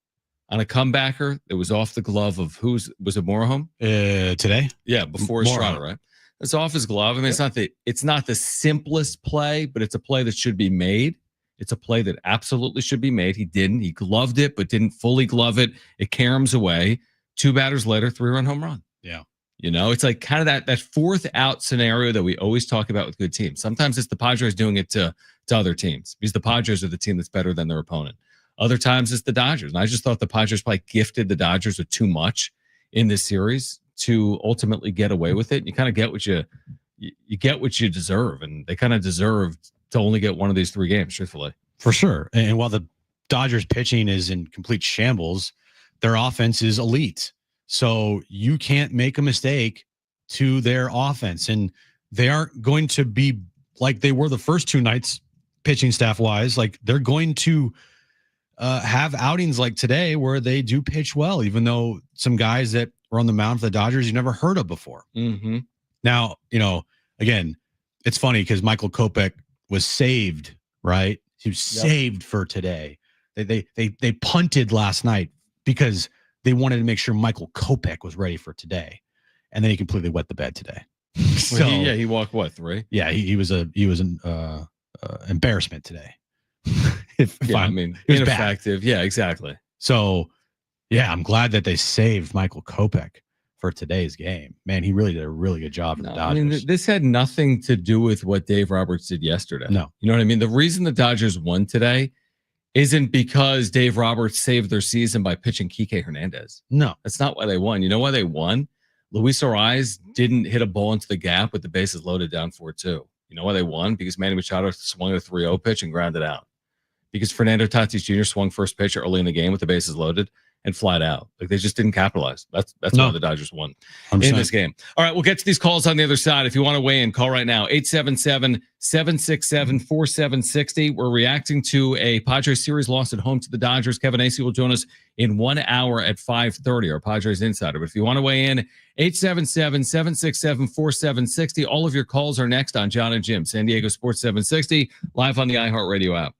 on a comebacker that was off the glove of was it Morejon? Today? Yeah, before Estrada, right? It's off his glove. It's not the simplest play, but it's a play that should be made. It's a play that absolutely should be made. He didn't. He gloved it, but didn't fully glove it. It caroms away. 2 batters later, 3-run home run. Yeah. It's like kind of that fourth out scenario that we always talk about with good teams. Sometimes it's the Padres doing it to other teams because the Padres are the team that's better than their opponent. Other times it's the Dodgers. And I just thought the Padres probably gifted the Dodgers with too much in this series to ultimately get away with it. You kind of get what you get what you deserve. And they kind of deserved to only get one of these 3 games, truthfully. For sure. And while the Dodgers pitching is in complete shambles, their offense is elite. So you can't make a mistake to their offense. And they aren't going to be like they were the first 2 nights pitching staff wise. Like they're going to have outings like today where they do pitch well, even though some guys that were on the mound for the Dodgers you never heard of before. Mm-hmm. Now, again, it's funny because Michael Kopech was saved, right? He was saved for today. They punted last night because they wanted to make sure Michael Kopech was ready for today, and then he completely wet the bed today. So he walked 3. Yeah, he was an embarrassment today. Ineffective. Yeah, exactly. So, yeah, I'm glad that they saved Michael Kopech for today's game. Man, he really did a really good job for the Dodgers. This had nothing to do with what Dave Roberts did yesterday. No. You know what I mean? The reason the Dodgers won today isn't because Dave Roberts saved their season by pitching Kike Hernandez. No. That's not why they won. You know why they won? Luis Ariz didn't hit a ball into the gap with the bases loaded down 4-2. You know why they won? Because Manny Machado swung a 3-0 pitch and grounded out. Because Fernando Tatis Jr. swung first pitch early in the game with the bases loaded and flat out. Like they just didn't capitalize. That's why the Dodgers won 100%. In this game. All right, we'll get to these calls on the other side. If you want to weigh in, call right now. 877-767-4760. We're reacting to a Padres series loss at home to the Dodgers. Kevin Acee will join us in 1 hour at 5:30, our Padres Insider. But if you want to weigh in, 877-767-4760. All of your calls are next on Jon and Jim, San Diego Sports 760, live on the iHeartRadio app.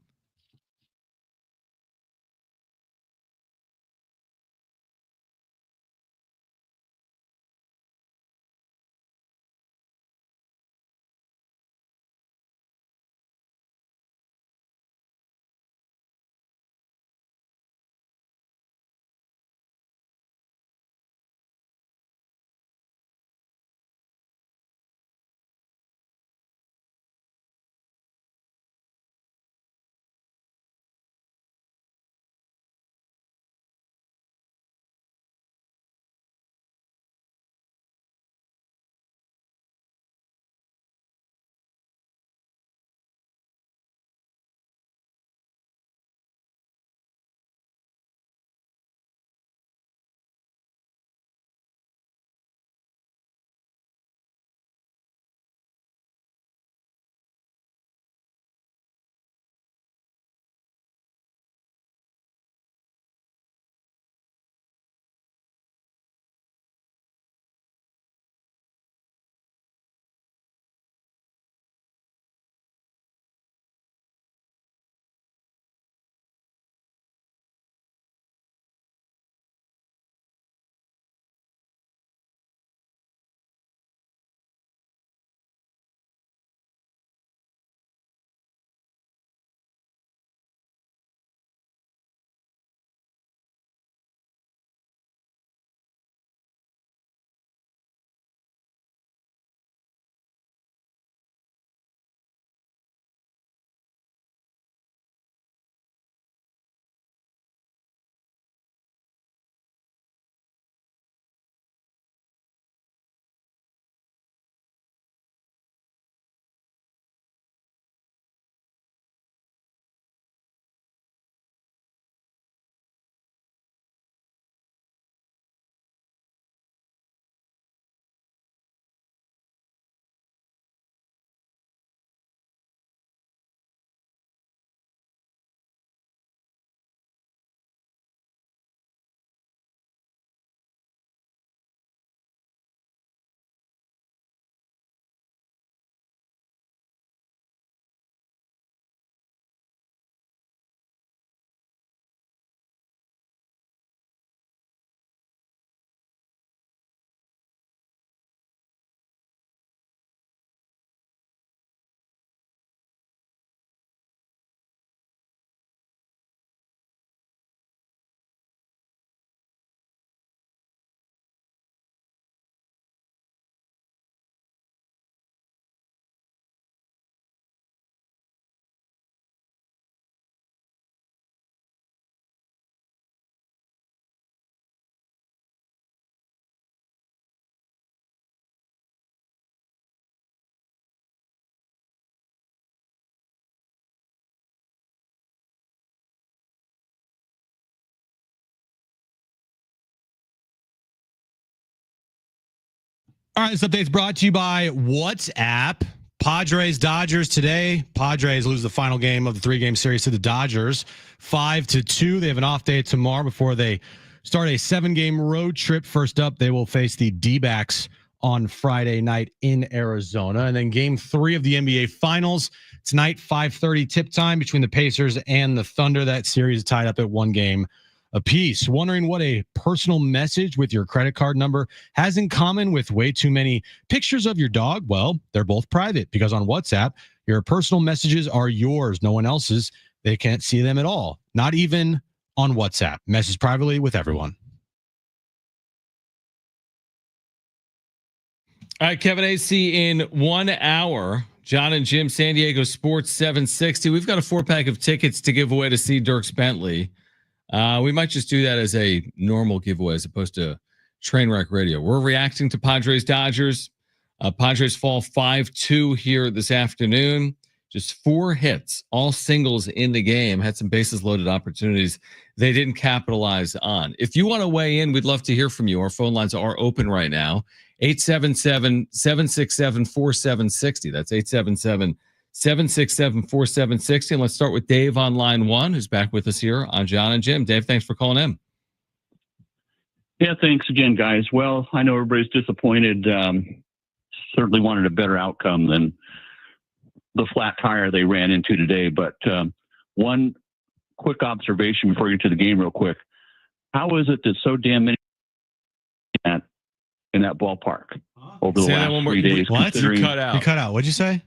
All right, this update's brought to you by WhatsApp. Padres Dodgers today. Padres lose the final game of the 3-game series to the Dodgers 5-2. They have an off day tomorrow before they start a 7-game road trip. First up, they will face the D-backs on Friday night in Arizona. And then game 3 of the NBA Finals tonight, 5:30 tip time between the Pacers and the Thunder. That series is tied up at 1 game apiece. Wondering what a personal message with your credit card number has in common with way too many pictures of your dog? Well, they're both private, because on WhatsApp, your personal messages are yours, no one else's. They can't see them at all, not even on WhatsApp. Message privately with everyone. All right, Kevin Acee in 1 hour. Jon and Jim, San Diego Sports 760. We've got a 4-pack of tickets to give away to see Dierks Bentley. We might just do that as a normal giveaway as opposed to Trainwreck Radio. We're reacting to Padres Dodgers. Padres fall 5-2 here this afternoon. Just 4 hits, all singles in the game. Had some bases loaded opportunities they didn't capitalize on. If you want to weigh in, we'd love to hear from you. Our phone lines are open right now. 877-767-4760. That's 877-767-4760. And let's start with Dave on line 1, who's back with us here on Jon and Jim. Dave, thanks for calling in. Yeah, thanks again, guys. Well, I know everybody's disappointed. Certainly wanted a better outcome than the flat tire they ran into today. But one quick observation before we get to the game real quick. How is it that so damn many in that ballpark over the last 3 days? What? You cut out. You cut out. What'd you say?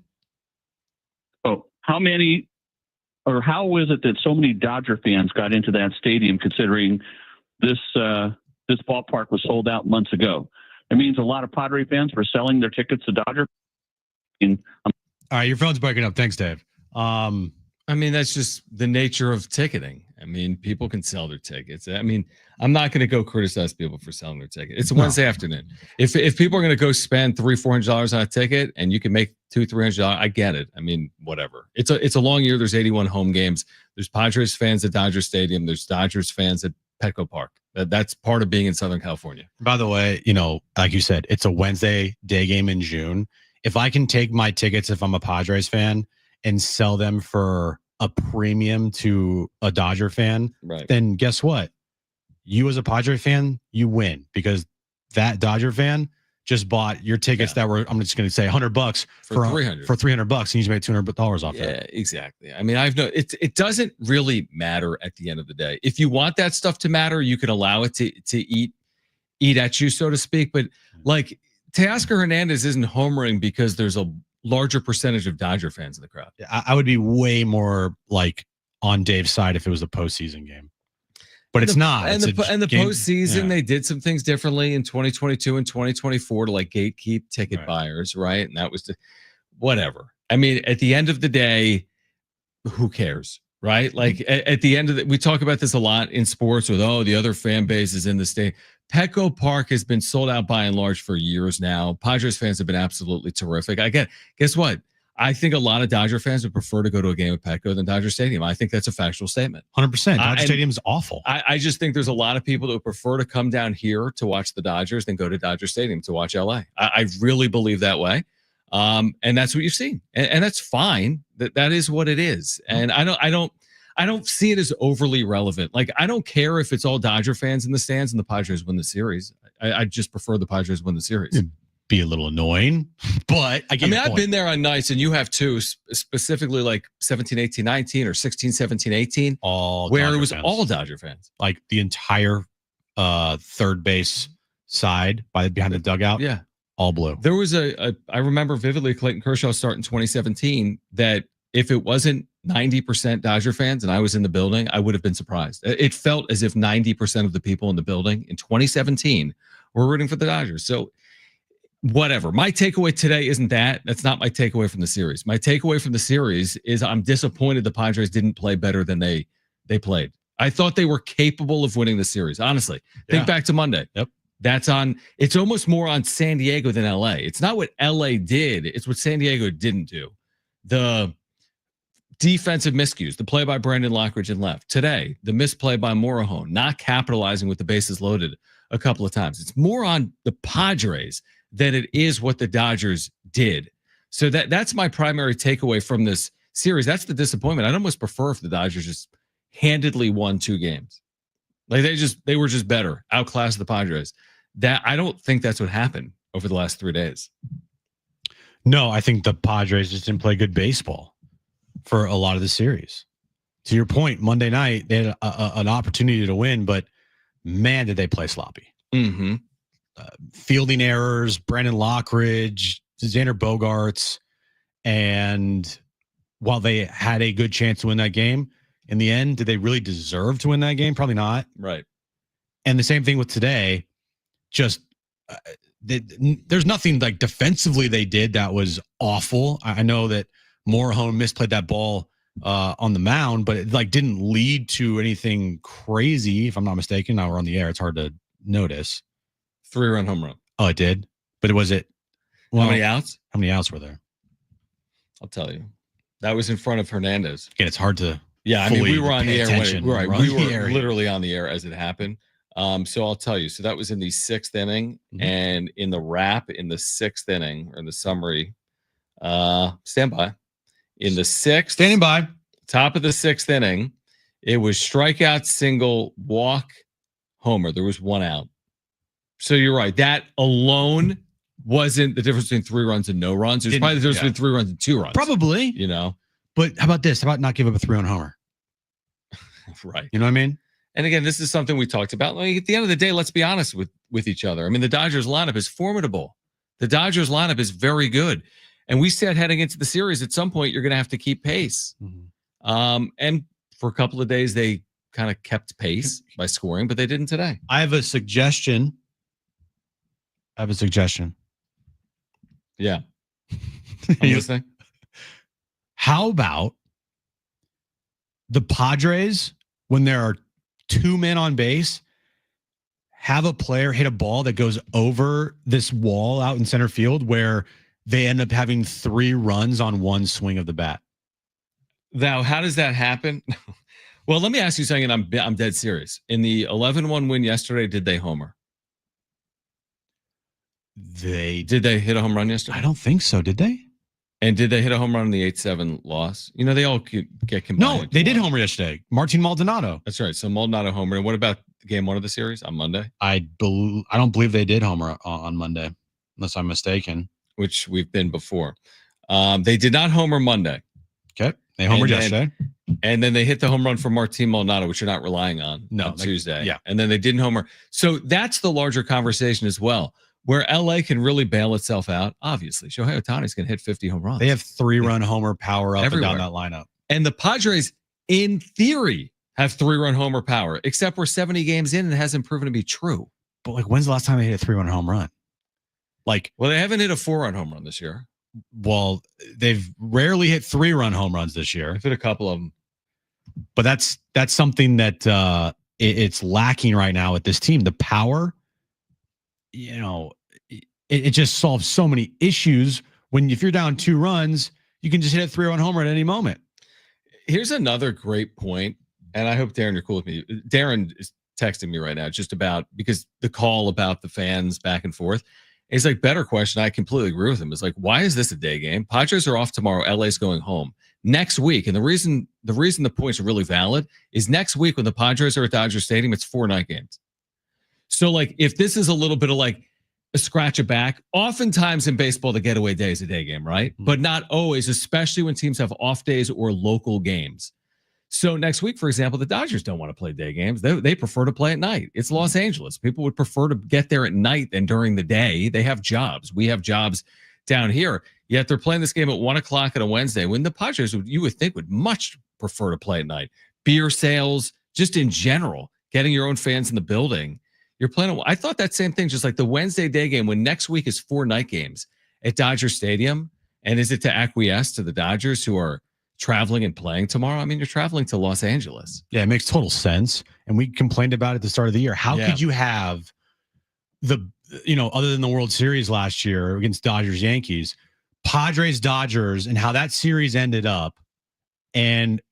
Oh, how many, or how is it that so many Dodger fans got into that stadium, considering this ballpark was sold out months ago? It means a lot of Padre fans were selling their tickets to Dodger. All right, your phone's breaking up. Thanks, Dave. I mean, that's just the nature of ticketing. I mean, people can sell their tickets. I mean, I'm not going to go criticize people for selling their ticket. It's a Wednesday afternoon. If people are going to go spend $300-$400 on a ticket and you can make $200-$300, I get it. I mean, whatever. It's a long year. There's 81 home games. There's Padres fans at Dodger Stadium. There's Dodgers fans at Petco Park. That's part of being in Southern California. By the way, like you said, it's a Wednesday day game in June. If I can take my tickets, if I'm a Padres fan, and sell them for a premium to a Dodger fan, right, then guess what? You as a Padre fan, you win, because that Dodger fan just bought your tickets that were, I'm just going to say $100 for $300. For $300, and you made $200 off Yeah, that. exactly. I mean, it doesn't really matter at the end of the day. If you want that stuff to matter, you can allow it to eat at you, so to speak. But like, Teoscar Hernandez isn't homering because there's a larger percentage of Dodger fans in the crowd. I would be way more like on Dave's side if it was a postseason game, but it's not. And the game, postseason, they did some things differently in 2022 and 2024 to like gatekeep ticket buyers, right? And that was whatever. I mean, at the end of the day, who cares, right? Like at the end of we talk about this a lot in sports with, the other fan base is in the state. Petco Park has been sold out by and large for years now. Padres fans have been absolutely terrific. Guess what? I think a lot of Dodger fans would prefer to go to a game at Petco than Dodger Stadium. I think that's a factual statement. 100%. Dodger Stadium is awful. I just think there's a lot of people that would prefer to come down here to watch the Dodgers than go to Dodger Stadium to watch LA. I really believe that way. And that's what you've seen. And that's fine. That is what it is. And I don't see it as overly relevant. Like, I don't care if it's all Dodger fans in the stands and the Padres win the series. I just prefer the Padres win the series. It'd be a little annoying, but I've been there on nights, and you have too, specifically like 17, 18, 19 or 16, 17, 18, where it was all Dodger fans. Like the entire third base side behind the dugout. Yeah. All blue. There was I remember vividly Clayton Kershaw start in 2017 that if it wasn't 90% Dodger fans and I was in the building, I would have been surprised. It felt as if 90% of the people in the building in 2017 were rooting for the Dodgers. So whatever. My takeaway today isn't that. That's not my takeaway from the series. My takeaway from the series is I'm disappointed the Padres didn't play better than they played. I thought they were capable of winning the series. Honestly, think back to Monday. Yep. It's almost more on San Diego than LA. It's not what LA did. It's what San Diego didn't do. The defensive miscues, the play by Brandon Lockridge in left. Today, the misplay by Morejon, not capitalizing with the bases loaded a couple of times. It's more on the Padres than it is what the Dodgers did. So that's my primary takeaway from this series. That's the disappointment. I'd almost prefer if the Dodgers just handedly won 2 games. Like they were just better, outclassed the Padres. That I don't think that's what happened over the last 3 days. No, I think the Padres just didn't play good baseball for a lot of the series. To your point, Monday night, they had an opportunity to win, but man, did they play sloppy. Mm-hmm. Fielding errors, Brandon Lockridge, Xander Bogaerts, and while they had a good chance to win that game, in the end, did they really deserve to win that game? Probably not. Right. And the same thing with today. Just there's nothing like defensively they did that was awful. I know that Morejon misplayed that ball on the mound, but it like didn't lead to anything crazy, if I'm not mistaken. Now we're on the air. It's hard to notice. 3-run home run. Oh, it did? But was it? Well, how many outs? How many outs were there? I'll tell you. That was in front of Hernandez. Again, it's hard to. Yeah, I mean, we were on the air when we were here. literally on the air as it happened. So I'll tell you. So that was in the 6th inning, and in the wrap in the 6th inning, or in the summary, stand by. In the 6th, standing by, top of the 6th inning, it was strikeout, single, walk, homer. There was 1 out. So you're right. That alone wasn't the difference between 3 runs and no runs. It was probably the difference between 3 runs and 2 runs. Probably. You know. But how about this? How about not give up a 3-run homer? Right. You know what I mean? And again, this is something we talked about. Like, at the end of the day, let's be honest with each other. I mean, the Dodgers lineup is formidable. The Dodgers lineup is very good. And we said heading into the series, at some point, you're going to have to keep pace. Mm-hmm. And for a couple of days, they kind of kept pace by scoring, but they didn't today. I have a suggestion. Yeah. I'm listening. How about the Padres, when there are 2 men on base, have a player hit a ball that goes over this wall out in center field where they end up having 3 runs on 1 swing of the bat? Now, how does that happen? Well, let me ask you something, and I'm dead serious. In the 11-1 win yesterday, did they homer? Did they hit a home run yesterday? I don't think so. Did they? And did they hit a home ron in the 8-7 loss? You know, they all get combined. No, they did homer yesterday. Martin Maldonado. That's right. So Maldonado homer. And what about game 1 of the series on Monday? I don't believe they did homer on Monday, unless I'm mistaken. Which we've been before. They did not homer Monday. Okay. They homered yesterday. And then they hit the home run for Martin Maldonado, which you're not relying on Tuesday. Yeah. And then they didn't homer. So that's the larger conversation as well, where LA can really bail itself out. Obviously, Shohei Ohtani's going to hit 50 home runs. They have 3-run homer power up everywhere and down that lineup. And the Padres, in theory, have 3-run homer power, except we're 70 games in and it hasn't proven to be true. But like, when's the last time they hit a 3-run home run? Like, well, they haven't hit a 4-run home run this year. Well, they've rarely hit 3-run home runs this year. They've hit a couple of them. But that's something that it's lacking right now with this team. The power, you know, it just solves so many issues. If you're down 2 runs, you can just hit a 3-run homer at any moment. Here's another great point, and I hope, Darren, you're cool with me. Darren is texting me right now just about, because the call about the fans back and forth. It's like, better question. I completely agree with him. It's like, why is this a day game? Padres are off tomorrow. LA's going home next week. And the reason the points are really valid is next week when the Padres are at Dodger Stadium, it's 4 night games. So like, if this is a little bit of like a scratch a back, oftentimes in baseball, the getaway day is a day game, right? Mm-hmm. But not always, especially when teams have off days or local games. So next week, for example, the Dodgers don't want to play day games. They prefer to play at night. It's Los Angeles. People would prefer to get there at night than during the day. They have jobs. We have jobs down here. Yet they're playing this game at 1 o'clock on a Wednesday, when the Padres, you would think, would much prefer to play at night. Beer sales, just in general, getting your own fans in the building. You're playing. I thought that same thing, just like the Wednesday day game, when next week is 4 night games at Dodger Stadium. And is it to acquiesce to the Dodgers, who are traveling and playing tomorrow? I mean, you're traveling to Los Angeles. Yeah, it makes total sense. And we complained about it at the start of the year. How could you have other than the World Series last year against Dodgers Yankees, Padres Dodgers, and how that series ended up, and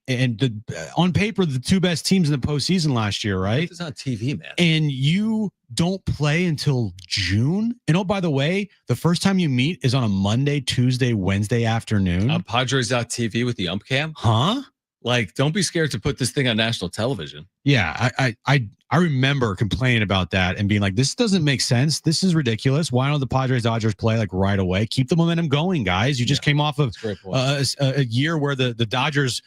on paper, the 2 best teams in the postseason last year, right? It's on TV, man. And you don't play until June. And oh, by the way, the first time you meet is on a Monday, Tuesday, Wednesday afternoon. On Padres.tv with the ump cam. Huh? Like, don't be scared to put this thing on national television. Yeah, I remember complaining about that and being like, this doesn't make sense. This is ridiculous. Why don't the Padres Dodgers play like right away? Keep the momentum going, guys. You just came off of a year where the Dodgers,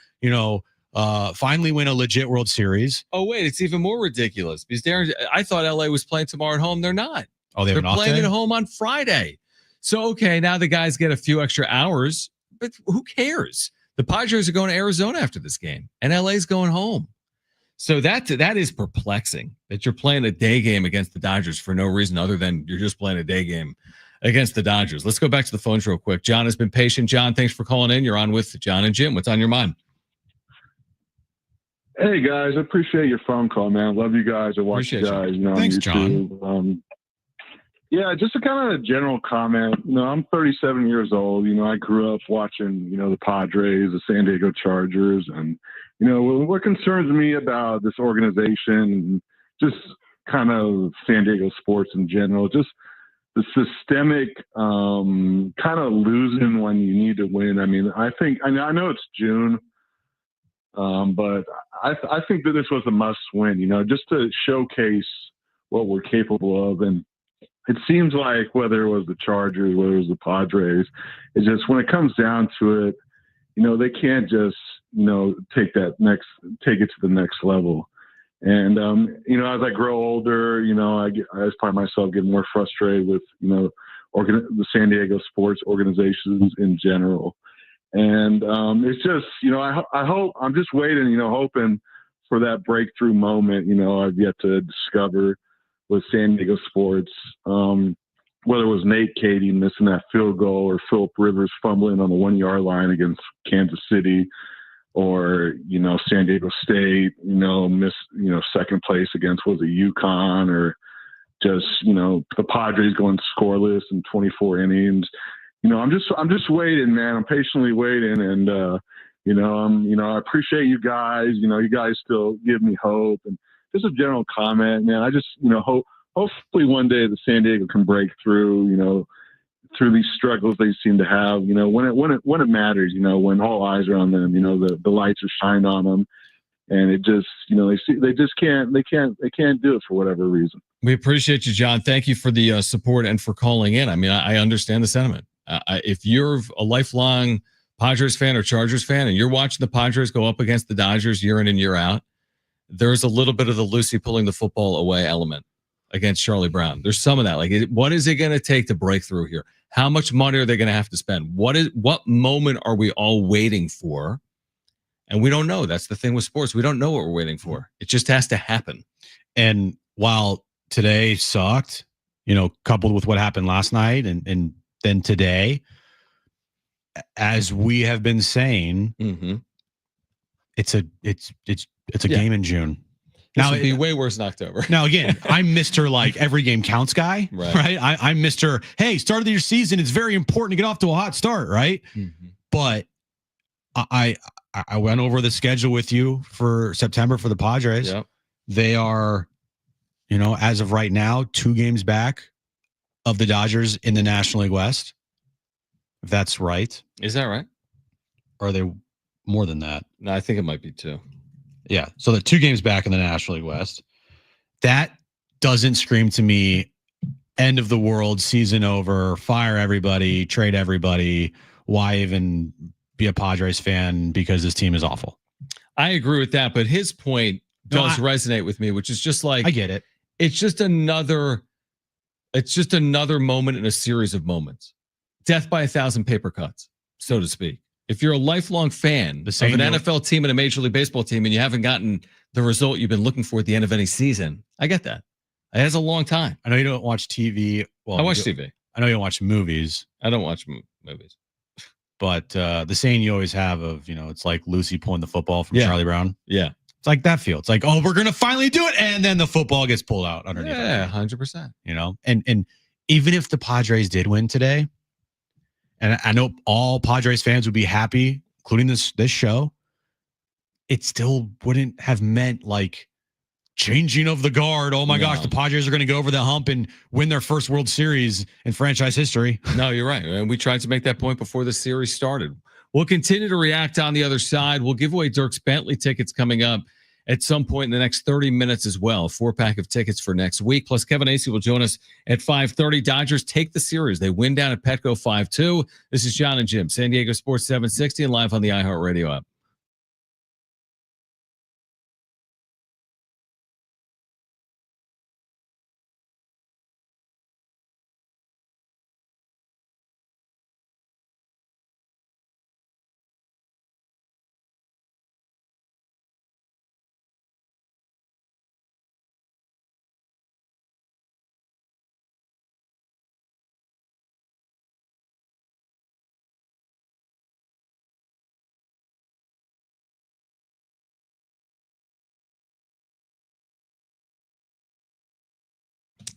finally win a legit World Series. Oh, wait, it's even more ridiculous because I thought LA was playing tomorrow at home. They're not. Oh, they're playing at home on Friday. So, okay, now the guys get a few extra hours, but who cares? The Padres are going to Arizona after this game, and LA's going home. So that is perplexing that you're playing a day game against the Dodgers for no reason other than you're just playing a day game against the Dodgers. Let's go back to the phones real quick. John has been patient. John, thanks for calling in. You're on with Jon and Jim. What's on your mind? Hey guys, I appreciate your phone call, man. Love you guys. I watch you guys. Thanks, John. Yeah, just a kind of a general comment. I'm 37 years old. I grew up watching, the Padres, the San Diego Chargers, and what concerns me about this organization and just kind of San Diego sports in general, just the systemic kind of losing when you need to win. I mean, I know it's June. But I think that this was a must win, just to showcase what we're capable of. And it seems like whether it was the Chargers, whether it was the Padres, it's just when it comes down to it, they can't just, take it to the next level. And, as I grow older, I find myself getting more frustrated with, the San Diego sports organizations in general. And it's just, I hope, I'm just waiting, hoping for that breakthrough moment, I've yet to discover with San Diego sports, whether it was Nate Katy missing that field goal or Phillip Rivers fumbling on the 1 yard line against Kansas City, or, San Diego State, missed, second place against, was it UConn, or just, the Padres going scoreless in 24 innings. I'm just waiting, man. I'm patiently waiting, and I appreciate you guys. You guys still give me hope, and just a general comment, man. I just, hopefully one day the San Diego can break through, through these struggles they seem to have. When it matters, when all eyes are on them, the lights are shined on them, and it just, they can't do it for whatever reason. We appreciate you, John. Thank you for the support and for calling in. I mean, I understand the sentiment. If you're a lifelong Padres fan or Chargers fan and you're watching the Padres go up against the Dodgers year in and year out, there's a little bit of the Lucy pulling the football away element against Charlie Brown. There's some of that. Like, what is it going to take to break through here? How much money are they going to have to spend? What moment are we all waiting for? And we don't know. That's the thing with sports. We don't know what we're waiting for. It just has to happen. And while today sucked, coupled with what happened last night and then today, as we have been saying, it's a game in June. Now it'd be way worse in October. Now again, I'm Mr. like every game counts guy, right? I'm Mr. Hey, start of your season, it's very important to get off to a hot start, right? But I went over the schedule with you for September for the Padres. Yep. They are, as of right now, 2 games back of the Dodgers in the National League West. If that's right. Is that right? Or are they more than that? No, I think it might be 2. Yeah. So they're 2 games back in the National League West. That doesn't scream to me end of the world, season over, fire everybody, trade everybody. Why even be a Padres fan because this team is awful? I agree with that, but his point does resonate with me, which is just like, I get it. It's just another moment in a series of moments. Death by 1,000 paper cuts, so to speak. If you're a lifelong fan of an NFL team and a Major League Baseball team and you haven't gotten the result you've been looking for at the end of any season, I get that. It has a long time. I know you don't watch TV. Well, I watch TV. I know you don't watch movies. I don't watch movies. But the saying you always have of, it's like Lucy pulling the football from Charlie Brown. Yeah. It's like that feel. It's like, oh, we're going to finally do it. And then the football gets pulled out underneath. Yeah, 100%. And even if the Padres did win today, and I know all Padres fans would be happy, including this show, it still wouldn't have meant like changing of the guard. Oh my gosh, No. the Padres are going to go over the hump and win their first World Series in franchise history. No, you're right. And we tried to make that point before the series started. We'll continue to react on the other side. We'll give away Dirks Bentley tickets coming up at some point in the next 30 minutes as well. 4-pack of tickets for next week. Plus, Kevin Acee will join us at 5:30. Dodgers take the series. They win down at Petco 5-2. This is Jon and Jim, San Diego Sports 760 and live on the iHeartRadio app.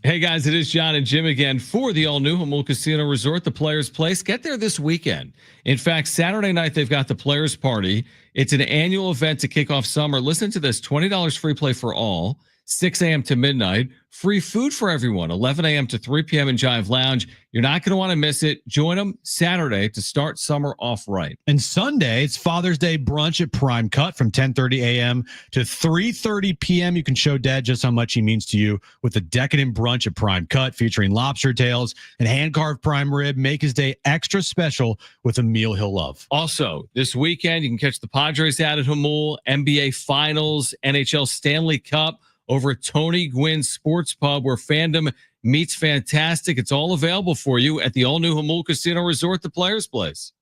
Hey guys, it is Jon and Jim again for the all-new Jamul Casino Resort, the Players Place. Get there this weekend. In fact, Saturday night they've got the Players Party. It's an annual event to kick off summer. Listen to this: $20 free play for all, 6 a.m. to midnight. Free food for everyone, 11 a.m. to 3 p.m. in Jive Lounge. You're not going to want to miss it. Join them Saturday to start summer off right. And Sunday, it's Father's Day brunch at Prime Cut from 10:30 a.m. to 3:30 p.m. You can show Dad just how much he means to you with a decadent brunch at Prime Cut featuring lobster tails and hand-carved prime rib. Make his day extra special with a meal he'll love. Also, this weekend, you can catch the Padres out at Jamul, NBA Finals, NHL Stanley Cup over at Tony Gwynn's Sports Pub, where fandom meets fantastic. It's all available for you at the all-new Jamul Casino Resort, the Players Place.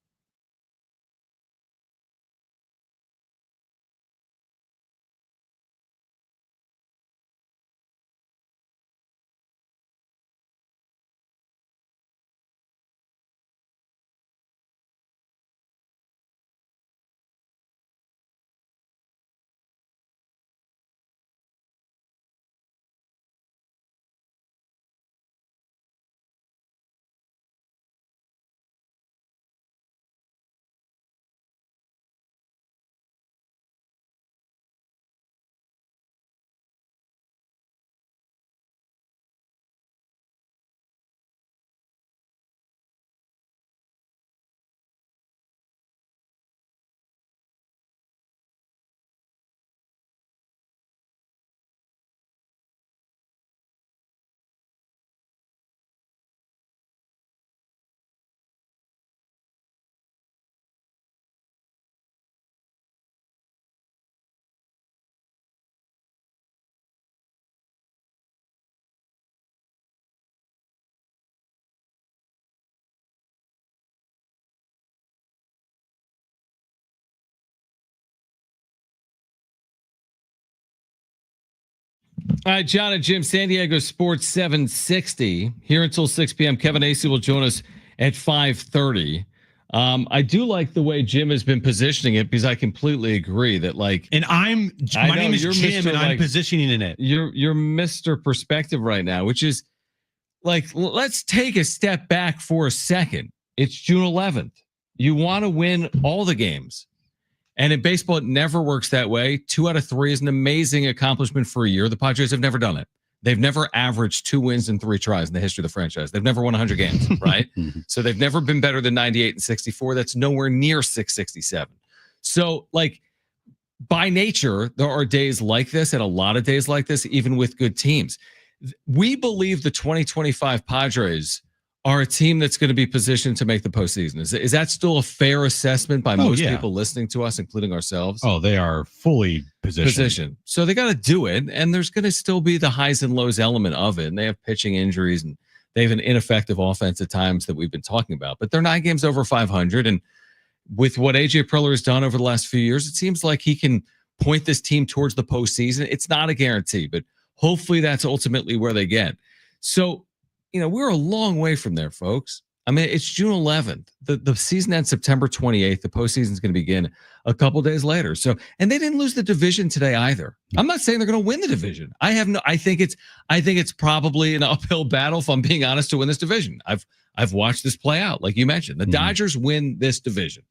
All right, Jon and Jim, San Diego Sports 760 here until 6 p.m. Kevin Acee will join us at 5:30. I do like the way Jim has been positioning it, because I completely agree that, like, and my name is Jim, Mr. and I'm positioning in it. You're Mr. Perspective right now, which is like, let's take a step back for a second. It's June 11th. You want to win all the games. And in baseball, it never works that way. 2 out of 3 is an amazing accomplishment for a year. The Padres have never done it. They've never averaged 2 wins in 3 tries in the history of the franchise. They've never won 100 games, right? So they've never been better than 98 and 64. That's nowhere near 667. So, like, by nature, there are days like this and a lot of days like this, even with good teams. We believe the 2025 Padres are a team that's going to be positioned to make the postseason. Is that still a fair assessment by most people listening to us, including ourselves? Oh, they are fully positioned. So they got to do it, and there's going to still be the highs and lows element of it. And they have pitching injuries, and they have an ineffective offense at times that we've been talking about. But they're 9 games over 500, and with what AJ Preller has done over the last few years, it seems like he can point this team towards the postseason. It's not a guarantee, but hopefully that's ultimately where they get. So, you know, we're a long way from there, folks. I mean, it's June 11th. The season ends September 28th. The postseason is going to begin a couple days later. So, and they didn't lose the division today either. I'm not saying they're going to win the division. I think it's probably an uphill battle, if I'm being honest, to win this division. I've watched this play out, like you mentioned. The Dodgers win this division.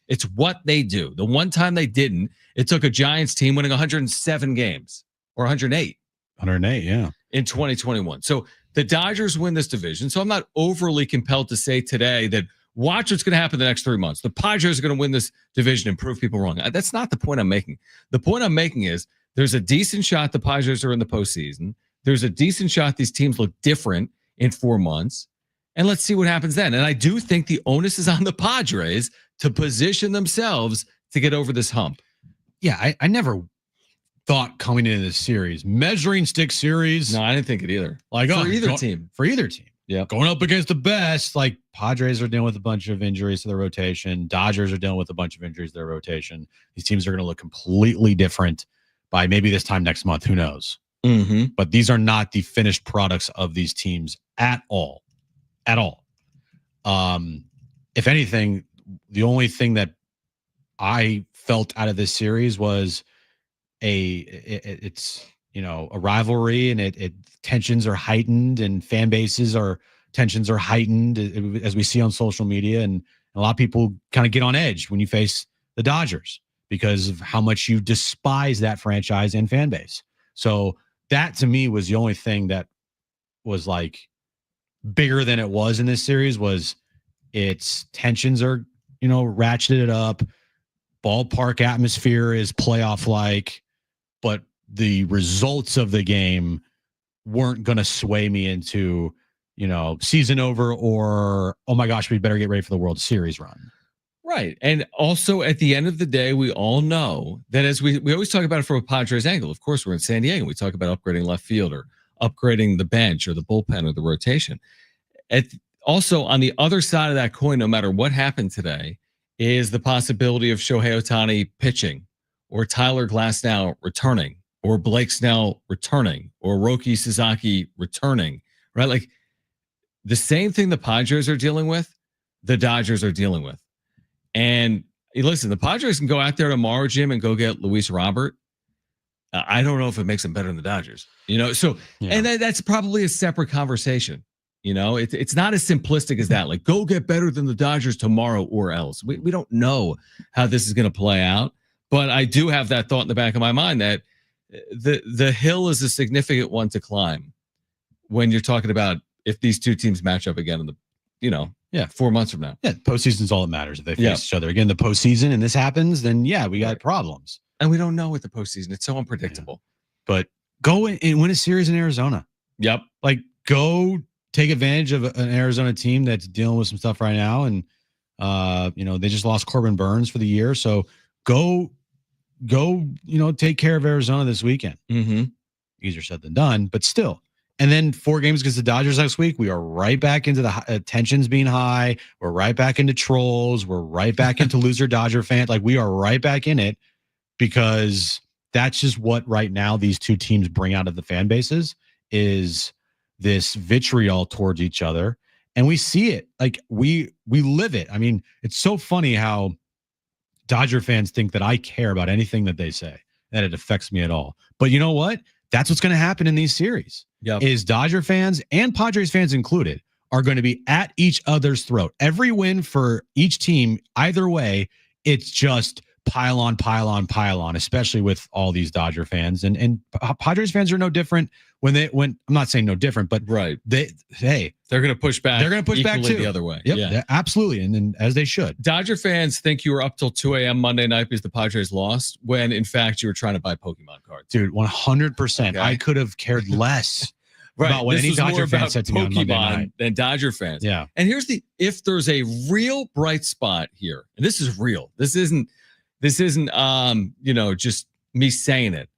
It's what they do. The one time they didn't, it took a Giants team winning 107 games. or 108. 108, yeah. In 2021. So the Dodgers win this division. So I'm not overly compelled to say today that watch what's going to happen the next 3 months. The Padres are going to win this division and prove people wrong. That's not the point I'm making. The point I'm making is there's a decent shot the Padres are in the postseason. There's a decent shot these teams look different in 4 months. And let's see what happens then. And I do think the onus is on the Padres to position themselves to get over this hump. Yeah, I never thought coming into this series, measuring stick series. No, I didn't think it either. Like for either team. For either team. Yeah. Going up against the best, like Padres are dealing with a bunch of injuries to their rotation. Dodgers are dealing with a bunch of injuries to their rotation. These teams are going to look completely different by maybe this time next month. Who knows? Mm-hmm. But these are not the finished products of these teams at all. At all. If anything, the only thing that I felt out of this series was it's a rivalry, and tensions are heightened, and fan bases tensions are heightened, as we see on social media, and a lot of people kind of get on edge when you face the Dodgers because of how much you despise that franchise and fan base. So that to me was the only thing that was like bigger than it was in this series. Was its tensions are ratcheted up, ballpark atmosphere is playoff like, but the results of the game weren't going to sway me into, season over or, oh my gosh, we better get ready for the World Series run. Right. And also at the end of the day, we all know that as we always talk about it from a Padres angle. Of course, we're in San Diego. We talk about upgrading left field or upgrading the bench or the bullpen or the rotation. Also on the other side of that coin, no matter what happened today, is the possibility of Shohei Ohtani pitching, or Tyler Glasnow returning, or Blake Snell returning, or Roki Sasaki returning, right? Like the same thing the Padres are dealing with, the Dodgers are dealing with. And listen, the Padres can go out there tomorrow, Jim, and go get Luis Robert. I don't know if it makes them better than the Dodgers, So, yeah. And that's probably a separate conversation. It's not as simplistic as that. Like, go get better than the Dodgers tomorrow or else. We don't know how this is going to play out. But I do have that thought in the back of my mind that the hill is a significant one to climb when you're talking about if these two teams match up again in the, 4 months from now. Yeah, postseason's all that matters. If they face each other again in the postseason and this happens, then we got problems. And we don't know with the postseason. It's so unpredictable. Yeah. But go and win a series in Arizona. Yep. Like, go take advantage of an Arizona team that's dealing with some stuff right now. And, they just lost Corbin Burns for the year. So go, take care of Arizona this weekend. Mm-hmm. Easier said than done, but still. And then 4 games against the Dodgers next week. We are right back into the tensions being high. We're right back into trolls. We're right back into loser Dodger fans. Like, we are right back in it because that's just what right now these two teams bring out of the fan bases is this vitriol towards each other. And we see it. Like, we live it. I mean, it's so funny how Dodger fans think that I care about anything that they say, that it affects me at all. But you know what? That's what's going to happen in these series. Yep. Is Dodger fans and Padres fans included are going to be at each other's throat. Every win for each team, either way, it's just pile on, especially with all these Dodger fans. And Padres fans are no different when I'm not saying no different, but right. They're going to push back. They're going to push back too. The other way. Yep, yeah, absolutely. And as they should. Dodger fans think you were up till 2 a.m. Monday night because the Padres lost, when in fact you were trying to buy Pokemon cards. Dude, 100%. Okay. I could have cared less about what any Dodger fan said to me on Monday night than Dodger fans. Yeah. And here's if there's a real bright spot here, and this is real. This isn't just me saying it.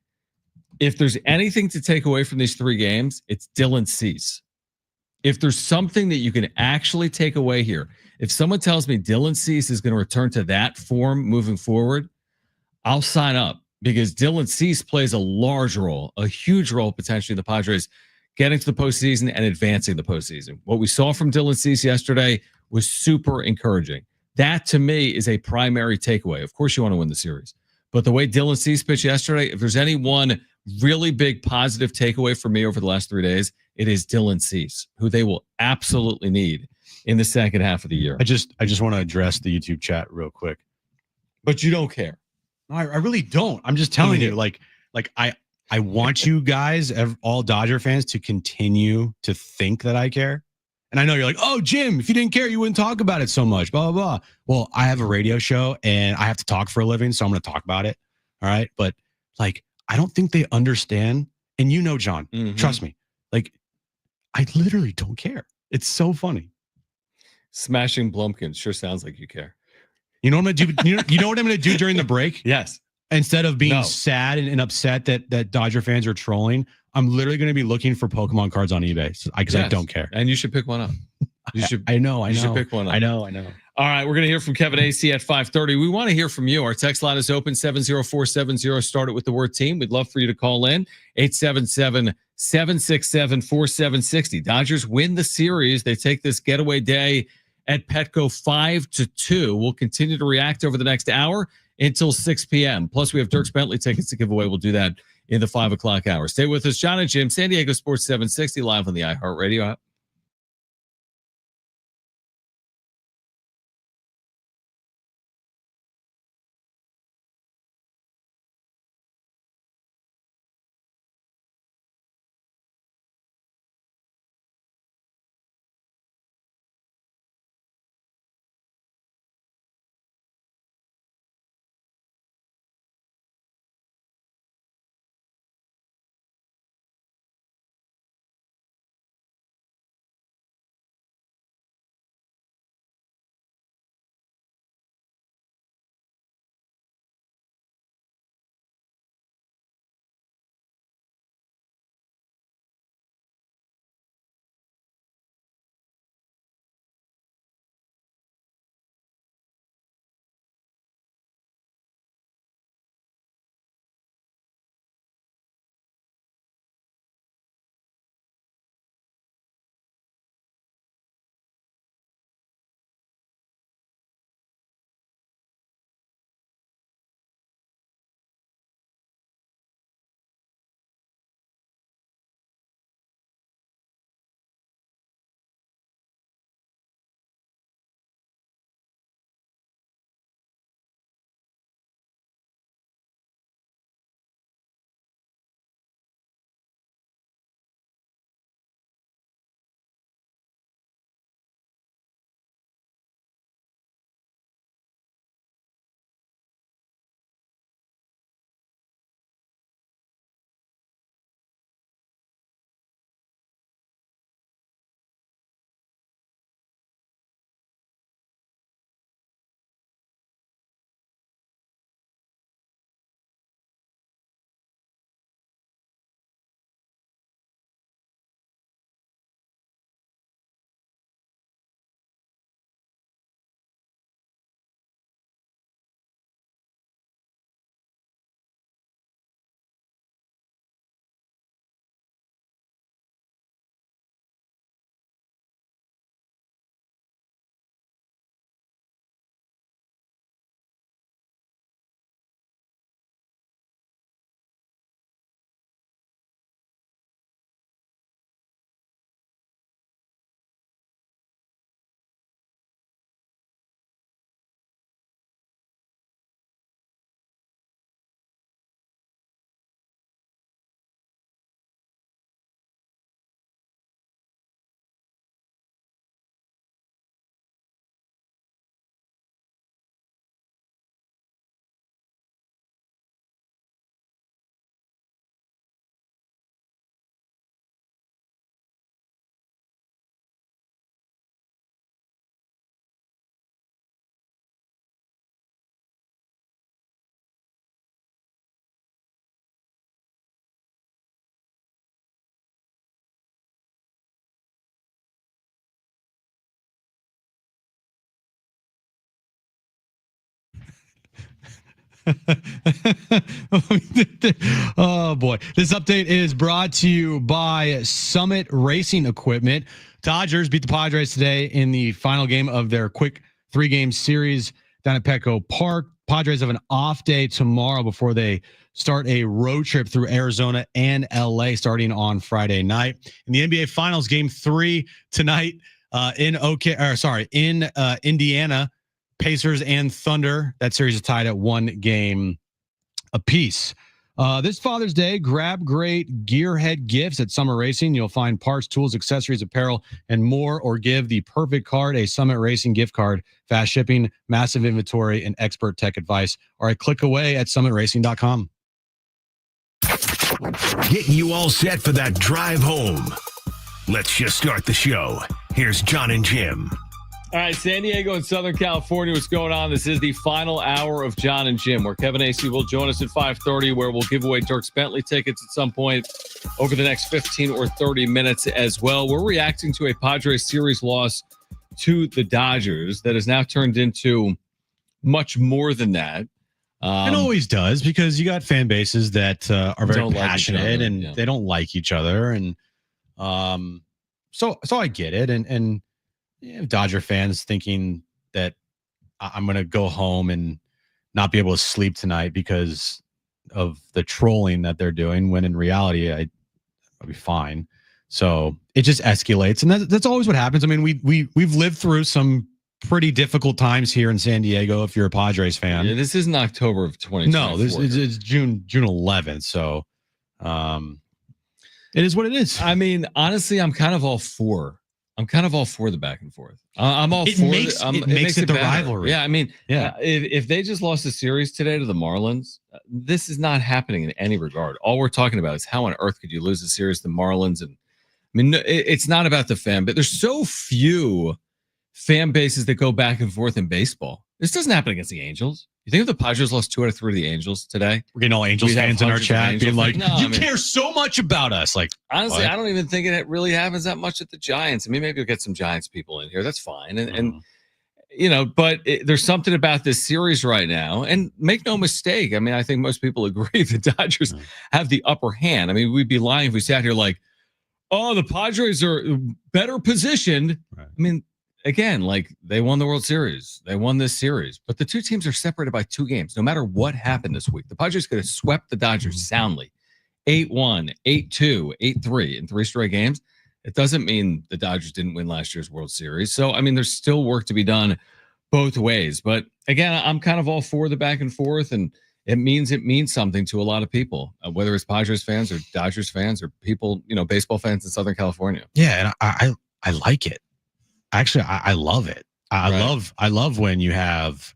If there's anything to take away from these 3 games, it's Dylan Cease. If there's something that you can actually take away here, if someone tells me Dylan Cease is going to return to that form moving forward, I'll sign up, because Dylan Cease plays a large role, a huge role potentially in the Padres getting to the postseason and advancing the postseason. What we saw from Dylan Cease yesterday was super encouraging. That to me is a primary takeaway. Of course you want to win the series, but the way Dylan Cease pitched yesterday, if there's any one really big positive takeaway for me over the last 3 days, it is Dylan Cease, who they will absolutely need in the second half of the year. I just want to address the YouTube chat real quick. But you don't care. No, I really don't. I'm just telling you, like I want you guys, all Dodger fans, to continue to think that I care. And I know you're like, oh, Jim, if you didn't care, you wouldn't talk about it so much, blah, blah, blah. Well, I have a radio show and I have to talk for a living, so I'm going to talk about it. All right. But like, I don't think they understand. And you know, John, trust me, like, I literally don't care. It's so funny. Smashing Blumpkins sure sounds like you care. You know what I'm going to do? You know what I'm going to do during the break? Yes. Instead of being sad and upset that Dodger fans are trolling, I'm literally going to be looking for Pokemon cards on eBay because I don't care. And you should pick one up. You should. I know. You should pick one up. I know. All right, we're going to hear from Kevin Acee at 5:30. We want to hear from you. Our text line is open 70470. Start it with the word team. We'd love for you to call in 877-767-4760. Dodgers win the series. They take this getaway day at Petco 5-2. We'll continue to react over the next hour until 6 p.m. Plus, we have Dirks Bentley tickets to give away. We'll do that in the 5 o'clock hour. Stay with us. Jon and Jim, San Diego Sports 760, live on the iHeartRadio app. Oh boy. This update is brought to you by Summit Racing Equipment. Dodgers beat the Padres today in the final game of their quick 3-game series down at Petco Park. Padres have an off day tomorrow before they start a road trip through Arizona and LA starting on Friday night. In the NBA Finals, Game 3 tonight in Indiana. Pacers and Thunder. That series is tied at 1 game apiece. This Father's Day, grab great gearhead gifts at Summit Racing. You'll find parts, tools, accessories, apparel, and more, or give the perfect card, a Summit Racing gift card. Fast shipping, massive inventory, and expert tech advice are a click away at summitracing.com. Getting you all set for that drive home. Let's just start the show. Here's Jon and Jim. All right, San Diego and Southern California, what's going on? This is the final hour of Jon and Jim, where Kevin Acee will join us at 5:30, where we'll give away Dierks Bentley tickets at some point over the next 15 or 30 minutes as well. We're reacting to a Padres series loss to the Dodgers that has now turned into much more than that. It always does, because you got fan bases that are very passionate and they don't like each other. And so I get it. And Dodger fans thinking that I'm going to go home and not be able to sleep tonight because of the trolling that they're doing, when in reality, I'll be fine. So it just escalates. And that's always what happens. I mean, we've lived through some pretty difficult times here in San Diego if you're a Padres fan. Yeah, this isn't October of 2024. No, this is June 11th. So it is what it is. I mean, honestly, I'm kind of all for the back and forth. I'm all it for makes, it. It makes it the better. rivalry. Yeah, I mean, yeah. If they just lost a series today to the Marlins, this is not happening in any regard. All we're talking about is how on earth could you lose a series to the Marlins? And I mean, it's not about the fan, but there's so few fan bases that go back and forth in baseball. This doesn't happen against the Angels. You think if the Padres lost 2 out of 3 to the Angels today? We're getting all Angels fans in our chat being like, no, you care so much about us. Like, honestly, what? I don't even think it really happens that much at the Giants. I mean, maybe we'll get some Giants people in here. That's fine. And but there's something about this series right now. And make no mistake, I mean, I think most people agree the Dodgers have the upper hand. I mean, we'd be lying if we sat here like, oh, the Padres are better positioned. Right. I mean, again, like, they won the World Series. They won this series. But the two teams are separated by 2 games. No matter what happened this week, the Padres could have swept the Dodgers soundly. 8-1, 8-2, 8-3 in 3 straight games. It doesn't mean the Dodgers didn't win last year's World Series. So, I mean, there's still work to be done both ways. But, again, I'm kind of all for the back and forth. And it means something to a lot of people, whether it's Padres fans or Dodgers fans or people, baseball fans in Southern California. Yeah, and I like it. Actually, I love it. I love when you have,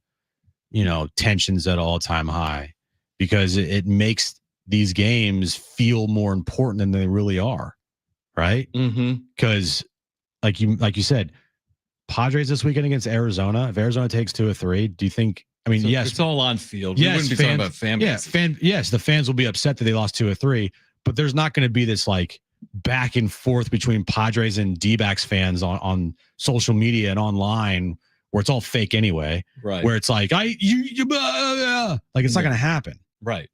tensions at all-time high, because it makes these games feel more important than they really are, right? Because, like you said, Padres this weekend against Arizona. If Arizona takes 2 or 3, do you think? I mean, yes, it's all on field. Yes, we wouldn't be talking about fan bases. Yes, the fans will be upset that they lost 2 or 3, but there's not going to be this like back and forth between Padres and D-backs fans on social media and online, where it's all fake anyway. Right. Where it's like, like it's not going to happen. Right.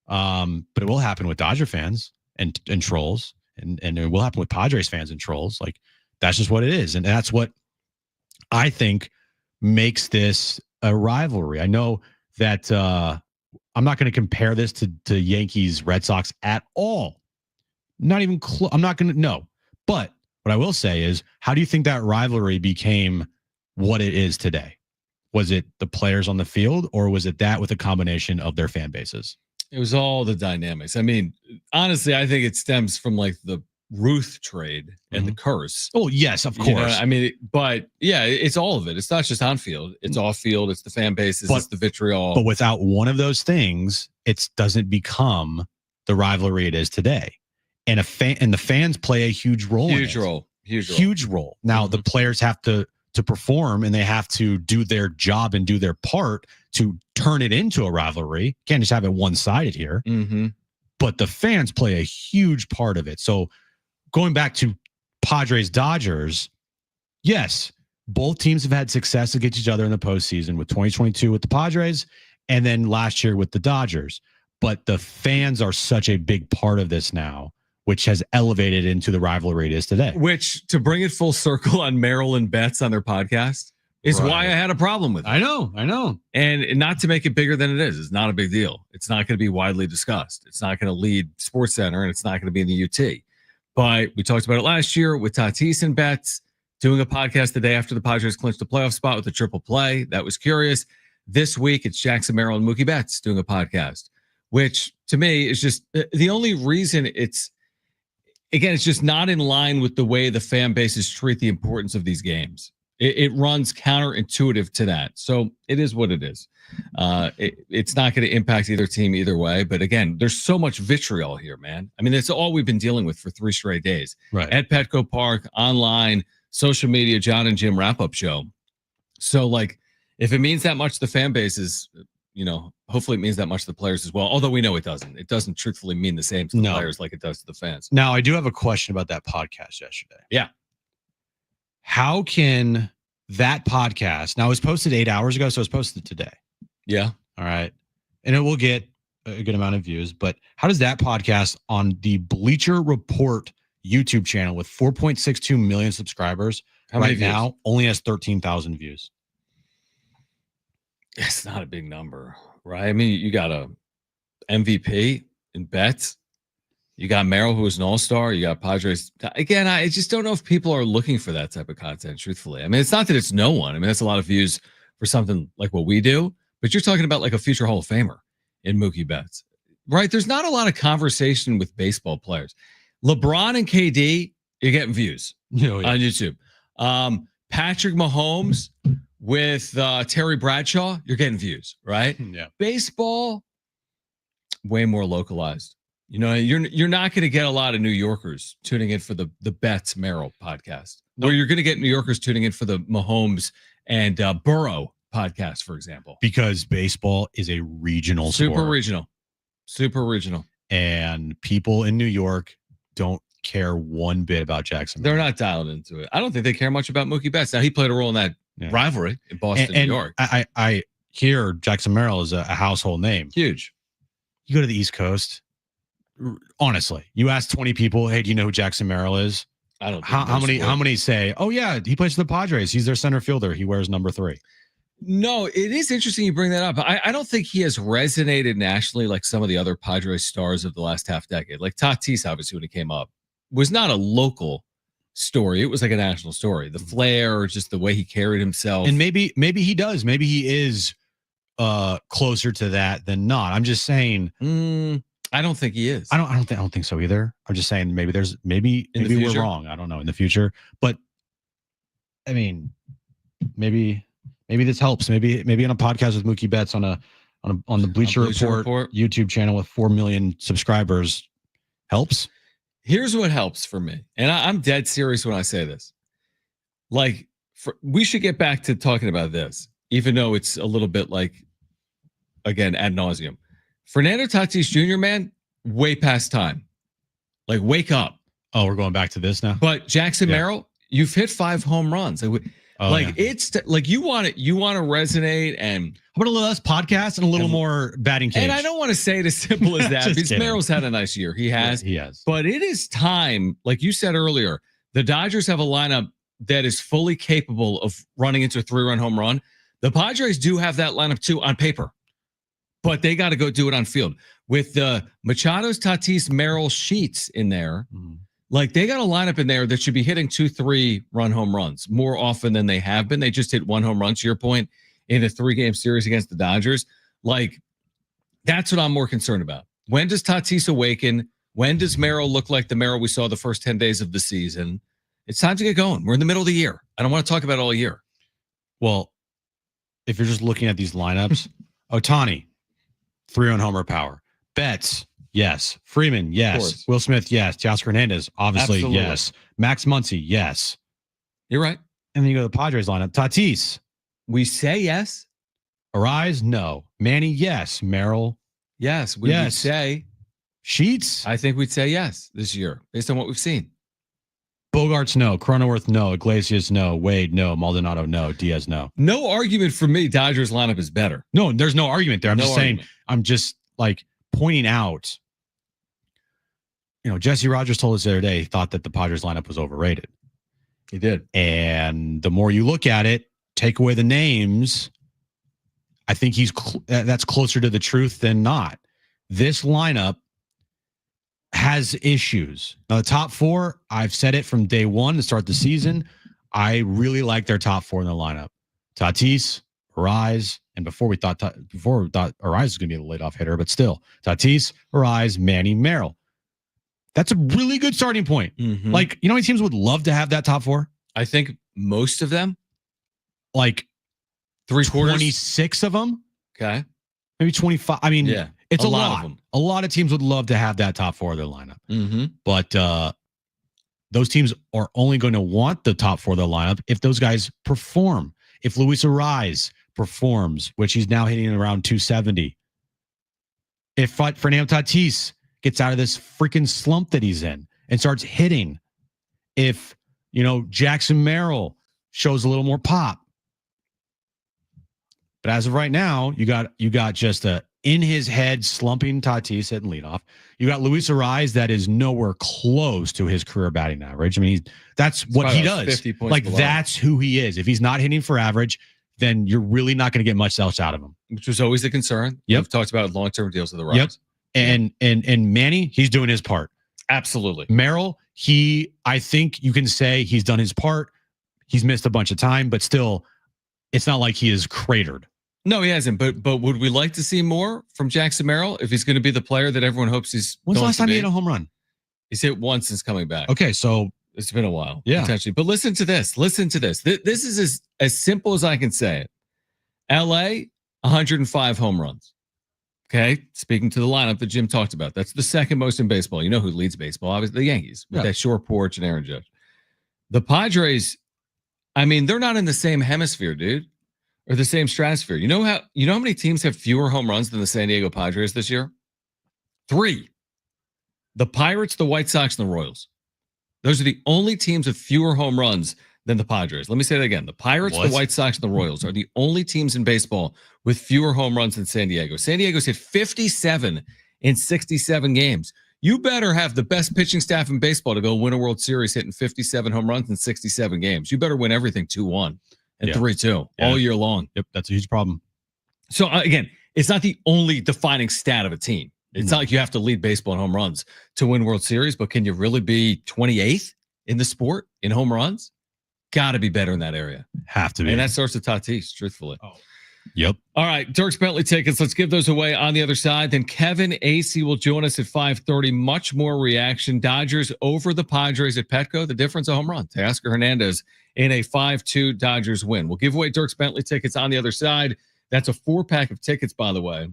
But it will happen with Dodger fans and trolls, and it will happen with Padres fans and trolls. Like, that's just what it is. And that's what I think makes this a rivalry. I know that I'm not going to compare this to Yankees Red Sox at all. Not even close. I'm not going to know. But what I will say is, how do you think that rivalry became what it is today? Was it the players on the field, or was it that with a combination of their fan bases? It was all the dynamics. I mean, honestly, I think it stems from like the Ruth trade and the curse. Oh, yes, of course. I mean, but yeah, it's all of it. It's not just on field. It's off field. It's the fan bases. It's the vitriol. But without one of those things, it doesn't become the rivalry it is today. And the fans play a huge role. Huge role. Now the players have to perform, and they have to do their job and do their part to turn it into a rivalry. Can't just have it one-sided here. But the fans play a huge part of it. So going back to Padres Dodgers, yes, both teams have had success against each other in the postseason, with 2022 with the Padres and then last year with the Dodgers. But the fans are such a big part of this now, which has elevated into the rivalry it is today. Which, to bring it full circle on Maryland Betts on their podcast, is why I had a problem with it. I know. And not to make it bigger than it is. It's not a big deal. It's not going to be widely discussed. It's not going to lead SportsCenter, and it's not going to be in the UT. But we talked about it last year with Tatis and Betts doing a podcast the day after the Padres clinched a playoff spot with a triple play. That was curious. This week, it's Jackson Merrill and Mookie Betts doing a podcast which to me is just the only reason it's just not in line with the way the fan bases treat the importance of these games. It runs counterintuitive to that. So it is what it is. It's not going to impact either team either way. But again, there's so much vitriol here, man. I mean, that's all we've been dealing with for 3 straight days. Right. At Petco Park, online, social media, Jon and Jim wrap-up show. So, like, if it means that much to the fan bases, hopefully it means that much to the players as well. Although we know it doesn't. It doesn't truthfully mean the same to the players like it does to the fans. Now, I do have a question about that podcast yesterday. Yeah. How can that podcast, now it was posted 8 hours ago, so it was posted today. Yeah. All right. And it will get a good amount of views, but how does that podcast on the Bleacher Report YouTube channel with 4.62 million subscribers right now only has 13,000 views? It's not a big number, right? I mean, you got a MVP in bets. You got Merrill, who is an all-star. You got Padres. Again, I just don't know if people are looking for that type of content, truthfully. I mean, it's not that it's no one. I mean, that's a lot of views for something like what we do, but you're talking about like a future Hall of Famer in Mookie Betts, right? There's not a lot of conversation with baseball players. LeBron and KD, you're getting views on YouTube. Patrick Mahomes with Terry Bradshaw, you're getting views, right? Yeah. Baseball, way more localized. You're not going to get a lot of New Yorkers tuning in for the Betts Merrill podcast. Or you're going to get New Yorkers tuning in for the Mahomes and Burrow podcast, for example. Because baseball is a regional Super sport. Super regional. And people in New York don't care one bit about Jackson. They're not dialed into it. I don't think they care much about Mookie Betts. Now, he played a role in that rivalry in Boston, New York. I hear Jackson Merrill is a household name. Huge. You go to the East Coast, honestly, you ask 20 people, hey, do you know who Jackson Merrill is? I don't. How many say, oh yeah, he plays for the Padres. He's their center fielder. He wears number 3. No, it is interesting you bring that up. I don't think he has resonated nationally like some of the other Padres stars of the last half decade. Like Tatis, obviously, when he came up, was not a local story. It was like a national story. The flair, just the way he carried himself. And maybe he does. Maybe he is closer to that than not. I'm just saying. I don't think he is. I don't think so either. I'm just saying maybe we're wrong. I don't know in the future, but I mean, maybe this helps. Maybe on a podcast with Mookie Betts on the Bleacher Report YouTube channel with 4 million subscribers helps. Here's what helps for me, and I'm dead serious when I say this. Like, we should get back to talking about this, even though it's a little bit like, again, ad nauseum. Fernando Tatis Jr., man, way past time. Like, wake up. Oh, we're going back to this now? But Jackson Merrill, you've hit 5 home runs. It's like you want to resonate, and how about a little less podcast and a little more batting cage? And I don't want to say it as simple as that because Merrill's had a nice year. He has. But it is time, like you said earlier, the Dodgers have a lineup that is fully capable of running into a 3-run home run. The Padres do have that lineup too on paper. But they got to go do it on field with the Machado's, Tatis, Merrill, Sheets in there. Like, they got a lineup in there that should be hitting 2-3-run home runs more often than they have been. They just hit 1 home run, to your point, in a 3-game series against the Dodgers. Like, that's what I'm more concerned about. When does Tatis awaken? When does Merrill look like the Merrill we saw the first 10 days of the season? It's time to get going. We're in the middle of the year. I don't want to talk about it all year. Well, if you're just looking at these lineups, Ohtani, 3-run homer power. Betts, yes. Freeman, yes. Will Smith, yes. Teoscar Hernandez, obviously, Absolutely. yes. Max Muncy, yes. You're right. And then you go to the Padres lineup. Tatis. We say yes. Arise, no. Manny, yes. Merrill, yes. We would say. Sheets. I think we'd say yes this year based on what we've seen. Bogarts, no. Cronenworth, no. Iglesias, no. Wade, no. Maldonado, no. Diaz, no. No argument for me. Dodgers lineup is better. No, there's no argument there. I'm just saying. I'm just like pointing out. Jesse Rogers told us the other day he thought that the Padres lineup was overrated. He did. And the more you look at it, take away the names, I think that's closer to the truth than not. This lineup has issues. Now, the top 4, I've said it from day one to start the season. I really like their top 4 in the lineup. Tatis, Arise, and and before we thought Arise was going to be the leadoff hitter, but still, Tatis, Arise, Manny, Merrill. That's a really good starting point. Mhm. Like, you know how many teams would love to have that top four? I think most of them, Like three-quarters. 26 of them, Okay. maybe 25. I mean, Yeah, it's a a lot lot. of them. A lot of teams would love to have that top four of their lineup. Mm-hmm. But those teams are only going to want the top four of their lineup if those guys perform. If Luis Arise performs, which he's now hitting around 270. If Fernando Tatis gets out of this freaking slump that he's in and starts hitting. If, Jackson Merrill shows a little more pop. But as of right now, you got just a in his head slumping Tatis hitting leadoff. You got Luis Arise that is nowhere close to his career batting average. I mean, that's what he does. 50 points like below. That's who he is. If he's not hitting for average, then you're really not going to get much else out of him. Which was always the concern. Yep. We've talked about long-term deals with the Rise. Yep. And Manny, he's doing his part. Absolutely. Merrill, I think you can say he's done his part. He's missed a bunch of time, but still, it's not like he is cratered. No, he hasn't. But would we like to see more from Jackson Merrill if he's going to be the player that everyone hopes he's? When's the last time he he hit a home run? He's hit once since coming back. Okay, so it's been a while. Yeah, potentially. But listen to this. This is as simple as I can say it. LA, 105 home runs. Okay, speaking to the lineup that Jim talked about, that's the second most in baseball. You know who leads baseball? Obviously, the Yankees with that short porch and Aaron Judge. The Padres, I mean, they're not in the same hemisphere, dude, or the same stratosphere. You know how many teams have fewer home runs than the San Diego Padres this year? 3. The Pirates, the White Sox, and the Royals. Those are the only teams with fewer home runs than the Padres. Let me say that again. The Pirates, the White Sox, and the Royals are the only teams in baseball with fewer home runs than San Diego. San Diego's hit 57 in 67 games. You better have the best pitching staff in baseball to go win a World Series hitting 57 home runs in 67 games. You better win everything 2-1 and 3-2 all year long. Yep, that's a huge problem. So again, it's not the only defining stat of a team. It's not like you have to lead baseball in home runs to win World Series, but can you really be 28th in the sport in home runs? Got to be better in that area. Have to be. And that starts with Tatis, truthfully. Oh. Yep. All right, Dirk's Bentley tickets. Let's give those away on the other side. Then Kevin Acee will join us at 5:30. Much more reaction. Dodgers over the Padres at Petco. The difference, a home run. Teoscar Hernandez in a 5-2 Dodgers win. We'll give away Dirk's Bentley tickets on the other side. That's a 4-pack of tickets, by the way.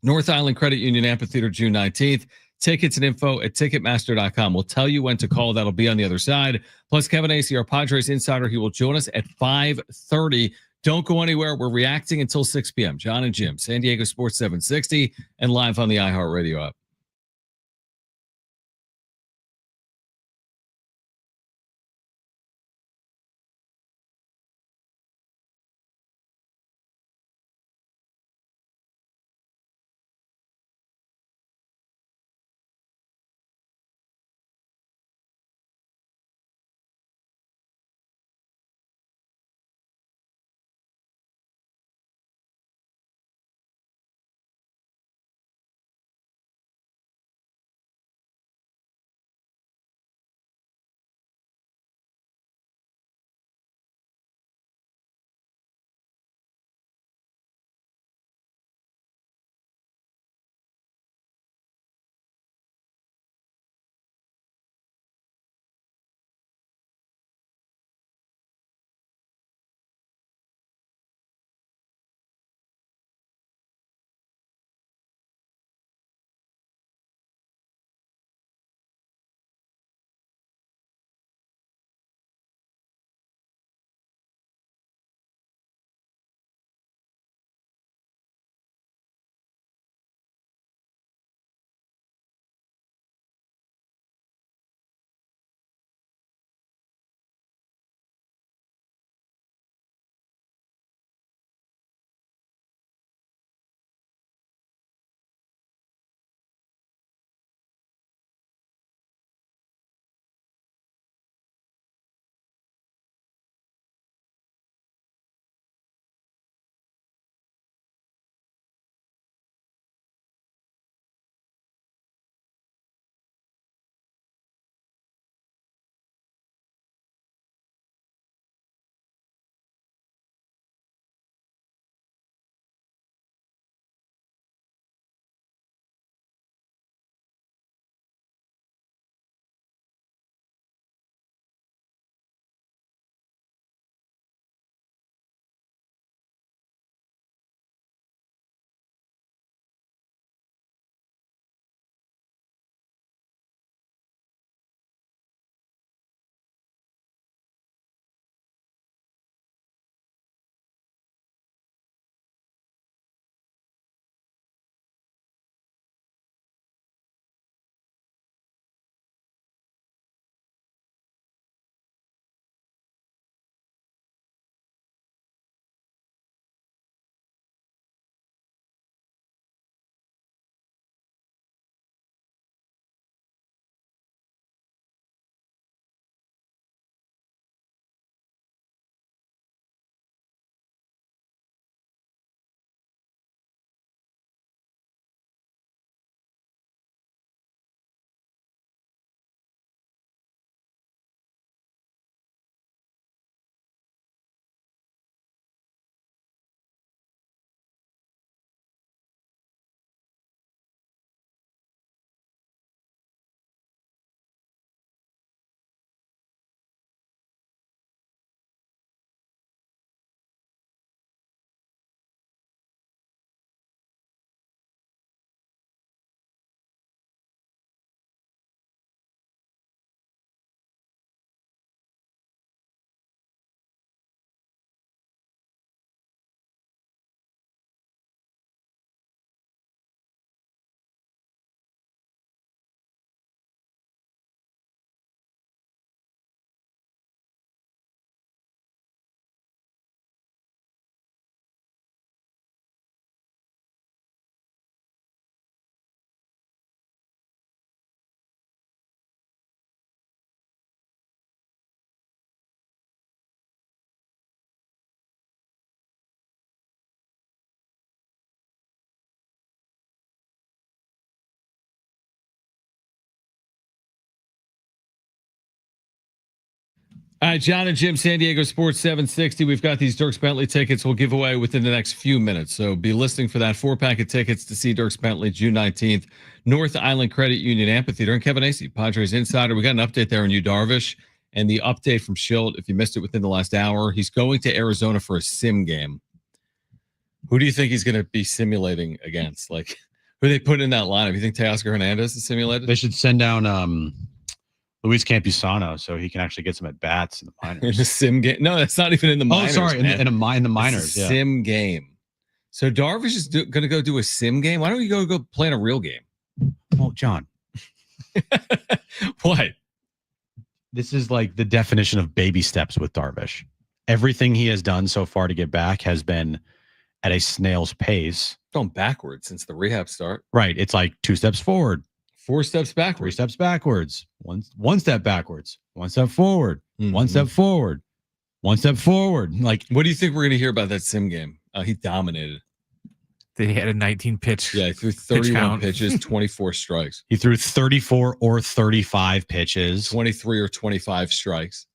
North Island Credit Union Amphitheater, June 19th. Tickets and info at Ticketmaster.com. We'll tell you when to call. That'll be on the other side. Plus, Kevin Acee, our Padres insider, he will join us at 5:30. Don't go anywhere. We're reacting until 6 p.m. Jon and Jim, San Diego Sports 760, and live on the iHeartRadio app. All right, Jon and Jim, San Diego Sports 760. We've got these Dierks Bentley tickets we'll give away within the next few minutes. So be listening for that 4-pack of tickets to see Dierks Bentley June 19th, North Island Credit Union Amphitheater. And Kevin Acee, Padres Insider. We got an update there on Yu Darvish and the update from Schilt. If you missed it within the last hour, he's going to Arizona for a sim game. Who do you think he's going to be simulating against? Like, who they put in that lineup? You think Teoscar Hernandez is simulated? They should send down Luis Campusano so he can actually get some at bats in the minors. In the sim game? No, that's not even in the minors. Oh, sorry, in the minors. It's a sim game. So Darvish is going to go do a sim game. Why don't you go play in a real game? Well, John, what? This is like the definition of baby steps with Darvish. Everything he has done so far to get back has been at a snail's pace. Going backwards since the rehab start. Right. It's like 2 steps forward, 4 steps backwards, 3 steps backwards, one step backwards, 1 step forward, 1 step forward, 1 step forward. Like, what do you think we're going to hear about that sim game? He dominated. He had a 19 pitch. Yeah, he threw 31 pitches, 24 strikes. He threw 34 or 35 pitches, 23 or 25 strikes.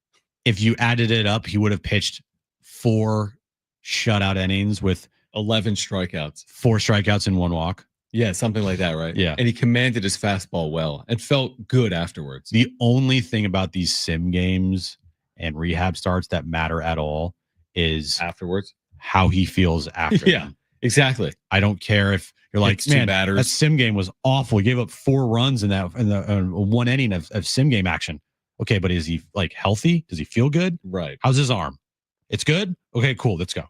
If you added it up, he would have pitched 4 shutout innings with 11 strikeouts, 4 strikeouts and 1 walk. Yeah, something like that, right? Yeah. And he commanded his fastball well and felt good afterwards. The only thing about these sim games and rehab starts that matter at all is afterwards, how he feels after. Yeah, exactly. I don't care if you're like, It's 2 man, batters. that sim game was awful. He gave up 4 runs in the 1 inning of sim game action. Okay, but is he like healthy? Does he feel good? Right. How's his arm? It's good? Okay, cool. Let's go.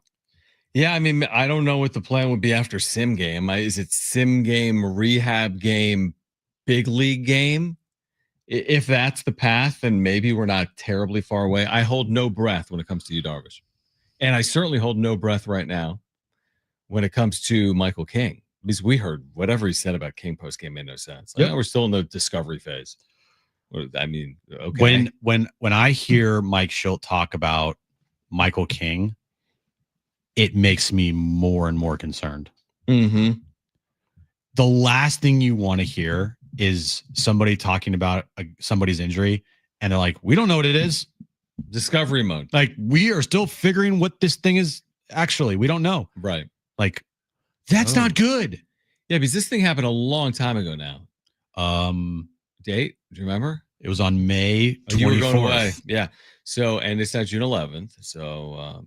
Yeah, I mean, I don't know what the plan would be after sim game. Is it sim game, rehab game, big league game? If that's the path, then maybe we're not terribly far away. I hold no breath when it comes to Yu Darvish. And I certainly hold no breath right now when it comes to Michael King. Because we heard whatever he said about King post-game made no sense. I know we're still in the discovery phase. I mean, okay. When I hear Mike Schilt talk about Michael King, it makes me more and more concerned. Mm-hmm. The last thing you want to hear is somebody talking about somebody's injury, and they're like, we don't know what it is. Discovery mode. Like, we are still figuring what this thing is actually. We don't know. Right. Like, that's not good. Yeah, because this thing happened a long time ago now. Date? Do you remember? It was on May 24th. You were going away. Yeah. So, and it's now June 11th. So,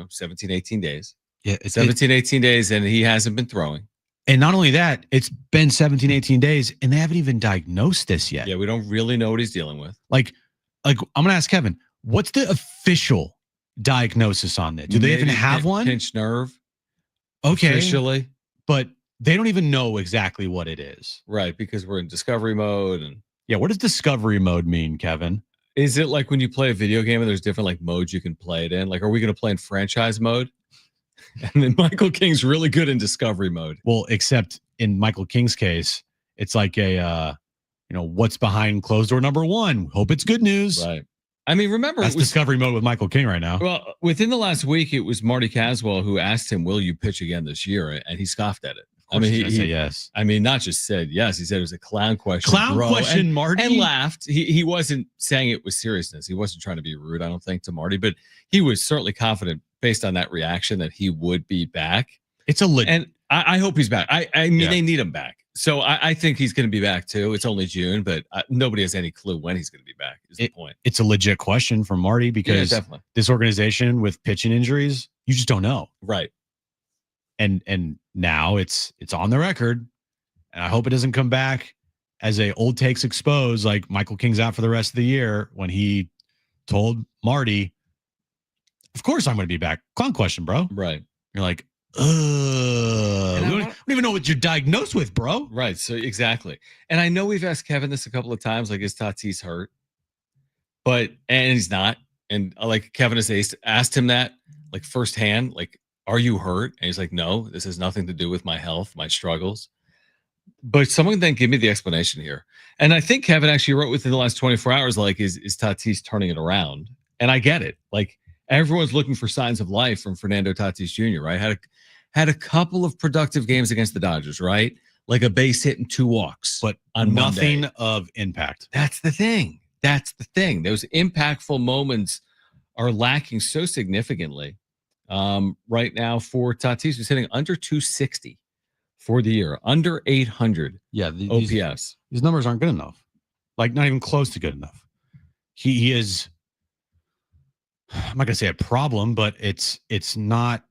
17, 18 days. Yeah. 17, 18 days, and he hasn't been throwing. And not only that, it's been 17, 18 days, and they haven't even diagnosed this yet. Yeah, we don't really know what he's dealing with. Like I'm going to ask Kevin, what's the official diagnosis on this? Do they even have one? Pinched nerve. Okay. Officially. But they don't even know exactly what it is. Right, because we're in discovery mode. And yeah, what does discovery mode mean, Kevin? Is it like when you play a video game and there's different like modes you can play it in? Like, are we going to play in franchise mode? And then Michael King's really good in discovery mode. Well, except in Michael King's case, it's like a, what's behind closed door number 1. Hope it's good news. Right. I mean, remember, that's discovery mode with Michael King right now. Well, within the last week, it was Marty Caswell who asked him, will you pitch again this year? And he scoffed at it. I mean, he said yes. I mean, not just said yes. He said it was a clown question. Question, Marty. And laughed. He wasn't saying it with seriousness. He wasn't trying to be rude, I don't think, to Marty. But he was certainly confident based on that reaction that he would be back. It's a legit. And I hope he's back. I mean, they need him back. So I think he's going to be back too. It's only June, but nobody has any clue when he's going to be back is the point. It's a legit question from Marty because this organization with pitching injuries, you just don't know. Right. And now it's on the record, and I hope it doesn't come back as a old takes exposed, like Michael King's out for the rest of the year when he told Marty, of course I'm going to be back. Clown question, bro. Right. You're like, we don't even know what you're diagnosed with, bro. Right. So exactly. And I know we've asked Kevin this a couple of times, like, is Tatis hurt? And he's not. And like Kevin has asked him that like firsthand, like, are you hurt? And he's like, no, this has nothing to do with my health, my struggles. But someone then give me the explanation here. And I think Kevin actually wrote within the last 24 hours, like, is Tatis turning it around? And I get it. Like, everyone's looking for signs of life from Fernando Tatis Jr., right? Had a couple of productive games against the Dodgers, right? Like a base hit and 2 walks. But on nothing Monday. of impact. That's the thing. Those impactful moments are lacking so significantly. Right now for Tatis, who's hitting under 260 for the year, under 800 Yeah, OPS. These numbers aren't good enough. Like not even close to good enough. He is. I'm not gonna say a problem, but it's not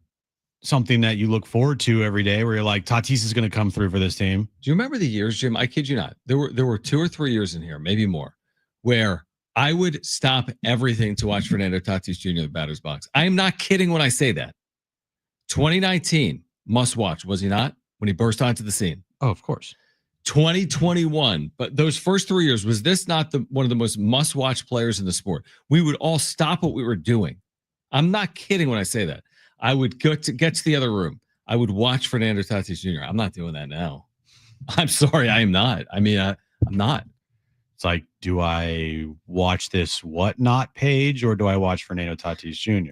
something that you look forward to every day where you're like, Tatis is going to come through for this team. Do you remember the years, Jim? I kid you not. There were 2 or 3 years in here, maybe more, where I would stop everything to watch Fernando Tatis Jr. in the batter's box. I am not kidding when I say that. 2019 must watch, was he not? When he burst onto the scene. Oh, of course. 2021, but those first 3 years, was this not one of the most must-watch players in the sport? We would all stop what we were doing. I'm not kidding when I say that. I would get to the other room. I would watch Fernando Tatis Jr. I'm not doing that now. I'm sorry, I am not. I mean, I'm not. It's like, do I watch this whatnot page or do I watch Fernando Tatis Jr.?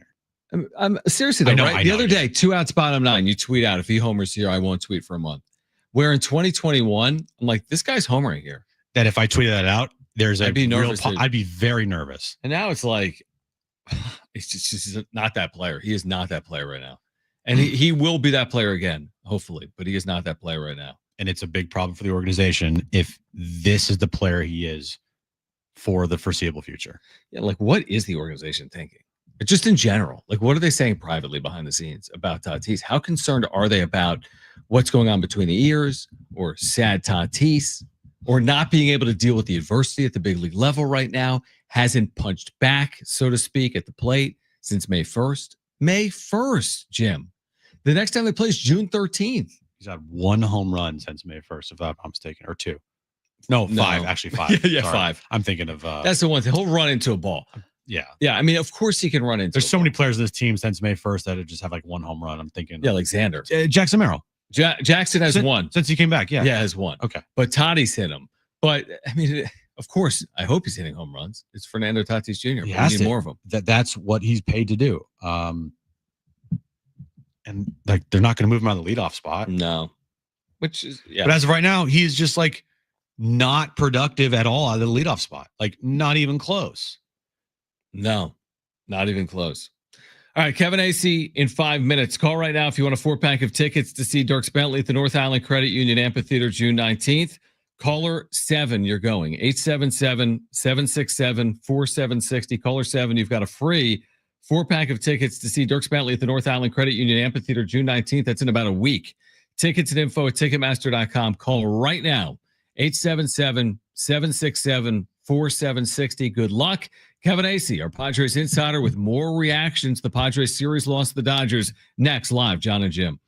I'm seriously though, right? I The know, other day, 2 outs, bottom 9. You tweet out, if he homers here, I won't tweet for a month. Where in 2021, I'm like, this guy's homering here. That if I tweeted that out, I'd be nervous. I'd be very nervous. And now it's like, it's just not that player. He is not that player right now. And he will be that player again, hopefully, but he is not that player right now. And it's a big problem for the organization if this is the player he is for the foreseeable future. Yeah, like what is the organization thinking? Just in general, like what are they saying privately behind the scenes about Tatis? How concerned are they about what's going on between the ears, or sad Tatis, or not being able to deal with the adversity at the big league level right now? Hasn't punched back, so to speak, at the plate since May 1st. May 1st, Jim. The next time they play is June 13th. He's had 1 home run since May 1st, if I'm mistaken, or 2. No, 5, actually 5. yeah, Sorry. 5. I'm thinking of that's the one thing. He'll run into a ball. Yeah. Yeah, I mean, of course he can run into There's so many players in this team since May 1st that just have like 1 home run. I'm thinking. Yeah, like Xander. Jackson Merrill. Jackson has 1. Since he came back, yeah. Yeah, has 1. Okay. But Tatis hit him. But, I mean, of course, I hope he's hitting home runs. It's Fernando Tatis Jr. He We has need to. more of them. That's what he's paid to do. And like they're not going to move him out of the leadoff spot. No. Which is, yeah. But as of right now, he's just like not productive at all out of the leadoff spot. Like not even close. No, not even close. All right, Kevin Acee in 5 minutes. Call right now if you want a 4-pack of tickets to see Dirk Bentley at the North Island Credit Union Amphitheater June 19th. Caller 7, you're going. 877-767-4760. Caller 7, you've got a free 4-pack of tickets to see Dirk Bentley at the North Island Credit Union Amphitheater June 19th. That's in about a week. Tickets and info at Ticketmaster.com. Call right now. 877-767-4760. Good luck. Kevin Acee, our Padres Insider, with more reactions. The Padres series loss to the Dodgers. Next, live, Jon and Jim.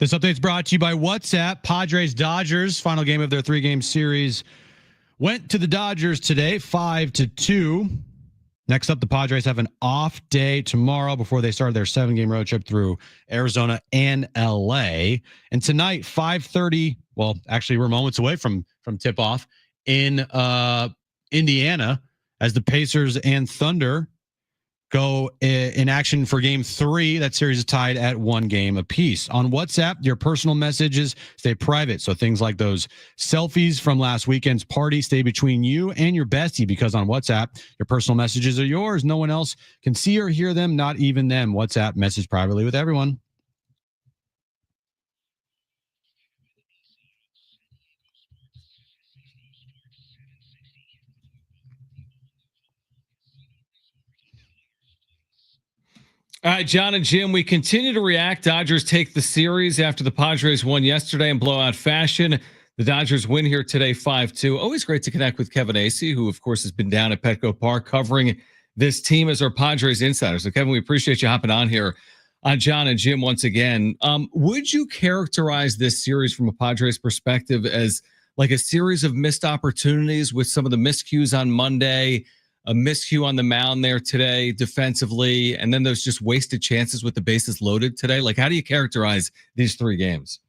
This update is brought to you by WhatsApp. Padres Dodgers, final game of their 3-game series, went to the Dodgers today, 5-2. Next up, the Padres have an off day tomorrow before they start their 7-game road trip through Arizona and LA. And tonight, 5:30. Well, actually, we're moments away from tip-off in Indiana as the Pacers and Thunder go in action for game 3. That series is tied at 1 game apiece. On WhatsApp, your personal messages stay private. So things like those selfies from last weekend's party stay between you and your bestie, because on WhatsApp, your personal messages are yours. No one else can see or hear them, not even them. WhatsApp, message privately with everyone. All right, Jon and Jim, we continue to react. Dodgers take the series after the Padres won yesterday in blowout fashion. The Dodgers win here today, 5-2. Always great to connect with Kevin Acee, who, of course, has been down at Petco Park covering this team as our Padres insider. So, Kevin, we appreciate you hopping on here on Jon and Jim once again. Would you characterize this series from a Padres perspective as like a series of missed opportunities with some of the miscues on Monday, a miscue on the mound there today defensively, and then those just wasted chances with the bases loaded today? Like, how do you characterize these 3 games?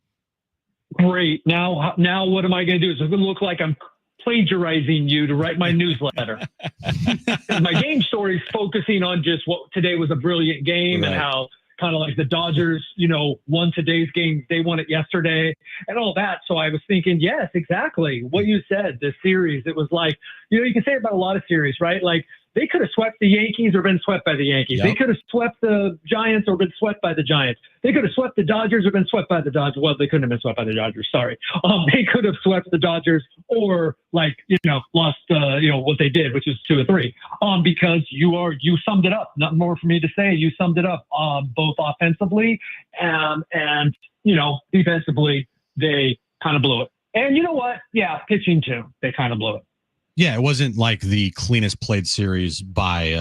Great. Now what am I going to do? Is it going to look like I'm plagiarizing you to write my newsletter? My game story is focusing on just what today was a brilliant game, and how kind of like the Dodgers, won today's game. They won it yesterday and all that. So I was thinking, yes, exactly what you said, this series. It was like, you can say about a lot of series, right? Like they could have swept the Yankees or been swept by the Yankees. Yep. They could have swept the Giants or been swept by the Giants. They could have swept the Dodgers or been swept by the Dodgers. Well, they couldn't have been swept by the Dodgers. Sorry. They could have swept the Dodgers or lost, what they did, which is 2 or 3. Because you summed it up. Nothing more for me to say. You summed it up, both offensively and defensively. They kind of blew it. And you know what? Yeah, pitching too. They kind of blew it. Yeah, it wasn't like the cleanest played series by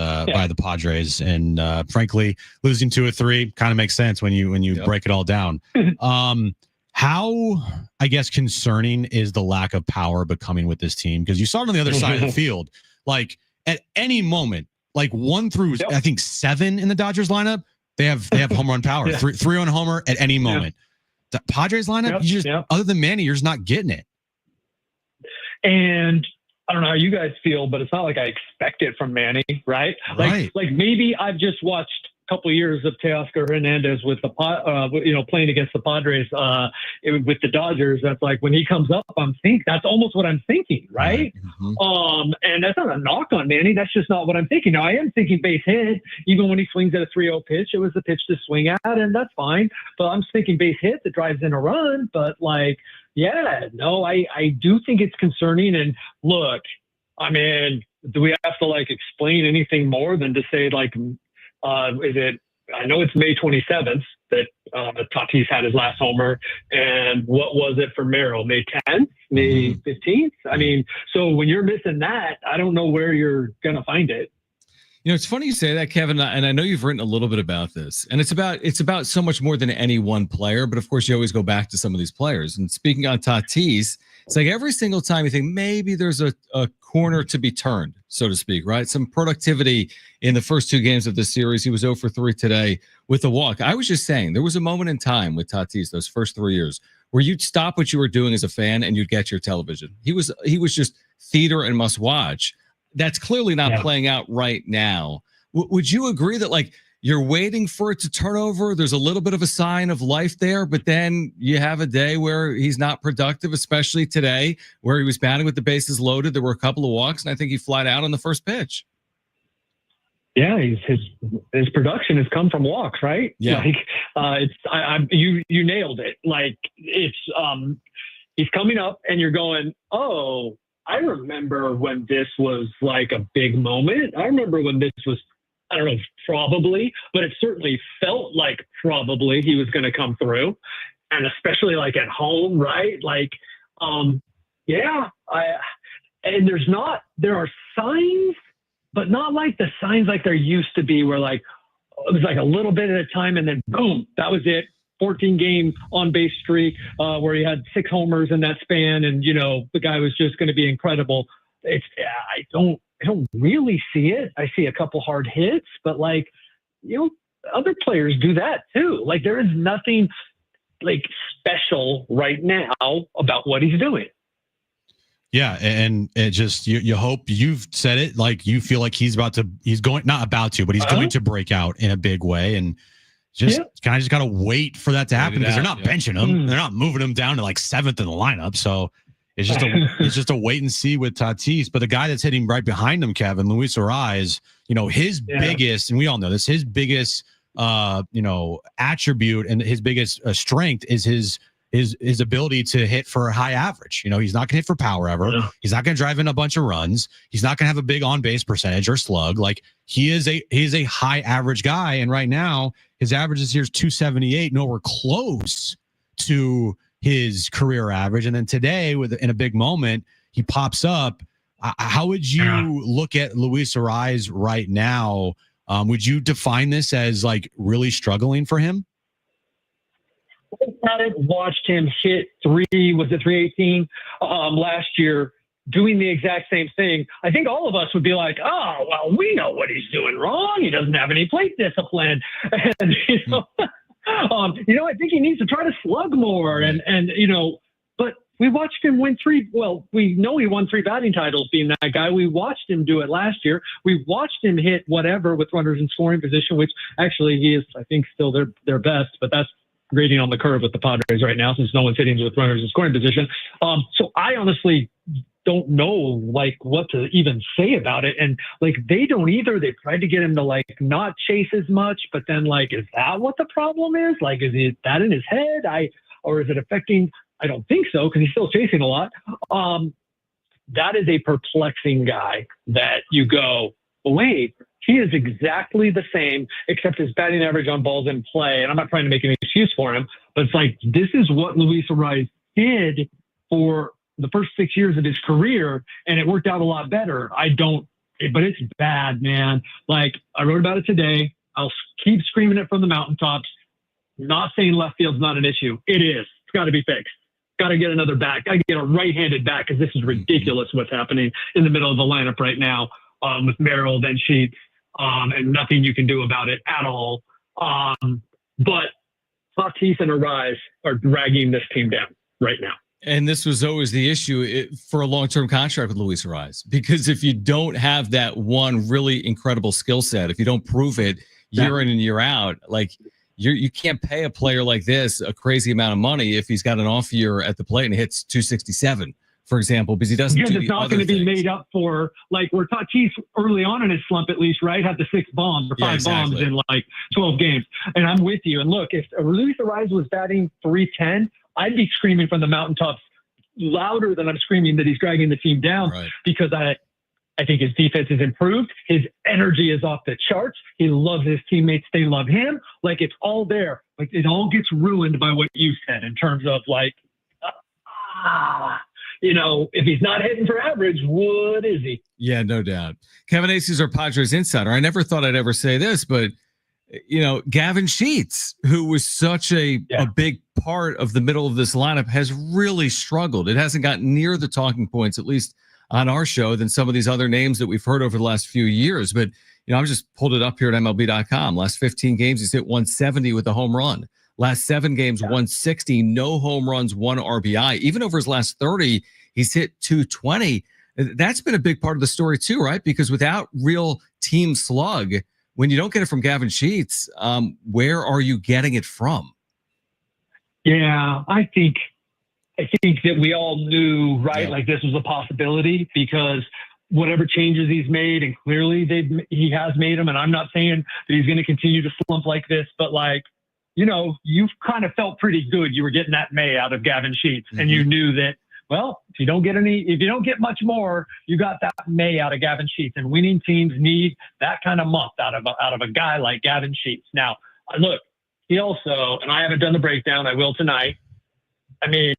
the Padres, and frankly, losing 2 or 3 kind of makes sense when you break it all down. How, I guess, concerning is the lack of power becoming with this team? Because you saw it on the other side of the field. Like at any moment, like 1 through I think 7 in the Dodgers lineup, they have home run power. 3 on homer at any moment. The Padres lineup, other than Manny, you're just not getting it. And I don't know how you guys feel, but it's not like I expect it from Manny, right? Like maybe I've just watched a couple of years of Teoscar Hernandez with the playing against the Padres with the Dodgers. That's like when he comes up, that's almost what I'm thinking, right? Mm-hmm. And that's not a knock on Manny. That's just not what I'm thinking. Now I am thinking base hit, even when he swings at a 3-0 pitch. It was the pitch to swing at, and that's fine. But I'm thinking base hit that drives in a run. But I do think it's concerning. And look, I mean, do we have to explain anything more than to say is it? I know it's May 27th that Tatis had his last homer, and what was it for Merrill? May 10th, May 15th. I mean, so when you're missing that, I don't know where you're gonna find it. It's funny you say that, Kevin, and I know you've written a little bit about this, and it's about so much more than any one player, but of course you always go back to some of these players. And speaking on Tatis, it's like every single time you think maybe there's a corner to be turned, so to speak, right? Some productivity in the first 2 games of this series. He was 0 for 3 today with a walk. I was just saying there was a moment in time with Tatis those first 3 years where you'd stop what you were doing as a fan and you'd get your television. He was just theater and must watch. That's clearly not playing out right now. Would you agree that you're waiting for it to turn over? There's a little bit of a sign of life there, but then you have a day where he's not productive, especially today, where he was batting with the bases loaded. There were a couple of walks, and I think he flied out on the first pitch. Yeah, his production has come from walks, right? Yeah, you nailed it. He's coming up, and you're going, oh, I remember when this was a big moment. I remember when this was, I don't know, probably, but it certainly felt like probably he was going to come through, and especially at home, right? And there are signs, but not like the signs like there used to be where it was a little bit at a time and then boom, that was it. 14 game on base streak where he had 6 homers in that span, and the guy was just going to be incredible. I don't really see it. I see a couple hard hits, but other players do that too. Like, there is nothing special right now about what he's doing. Yeah, and it just you hope, you've said it, like you feel like he's going to break out in a big way, and just kind of just got to wait for that to happen, because they're not benching him, they're not moving him down to 7th in the lineup, so it's just a wait and see with Tatis. But the guy that's hitting right behind him, Kevin, Luis Arraez, his biggest, and we all know this, his biggest attribute and his biggest strength is his ability to hit for a high average. He's not going to hit for power ever. Yeah. He's not going to drive in a bunch of runs. He's not going to have a big on base percentage or slug. Like, he is a high average guy. And right now his average this year is 278, nowhere close to his career average. And then today, in a big moment, he pops up. How would you look at Luis Arraez right now? Would you define this as really struggling for him? I watched him hit 318 last year, doing the exact same thing. I think all of us would be like, oh, well, we know what he's doing wrong. He doesn't have any plate discipline. And, I think he needs to try to slug more. But we watched him win 3. Well, we know he won 3 batting titles being that guy. We watched him do it last year. We watched him hit whatever with runners in scoring position, which actually he is, I think, still their best, but that's grading on the curve with the Padres right now, since no one's hitting with runners in scoring position. So I honestly don't know what to even say about it. And they don't either. They tried to get him to not chase as much, but then is that what the problem is? Is it that in his head? Or is it affecting? I don't think so, because he's still chasing a lot. That is a perplexing guy that you go, wait, he is exactly the same, except his batting average on balls in play. And I'm not trying to make an excuse for him, but it's this is what Luis Arraez did for the first 6 years of his career, and it worked out a lot better. But it's bad, man. I wrote about it today. I'll keep screaming it from the mountaintops. Not saying left field's not an issue. It is. It's got to be fixed. Got to get another back. I get a right-handed back, because this is ridiculous what's happening in the middle of the lineup right now with Merrill, then Sheets. And nothing you can do about it at all. But Tatis and Arraez are dragging this team down right now. And this was always the issue for a long-term contract with Luis Arraez, because if you don't have that one really incredible skill set, if you don't prove it year in and year out, you can't pay a player like this a crazy amount of money if he's got an off year at the plate and hits 267. For example, because he doesn't. Because it's not going to be made up for where Tatis early on in his slump, at least, right, had the 6 bombs or 5 bombs in 12 games. And I'm with you. And look, if Luis Arraez was batting 310, I'd be screaming from the mountaintops louder than I'm screaming that he's dragging the team down, because I think his defense has improved. His energy is off the charts. He loves his teammates. They love him. It's all there. It all gets ruined by what you said in terms of if he's not hitting for average, what is he? Yeah, no doubt. Kevin Acee is our Padres insider. I never thought I'd ever say this, but Gavin Sheets, who was such a big part of the middle of this lineup, has really struggled. It hasn't gotten near the talking points, at least on our show, than some of these other names that we've heard over the last few years. But I've just pulled it up here at MLB.com. Last 15 games, he's hit 170 with a home run. Last 7 games, 160, no home runs, 1 RBI. Even over his last 30, he's hit 220. That's been a big part of the story too, right? Because without real team slug, when you don't get it from Gavin Sheets, where are you getting it from? Yeah, I think that we all knew, right? This was a possibility, because whatever changes he's made, and clearly he has made them. And I'm not saying that he's going to continue to slump like this, but you've kind of felt pretty good. You were getting that May out of Gavin Sheets, and you knew that, well, if you don't get much more, you got that May out of Gavin Sheets, and winning teams need that kind of month out of a guy like Gavin Sheets. Now, look, he also, and I haven't done the breakdown, I will tonight. I mean,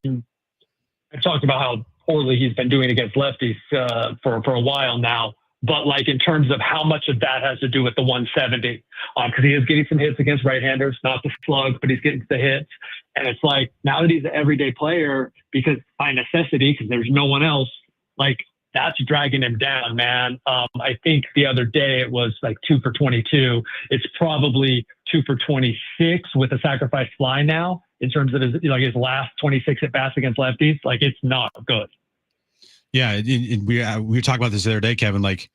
I talked about how poorly he's been doing against lefties for a while now, But like in terms of how much of that has to do with the 170, because he is getting some hits against right-handers, not the slug, but he's getting the hits. And it's like now that he's an everyday player, because by necessity, because there's no one else, like that's dragging him down, man. I think the other day it was like 2 for 22. It's probably 2 for 26 with a sacrifice fly now in terms of his last 26 at bats against lefties. Like it's not good. Yeah, we were talking about this the other day, Kevin. Like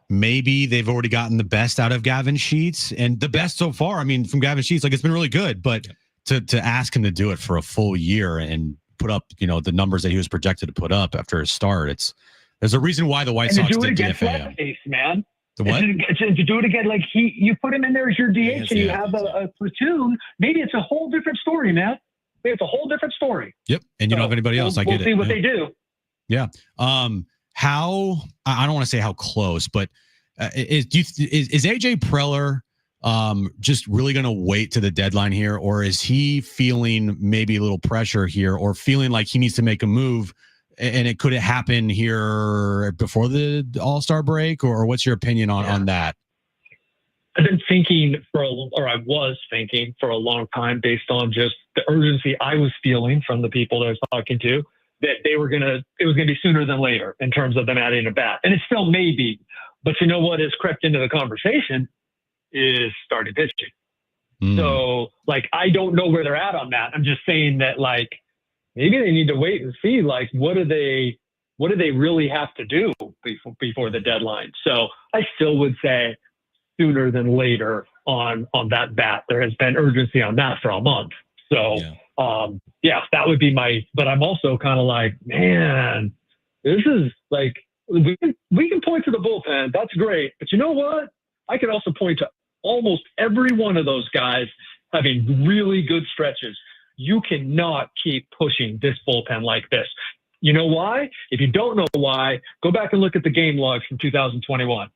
maybe they've already gotten the best out of Gavin Sheets, and the best so far. I mean, from Gavin Sheets, like it's been really good. But to ask him to do it for a full year and put up, the numbers that he was projected to put up after his start, there's a reason why the White Sox did DFA him. Man. The what? To do it again, like you put him in there as your DH, and you have a platoon. Maybe it's a whole different story, man. Maybe it's a whole different story. Yep, and you don't have anybody else. I get it. We'll see what they do. Yeah. How I don't want to say how close, but is AJ Preller just really going to wait to the deadline here, or is he feeling maybe a little pressure here, or feeling like he needs to make a move, and could it happen here before the All-Star break, or what's your opinion on that? I've been thinking I was thinking for a long time, based on just the urgency I was feeling from the people that I was talking to, that it was going to be sooner than later in terms of them adding a bat. And it still may be. But you know what has crept into the conversation is starting pitching. So, like, I don't know where they're at on that. I'm just saying that, like, maybe they need to wait and see, like, what do they really have to do before the deadline? So I still would say sooner than later on that bat. There has been urgency on that for a month. So, that would be but I'm also kind of like, man, this is like, we can point to the bullpen. That's great. But you know what? I could also point to almost every one of those guys having really good stretches. You cannot keep pushing this bullpen like this. You know why? If you don't know why, go back and look at the game logs from 2021.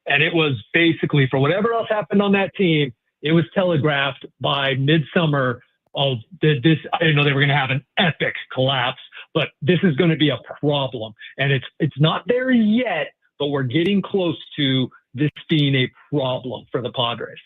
And it was basically, for whatever else happened on that team, it was telegraphed by midsummer. I didn't know they were going to have an epic collapse, but this is going to be a problem. And it's not there yet, but we're getting close to this being a problem for the Padres.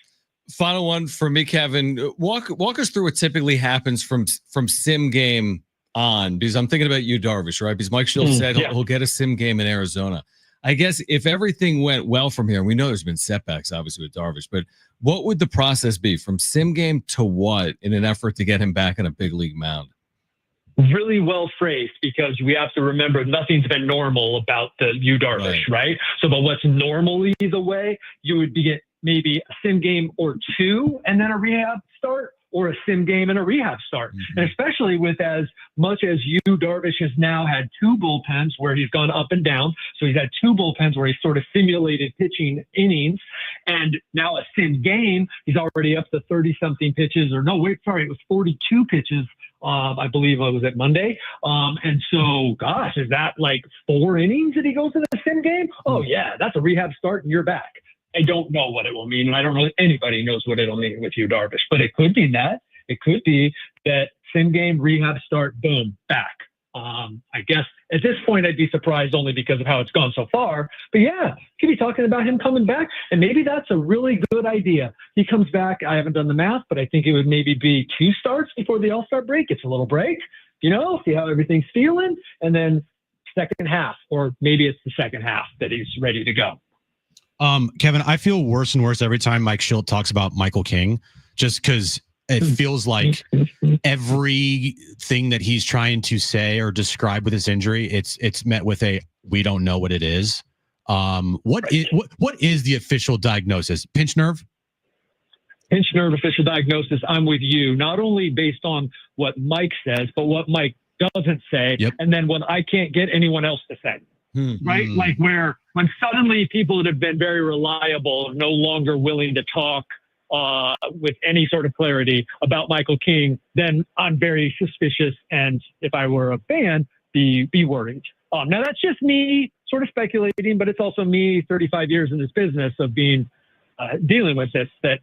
Final one for me, Kevin. Walk us through what typically happens from sim game on, because I'm thinking about you, Darvish, right? Because Mike Schultz said he'll get a sim game in Arizona. I guess if everything went well from here, and we know there's been setbacks, obviously, with Darvish, but what would the process be from sim game to what in an effort to get him back on a big league mound? Really well phrased, because we have to remember nothing's been normal about the Yu Darvish, right? So, but what's normally the way you would get maybe a sim game or two and then a rehab start, or a sim game and a rehab start. And especially with as much as Yu Darvish has now had two bullpens where he's gone up and down. So he's had two bullpens where he's sort of simulated pitching innings. And now a sim game, he's already up to 30-something pitches. It was 42 pitches. I believe it was at Monday. And so, gosh, is that like 4 innings that he goes in a sim game? Oh, yeah, that's a rehab start and you're back. I don't know what it will mean, and I don't know if anybody knows what it'll mean with Yu Darvish, but it could be that. It could be that sim game, rehab start, boom, back. I guess at this point, I'd be surprised only because of how it's gone so far. But yeah, could be talking about him coming back, and maybe that's a really good idea. He comes back. I haven't done the math, but I think it would maybe be 2 starts before the All-Star break. It's a little break, see how everything's feeling, and then second half, or maybe it's the second half that he's ready to go. Kevin, I feel worse and worse every time Mike Schilt talks about Michael King, just because it feels like everything that he's trying to say or describe with this injury, it's met with we don't know what it is. What is the official diagnosis? Pinch nerve? Pinch nerve official diagnosis. I'm with you. Not only based on what Mike says, but what Mike doesn't say, and then what I can't get anyone else to say. Right? Like when suddenly people that have been very reliable are no longer willing to talk with any sort of clarity about Michael King, then I'm very suspicious. And if I were a fan, be worried. Now that's just me sort of speculating, but it's also me 35 years in this business of being dealing with this, that,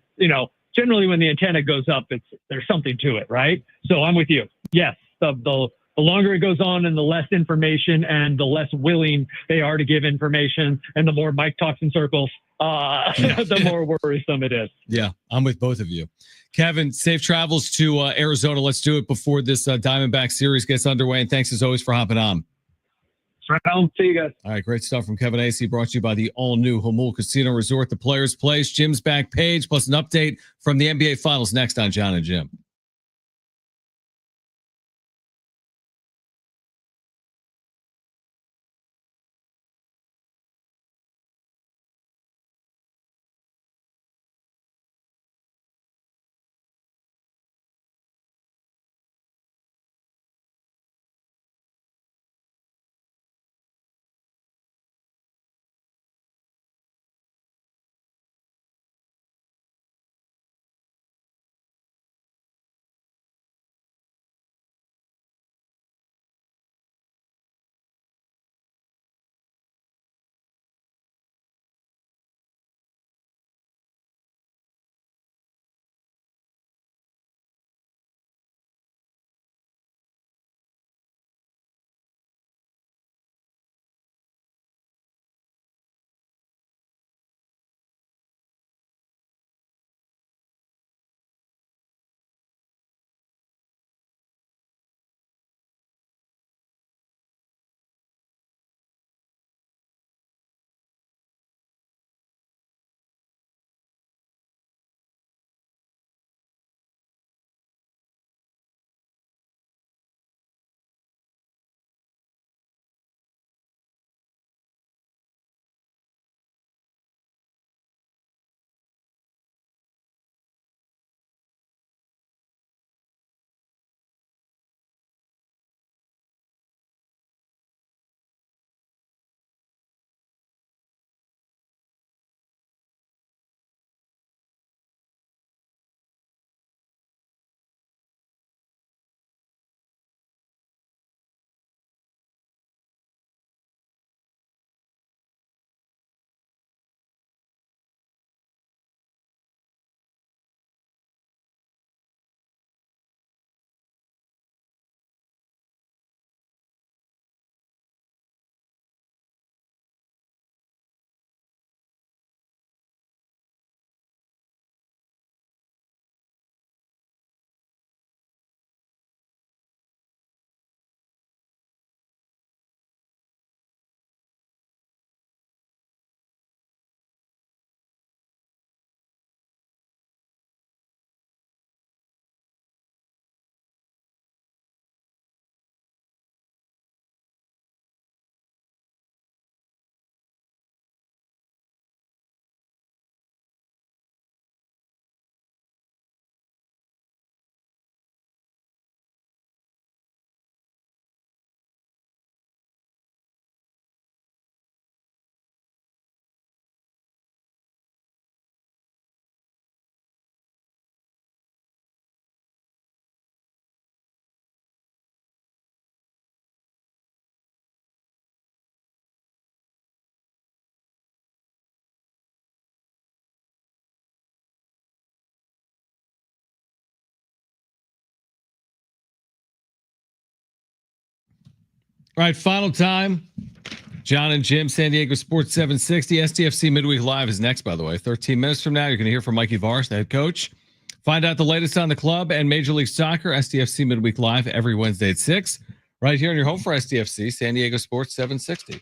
generally when the antenna goes up, there's something to it. Right. So I'm with you. Yes. The The longer it goes on and the less information and the less willing they are to give information and the more Mike talks in circles, the more worrisome it is. Yeah, I'm with both of you. Kevin, safe travels to Arizona. Let's do it before this Diamondback series gets underway. And thanks as always for hopping on. Right on. See you guys. All right, great stuff from Kevin Acee, brought to you by the all-new Jamul Casino Resort, the Players Place, Jim's back page, plus an update from the NBA Finals next on Jon and Jim. All right, final time. Jon and Jim, San Diego Sports 760. STFC Midweek Live is next, by the way. 13 minutes from now, you're going to hear from Mikey Vars, the head coach. Find out the latest on the club and Major League Soccer. STFC Midweek Live every Wednesday at 6. Right here in your home for STFC, San Diego Sports 760.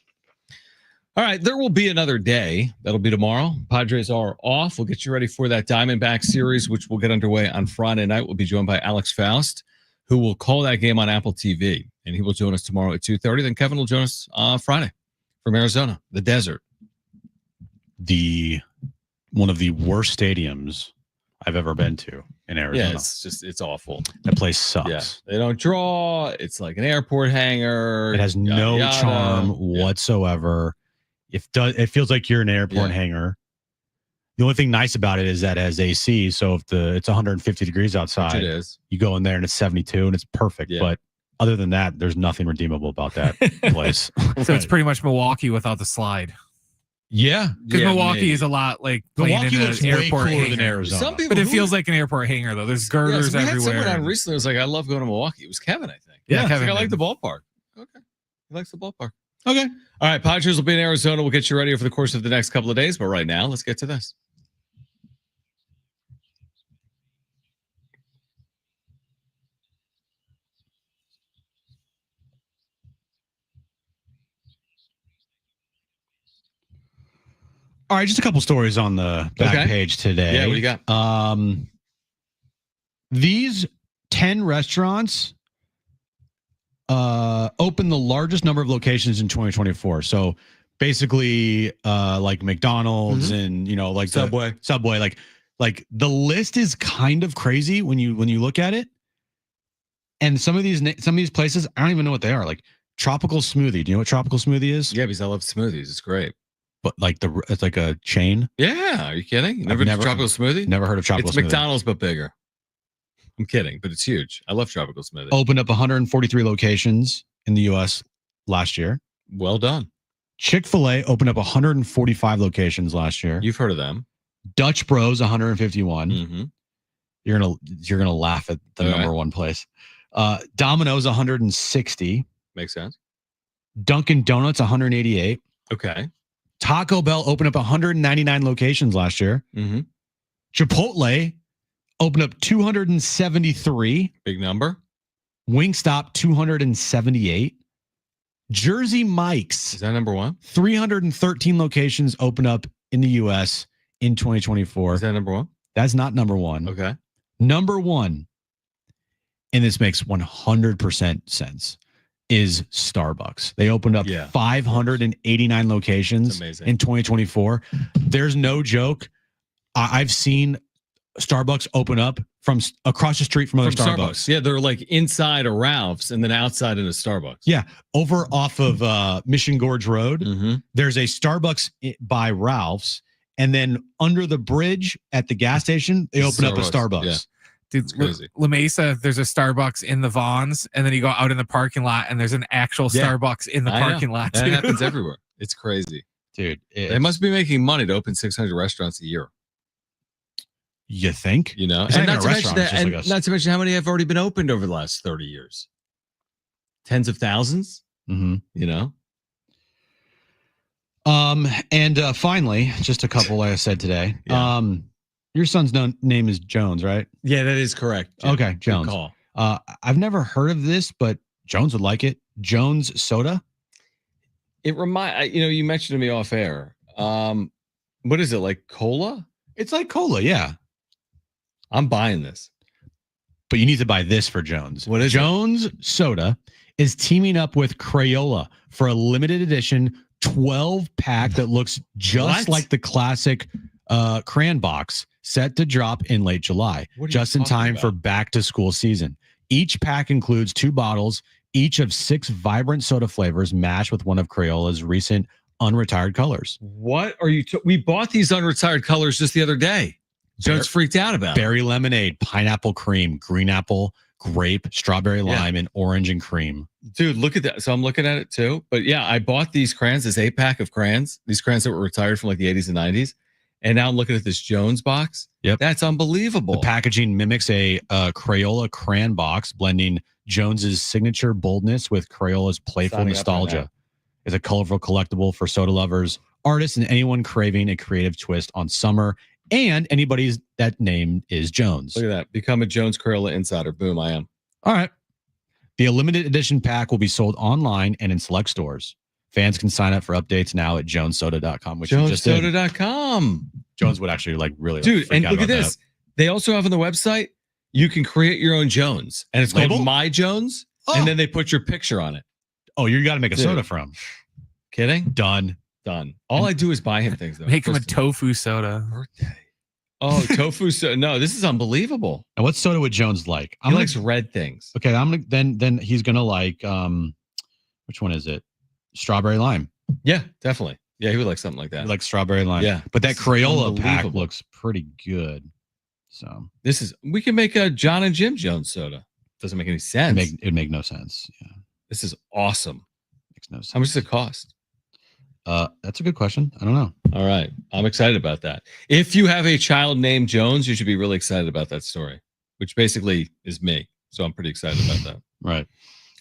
All right, there will be another day. That'll be tomorrow. Padres are off. We'll get you ready for that Diamondback series, which will get underway on Friday night. We'll be joined by Alex Faust, who will call that game on Apple TV. And he will join us tomorrow at 2:30. Then Kevin will join us Friday from Arizona, the desert. One of the worst stadiums I've ever been to in Arizona. Yeah, it's awful. That place sucks. Yeah, they don't draw. It's like an airport hangar. It has no charm whatsoever. It feels like you're in an airport hangar. The only thing nice about it is that it has AC. So if it's 150 degrees outside, it is. You go in there and it's 72 and it's perfect. Yeah. But other than that, there's nothing redeemable about that place. So it's pretty much Milwaukee without the slide. Yeah, because Milwaukee is a lot like playing Milwaukee in looks an way airport cooler hangar. than Arizona. Some people, But it feels like an airport hangar though. There's girders we had everywhere. someone on recently who was like, "I love going to Milwaukee." It was Kevin, I think. Yeah, I Kevin like did. the ballpark. Okay. He likes the ballpark. Okay. All right. Padres will be in Arizona. We'll get you ready over the course of the next couple of days. But right now, let's get to this. All right, just a couple stories on the back page today. Yeah, what do you got? These 10 restaurants opened the largest number of locations in 2024. So basically, like McDonald's and like Subway. Subway, like the list is kind of crazy when you look at it. And some of these places, I don't even know what they are. Like Tropical Smoothie. Do you know what Tropical Smoothie is? Yeah, because I love smoothies. It's great. But like it's like a chain. Yeah, are you kidding? You never heard of Tropical Smoothie? Never heard of Tropical Smoothie. It's McDonald's but bigger. I'm kidding, but it's huge. I love Tropical Smoothie. Opened up 143 locations in the U.S. last year. Well done. Chick-fil-A opened up 145 locations last year. You've heard of them. Dutch Bros 151. Mm-hmm. You're gonna laugh at the number one place. Domino's 160. Makes sense. Dunkin' Donuts 188. Okay. Taco Bell opened up 199 locations last year. Mm-hmm. Chipotle opened up 273. Big number. Wingstop 278. Jersey Mike's. Is that number one? 313 locations opened up in the U.S. in 2024. Is that number one? That's not number one. Okay. Number one, and this makes 100% sense, is Starbucks. They opened up 589 locations in 2024. There's no joke. I've seen Starbucks open up from across the street from other Starbucks. Yeah, they're like inside a Ralph's and then outside in a Starbucks. Yeah, over off of Mission Gorge Road, there's a Starbucks by Ralph's, and then under the bridge at the gas station, they open up a Starbucks. Yeah. Dude, La Mesa, there's a Starbucks in the Vons, and then you go out in the parking lot, and there's an actual Starbucks in the parking lot. That too. happens everywhere. It's crazy. Dude. They must be making money to open 600 restaurants a year. You think? You know, It's and not not even to a mention restaurant, that, it's just and like a- not to mention how many have already been opened over the last 30 years. Tens of thousands. Mm-hmm. You know. And finally, just a couple, like I said today. Yeah. Your son's name is Jones, right? Yeah, that is correct. Jim. Okay, Good Jones. call. I've never heard of this, but Jones would like it. Jones Soda. It you mentioned to me off air. What is it, like cola? It's like cola, yeah. I'm buying this. But you need to buy this for Jones. What is Jones Soda is teaming up with Crayola for a limited edition 12-pack that looks just like the classic crayon box, set to drop in late July, just in time for back to school season. Each pack includes 2 bottles, each of 6 vibrant soda flavors matched with one of Crayola's recent unretired colors. What are you? We bought these unretired colors just the other day. Jones freaked out about it. Berry lemonade, pineapple cream, green apple, grape, strawberry lime, and orange and cream. Dude, look at that. So I'm looking at it too. But yeah, I bought these crayons, this 8-pack of crayons, these crayons that were retired from like the 80s and 90s. And now I'm looking at this Jones box. Yep. That's unbelievable. The packaging mimics a Crayola crayon box, blending Jones's signature boldness with Crayola's playful Signing up right nostalgia. now. It's a colorful collectible for soda lovers, artists, and anyone craving a creative twist on summer, and anybody's that name is Jones. Look at that. Become a Jones Crayola insider. Boom, I am. All right. The limited edition pack will be sold online and in select stores. Fans can sign up for updates now at jonessoda.com, which you just did. JonesSoda.com. Jones would actually really Dude, freak and out look at about this. They also have on the website, you can create your own Jones. And it's Label? called My Jones. Oh. And then they put your picture on it. Oh, you got to make a Dude. soda from. Kidding? Done. All I do is buy him things though. Make him a tofu soda. Birthday. Oh, tofu soda. No, this is unbelievable. And what soda would Jones like? He likes red things. Okay, then he's gonna like which one is it? Strawberry lime. Yeah, definitely. Yeah, he would like something like that. He likes strawberry lime. Yeah. But that This is Crayola pack unbelievable. looks pretty good. So We can make a Jon and Jim Jones soda. Doesn't make any sense. it'd make no sense. Yeah. This is awesome. Makes no sense. How much does it cost? That's a good question. I don't know. All right. I'm excited about that. If you have a child named Jones, you should be really excited about that story, which basically is me. So I'm pretty excited about that. Right.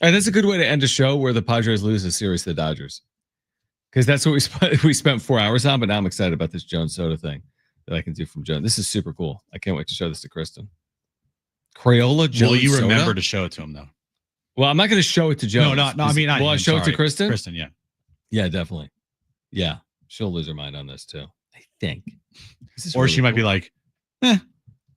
All right, that's a good way to end a show where the Padres lose a series to the Dodgers. Because that's what we spent 4 hours on, but now I'm excited about this Jones Soda thing that I can do from Jones. This is super cool. I can't wait to show this to Kristen. Crayola Jones. Will you remember soda? to show it to him though? Well, I'm not going to show it to Jones. No. I mean, will I show it to Kristen? Kristen, yeah. Yeah, definitely. Yeah, she'll lose her mind on this too. I think. Or really she might be like,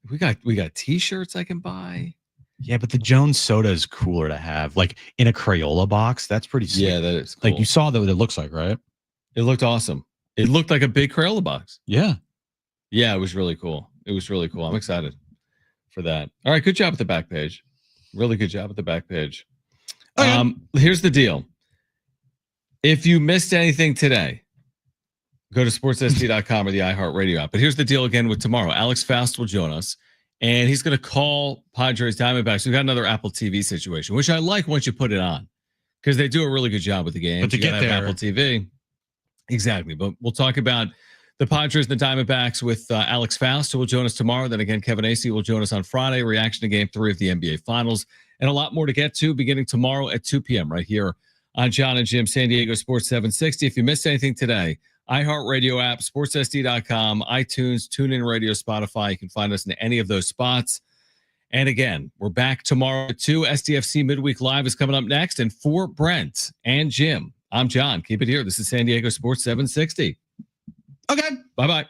we got T-shirts I can buy. Yeah, but the Jones Soda is cooler to have, like in a Crayola box. That's pretty sweet. Yeah, that is cool. Like you saw what it looks like, right? It looked awesome. It looked like a big Crayola box. Yeah. Yeah, it was really cool. I'm excited for that. All right, good job at the back page. Really good job at the back page. Okay. Here's the deal. If you missed anything today, go to sportssd.com or the iHeartRadio app. But here's the deal again with tomorrow. Alex Faust will join us, and he's going to call Padres Diamondbacks. We've got another Apple TV situation, which I like once you put it on because they do a really good job with the game. But to get there, Apple TV. Exactly. But we'll talk about the Padres and the Diamondbacks with Alex Faust, who will join us tomorrow. Then again, Kevin Acee will join us on Friday. Reaction to Game 3 of the NBA Finals. And a lot more to get to beginning tomorrow at 2 p.m. right here on Jon and Jim, San Diego Sports 760. If you missed anything today, iHeartRadio app, sportssd.com, iTunes, TuneIn Radio, Spotify. You can find us in any of those spots. And again, we're back tomorrow at 2. SDFC Midweek Live is coming up next. And for Brent and Jim, I'm Jon. Keep it here. This is San Diego Sports 760. Okay. Bye-bye.